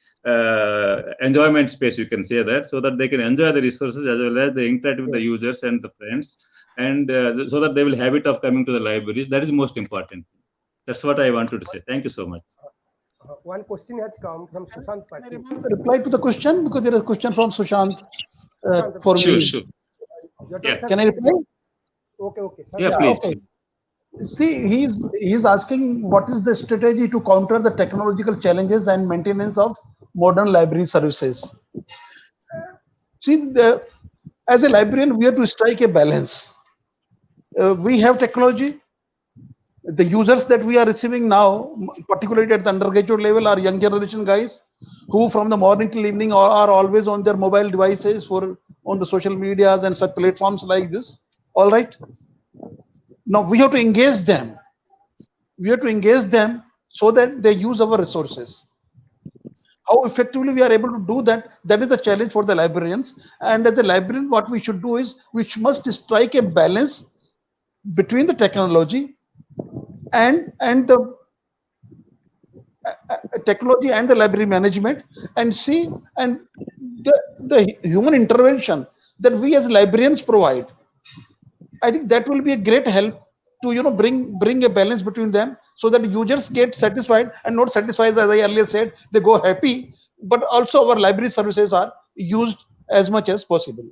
enjoyment space, you can say that, so that they can enjoy the resources as well as they interact with the users and the friends, and so that they will have it of coming to the libraries. That is most important. That's what I wanted to say. Thank you so much. One question has come from Sushant Patil. Can I reply to the question, because there is a question from Sushant for sure, me. Sure. Yeah. Can I reply? Okay. Yeah, please. Okay. See, he's asking what is the strategy to counter the technological challenges and maintenance of modern library services. See, as a librarian, we have to strike a balance. We have technology, The users that we are receiving now, particularly at the undergraduate level, are young generation guys who from the morning till evening are always on their mobile devices for on the social medias and such platforms like this. All right. Now we have to engage them. We have to engage them so that they use our resources. How effectively we are able to do that, that is the challenge for the librarians. And as a librarian, what we should do is we must strike a balance between the technology and the technology and the library management, and see and the human intervention that we as librarians provide. I think that will be a great help to bring a balance between them, so that users get satisfied, and not satisfied, as I earlier said, they go happy, but also our library services are used as much as possible.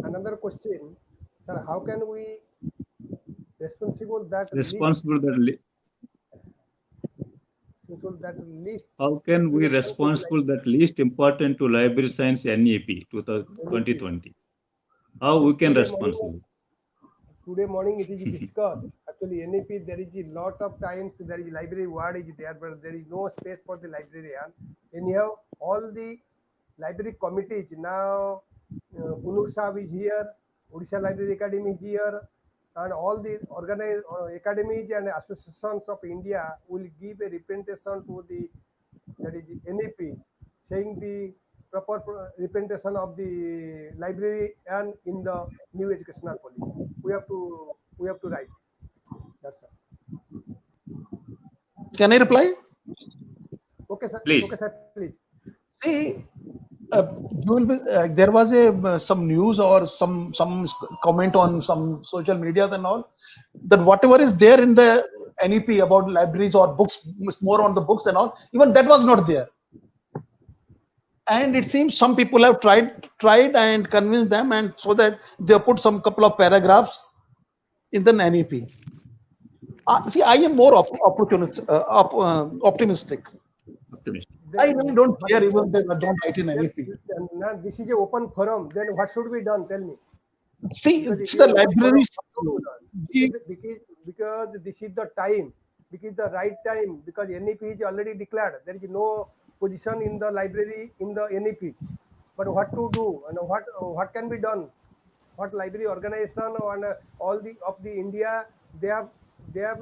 Another question, sir, how can we how can we responsible that least important to library science NEP 2020? How we can responsible? Today morning it is discussed. Actually, NEP, there is a lot of times there is library word is there, but there is no space for the librarian. Anyhow, all the library committees now, Konnur Sahib is here, Odisha Library Academy is here, and all the organized academies and associations of India will give a representation to the NEP, saying the proper representation of the library and in the new educational policy. We have to write. That's all. Can I reply? Okay, sir. Please. Okay, sir. Please. See, there was some news or some comment on some social media and all, that whatever is there in the NEP about libraries or books, more on the books and all, even that was not there. And it seems some people have tried and convinced them, and so that they put some couple of paragraphs in the NEP. See, I am more optimistic. I really don't care even they don't write in NEP. Now, this is an open forum. Then what should be done? Tell me. See, it's the libraries. Because this is the time. Because the right time. Because NEP is already declared. There is no position in the library in the NEP. But what to do and what can be done? What library organization and all of the India, they have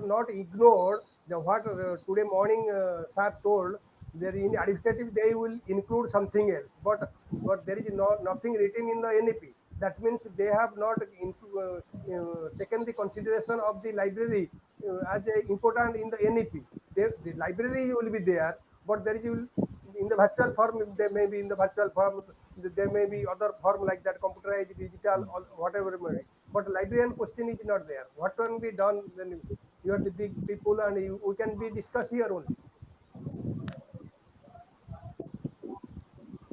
not ignored what today morning sir told. There in administrative they will include something else, but there is nothing written in the NEP. That means they have not taken the consideration of the library as important in the NEP. The library will be there, but there is in the virtual form. There may be in the virtual form. There may be other form like that, computerized, digital, or whatever it may be. But librarian question is not there. What can be done? Then you are the big people, and we can be discussed here only.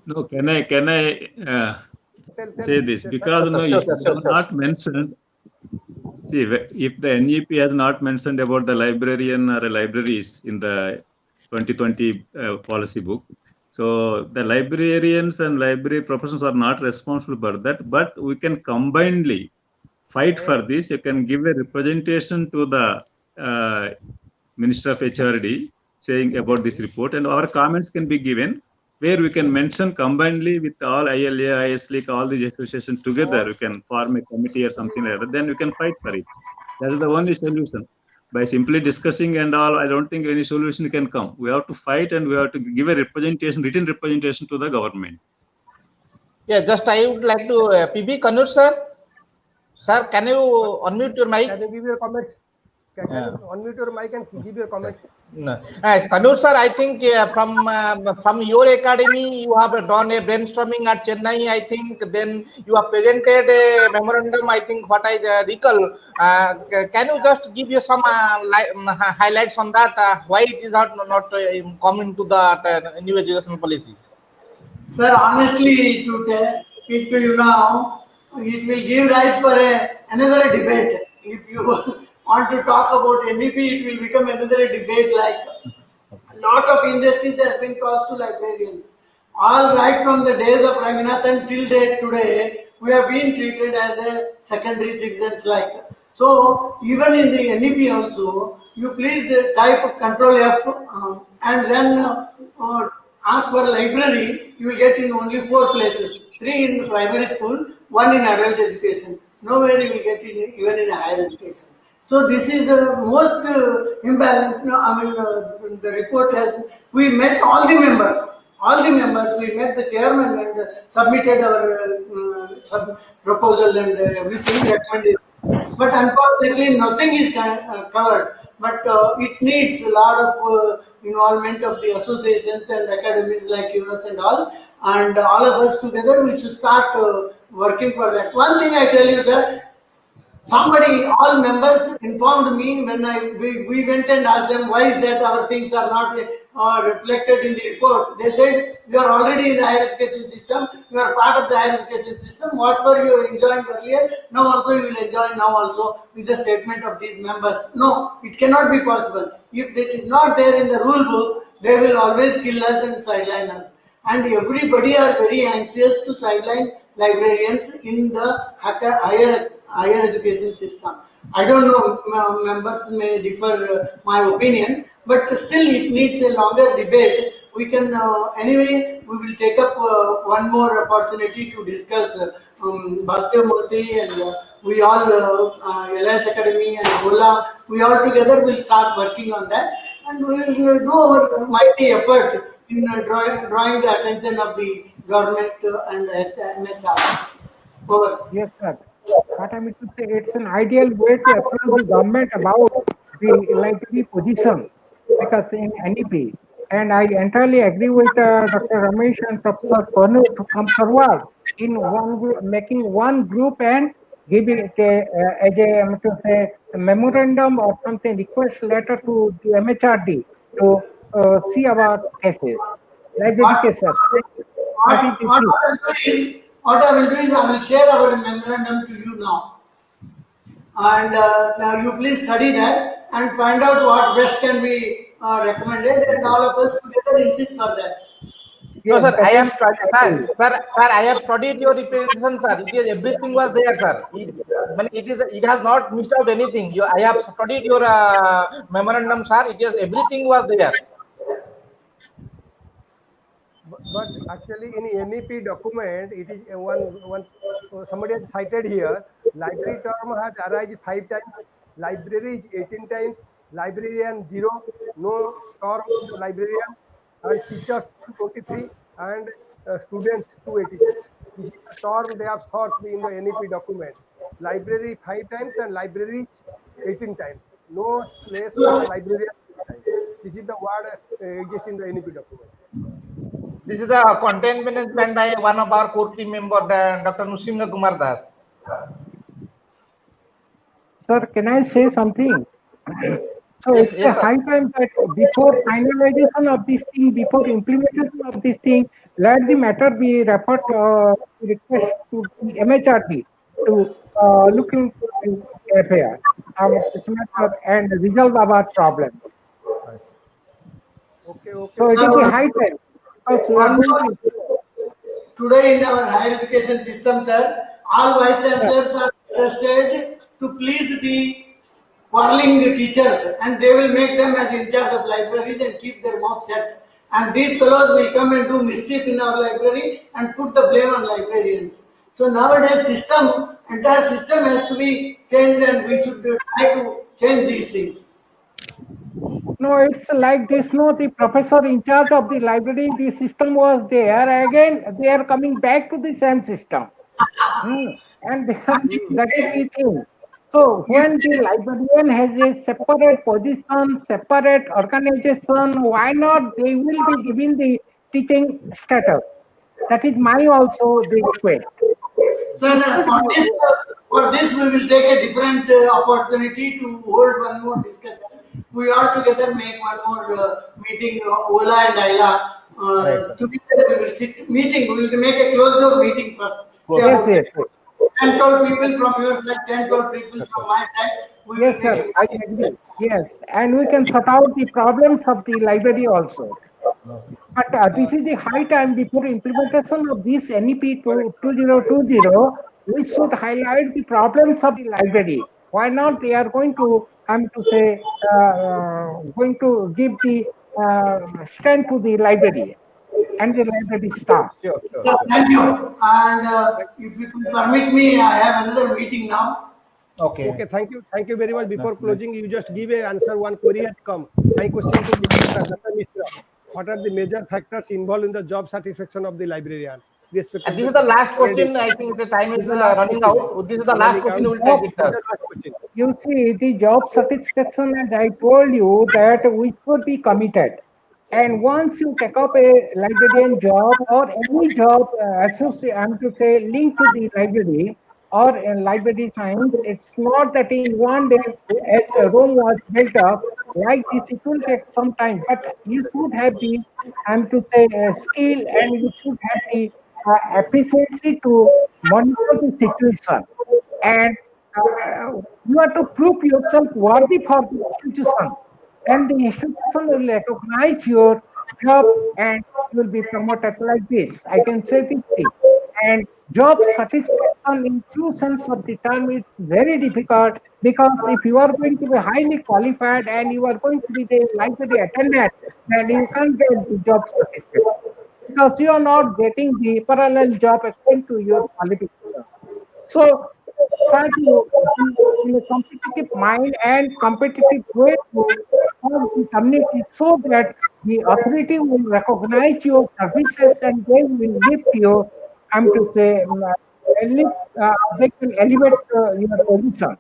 No, can I say this? Because no, if they have not mentioned. See, if the NEP has not mentioned about the librarian or libraries in the 2020 policy book, so the librarians and library professionals are not responsible for that. But we can combinedly fight for this. You can give a representation to the Minister of HRD saying about this report, and our comments can be given, where we can mention combinedly with all ILA, ISLIC, all these associations together. We can form a committee or something like that. Then we can fight for it. That is the only solution. By simply discussing and all, I don't think any solution can come. We have to fight, and we have to give a representation, written representation to the government. Yeah, just I would like to PB Konnur sir. Sir, can you unmute your mic? Can you give your comments? Can you unmute your mic and give your comments? No. Konnur sir, I think from your academy, you have done a brainstorming at Chennai. I think then you have presented a memorandum. I think what I recall. Can you just give you some highlights on that? Why it is not coming to the new education policy? Sir, honestly, to speak to you now, it will give rise for another debate. If you want to talk about NEP, it will become another debate. Like a lot of injustice has been caused to librarians. All right from the days of Ranganathan till date today, we have been treated as a secondary citizens like. So even in the NEP also, you please type Control F and then ask for library. You will get in only 4 places: 3 in primary school, 1 in adult education. Nowhere you will get in even in higher education. So this is the most imbalance. No, I mean, the report has. We met all the members. All the members. We met the chairman and submitted our proposal and everything recommended. But unfortunately, nothing is covered. But it needs a lot of involvement of the associations and academies like yours and all. And all of us together, we should start working for that. One thing I tell you, sir. Somebody, all members informed me when we went and asked them why is that our things are not reflected in the report. They said you are already in the higher education system, you are part of the higher education system. What were you enjoying earlier, now also you will enjoy now also with the statement of these members. No, it cannot be possible. If it is not there in the rule book, they will always kill us and sideline us. And everybody are very anxious to sideline librarians in the higher education system. I don't know, members may differ my opinion, but still it needs a longer debate. We can, anyway, we will take up one more opportunity to discuss Bhaskar Murthy and we all, LS Academy and OLA, we all together will start working on that and we will do our mighty effort in drawing the attention of the government and MHR. Over. Yes, sir. What I mean to say, it's an ideal way to approach the government about the library position, because in NEP, and I entirely agree with Dr. Ramesh and Professor Konnur to come forward in one group, making one group and giving it as a, to say, a memorandum or something, request letter to the MHRD to see about cases, library cases. What I will do is I will share our memorandum to you now. And now you please study that and find out what best can be recommended and all of us together insist for that. No, sir, I have studied, sir, I have studied your representation, sir. It is, everything was there, sir. It has not missed out anything. I have studied your memorandum, sir. It is, everything was there. But actually, in NEP document, it is one somebody has cited here. Library term has arisen 5 times, library is 18 times, librarian 0, no term to librarian, and teachers 23 and students 286. This is the term they have searched in the NEP document. Library 5 times and library 18 times. No place for librarian 6 times. This is the word exists in the NEP document. This is the content management by one of our core team member, Dr. Nusingha Kumar Das. Sir, can I say something? So Yes, it's a high time that before finalization of this thing, before implementation of this thing, let the matter be referred request to the MHRD to look into the affair this matter and resolve our problem. Okay. So it is a high time. Today in our higher education system, sir, all vice chancellors are interested to please the quarreling teachers and they will make them as in charge of libraries and keep their mouth shut. And these fellows will come and do mischief in our library and put the blame on librarians. So nowadays entire system has to be changed and we should try to change these things. No, it's like this. No, the professor in charge of the library, the system was there. Again, they are coming back to the same system. And that is the thing. So when the librarian has a separate position, separate organization, why not they will be given the teaching status? That is my also the request. Sir, for this we will take a different opportunity to hold one more discussion. We all together make one more meeting, OLA and ILA. Together we will sit meeting. We will make a closed door meeting first. Yes. 10, 12 people from your side, 10, 12 people from my side. Yes, sir. I agree. Yes, and we can sort out the problems of the library also. But this is the high time before implementation of this NEP 2020. we should highlight the problems of the library. Why not? They are going to going to give the strength to the library and the library staff. Sure, sure, Sir, sure. thank you. And if you can permit me, I have another meeting now. Okay. Okay, thank you very much. Before closing, you just give a answer. One query has come. My question to Dr. Mishra: what are the major factors involved in the job satisfaction of the librarian? And this is the last question. I think the time is running out. This is the last question. We will take it, sir. You see, the job satisfaction, as I told you, that we should be committed. And once you take up a librarian job or any job I'm to say linked to the library or library science, it's not that in one day as Rome was built up like this, it will take some time. But you should have the I'm to say skill, and you should have the efficiency to monitor the situation, and you have to prove yourself worthy for the institution, and the institution will recognize your job and you will be promoted like this. I can say this thing. And job satisfaction in true sense of the term, it's very difficult, because if you are going to be highly qualified and you are going to be the library attendant, then you can't get the job satisfaction, because you are not getting the parallel job according to your qualification. So try to be in a competitive mind and competitive way to serve the community, so that the authority will recognize your services and they will lift you, I'm to say, they can elevate your position.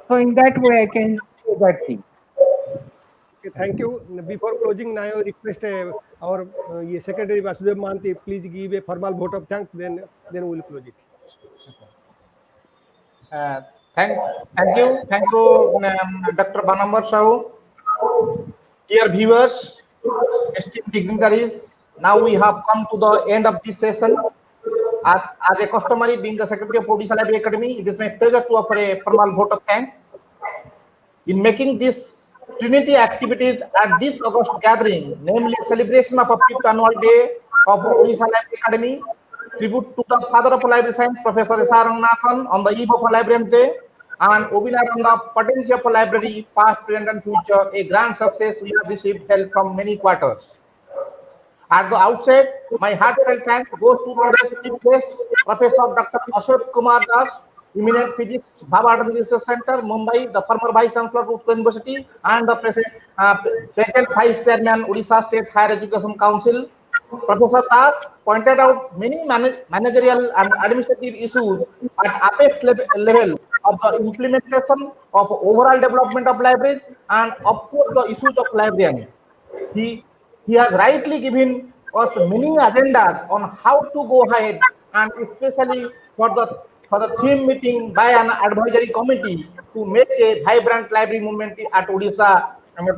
So in that way, I can say that thing. Okay, thank you. Before closing, now I request our Secretary Vasudev Mahanti, please give a formal vote of thanks. Then we will close it. Thank you, Dr. Banambar Sahu. Dear viewers, esteemed dignitaries, now we have come to the end of this session. As a customary, being the Secretary of Odisha Library Academy, it is my pleasure to offer a formal vote of thanks. In making this Trinity activities at this August gathering, namely celebration of a 5th annual day of Odisha Library Academy, tribute to the father of library science, Professor S.R. Ranganathan, on the eve of Librarianship Day, and webinar on the potency of a library, past, present, and future, a grand success we have received help from many quarters. At the outset, my heartfelt thanks goes to today's chief guest, Professor Dr. Ashoka Kumar Das, eminent physics, Bhabha Research Center, Mumbai, the former Vice Chancellor of Utkal University, and the present Vice Chairman, Odisha State Higher Education Council. Professor Das pointed out many managerial and administrative issues at apex level of the implementation of overall development of libraries, and of course the issues of librarians. He has rightly given us many agendas on how to go ahead, and especially for the theme meeting by an advisory committee to make a vibrant library movement at Odisha and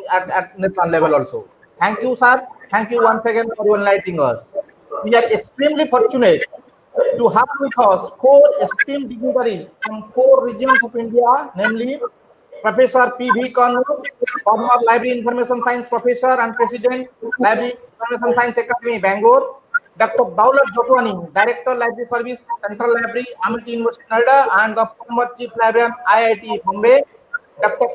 at national level also. Thank you, sir. Thank you once again for enlightening us. We are extremely fortunate to have with us 4 esteemed dignitaries from 4 regions of India, namely Professor P.V. Konnur, former Library Information Science Professor and President, Library Information Science Academy, Bangalore; Dr. Daulat Jotwani, Director, Library Service, Central Library, Amity University, Noida, and the former Chief Librarian, IIT, Bombay; Dr.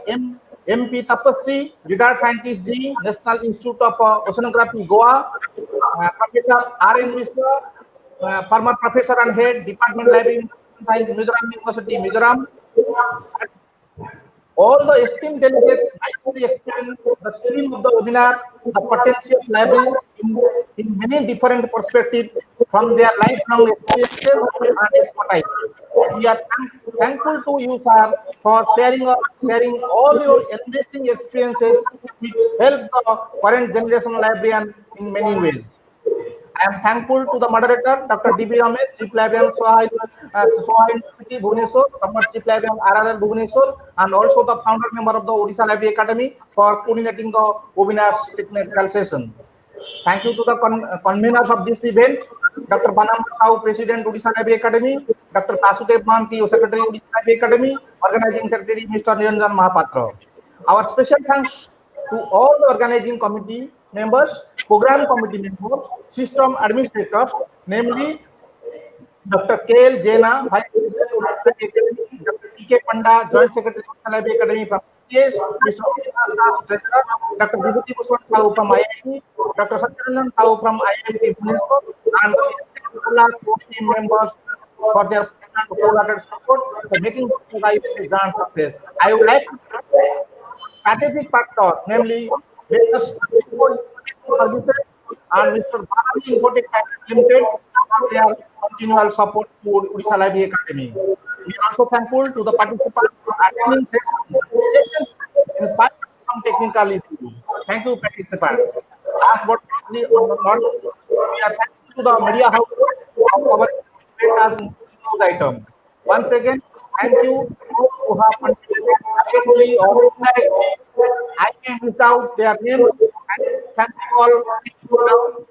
M.P. Tapaswi, Retired Scientist G, National Institute of Oceanography, Goa; Professor R.N. Mishra, former Professor and Head, Department Library Information Science, Mizoram University, Mizoram. All the esteemed delegates nicely explained the theme of the webinar, the potency of libraries in many different perspectives from their lifelong experiences and expertise. We are thankful to you, sir, for sharing all your enriching experiences, which help the current generation librarian in many ways. I am thankful to the moderator, Dr. D.B. Ramesh, Chief Librarian, Soha University, Bhubaneswar, former Chief Librarian, RRL, Bhubaneswar, and also the founder member of the Odisha Library Academy for coordinating the webinar's technical session. Thank you to the conveners of this event, Dr. Banambar Sahu, President, Odisha Library Academy; Dr. Vasudev Mahanti, Secretary, Odisha Library Academy; Organizing Secretary, Mr. Niranjan Mahapatra. Our special thanks to all the organizing committee members, program committee members, system administrators, namely Dr. K.L. Jaina, Vice President, Odisha Academy, Dr. P.K. Panda, Joint Secretary, Odisha Library Academy from CS, Mr. Avinash Das, Treasurer, Dr. Bhubaneswar Sahu from IIT, Dr. Satyanandan Sahu from IIT Bhubaneswar, and the entire core team members for their wholehearted support for making this live a grand success. I would like to thank strategic partner, namely Mr. Services and Mr. Bharati Infotech Private Limited for their continual support to Odisha Library Academy. We are also thankful to the participants for attending session in spite of some technical issues. Thank you, participants. Last but not least, we are thankful to the media house for covering us news item. Once again, thank you those who have contributed directly or indirectly. I may miss out their name. Thank you all. Now, over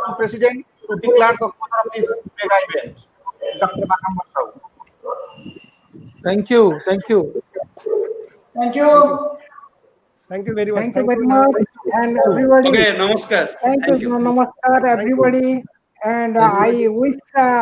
to President to declare the winner of this mega event, Dr. Bhubaneswar. Thank you. Thank you. Thank you. Thank you very much. Thank you very much. And everybody, Okay, namaskar. thank you. Namaskar, everybody. And I wish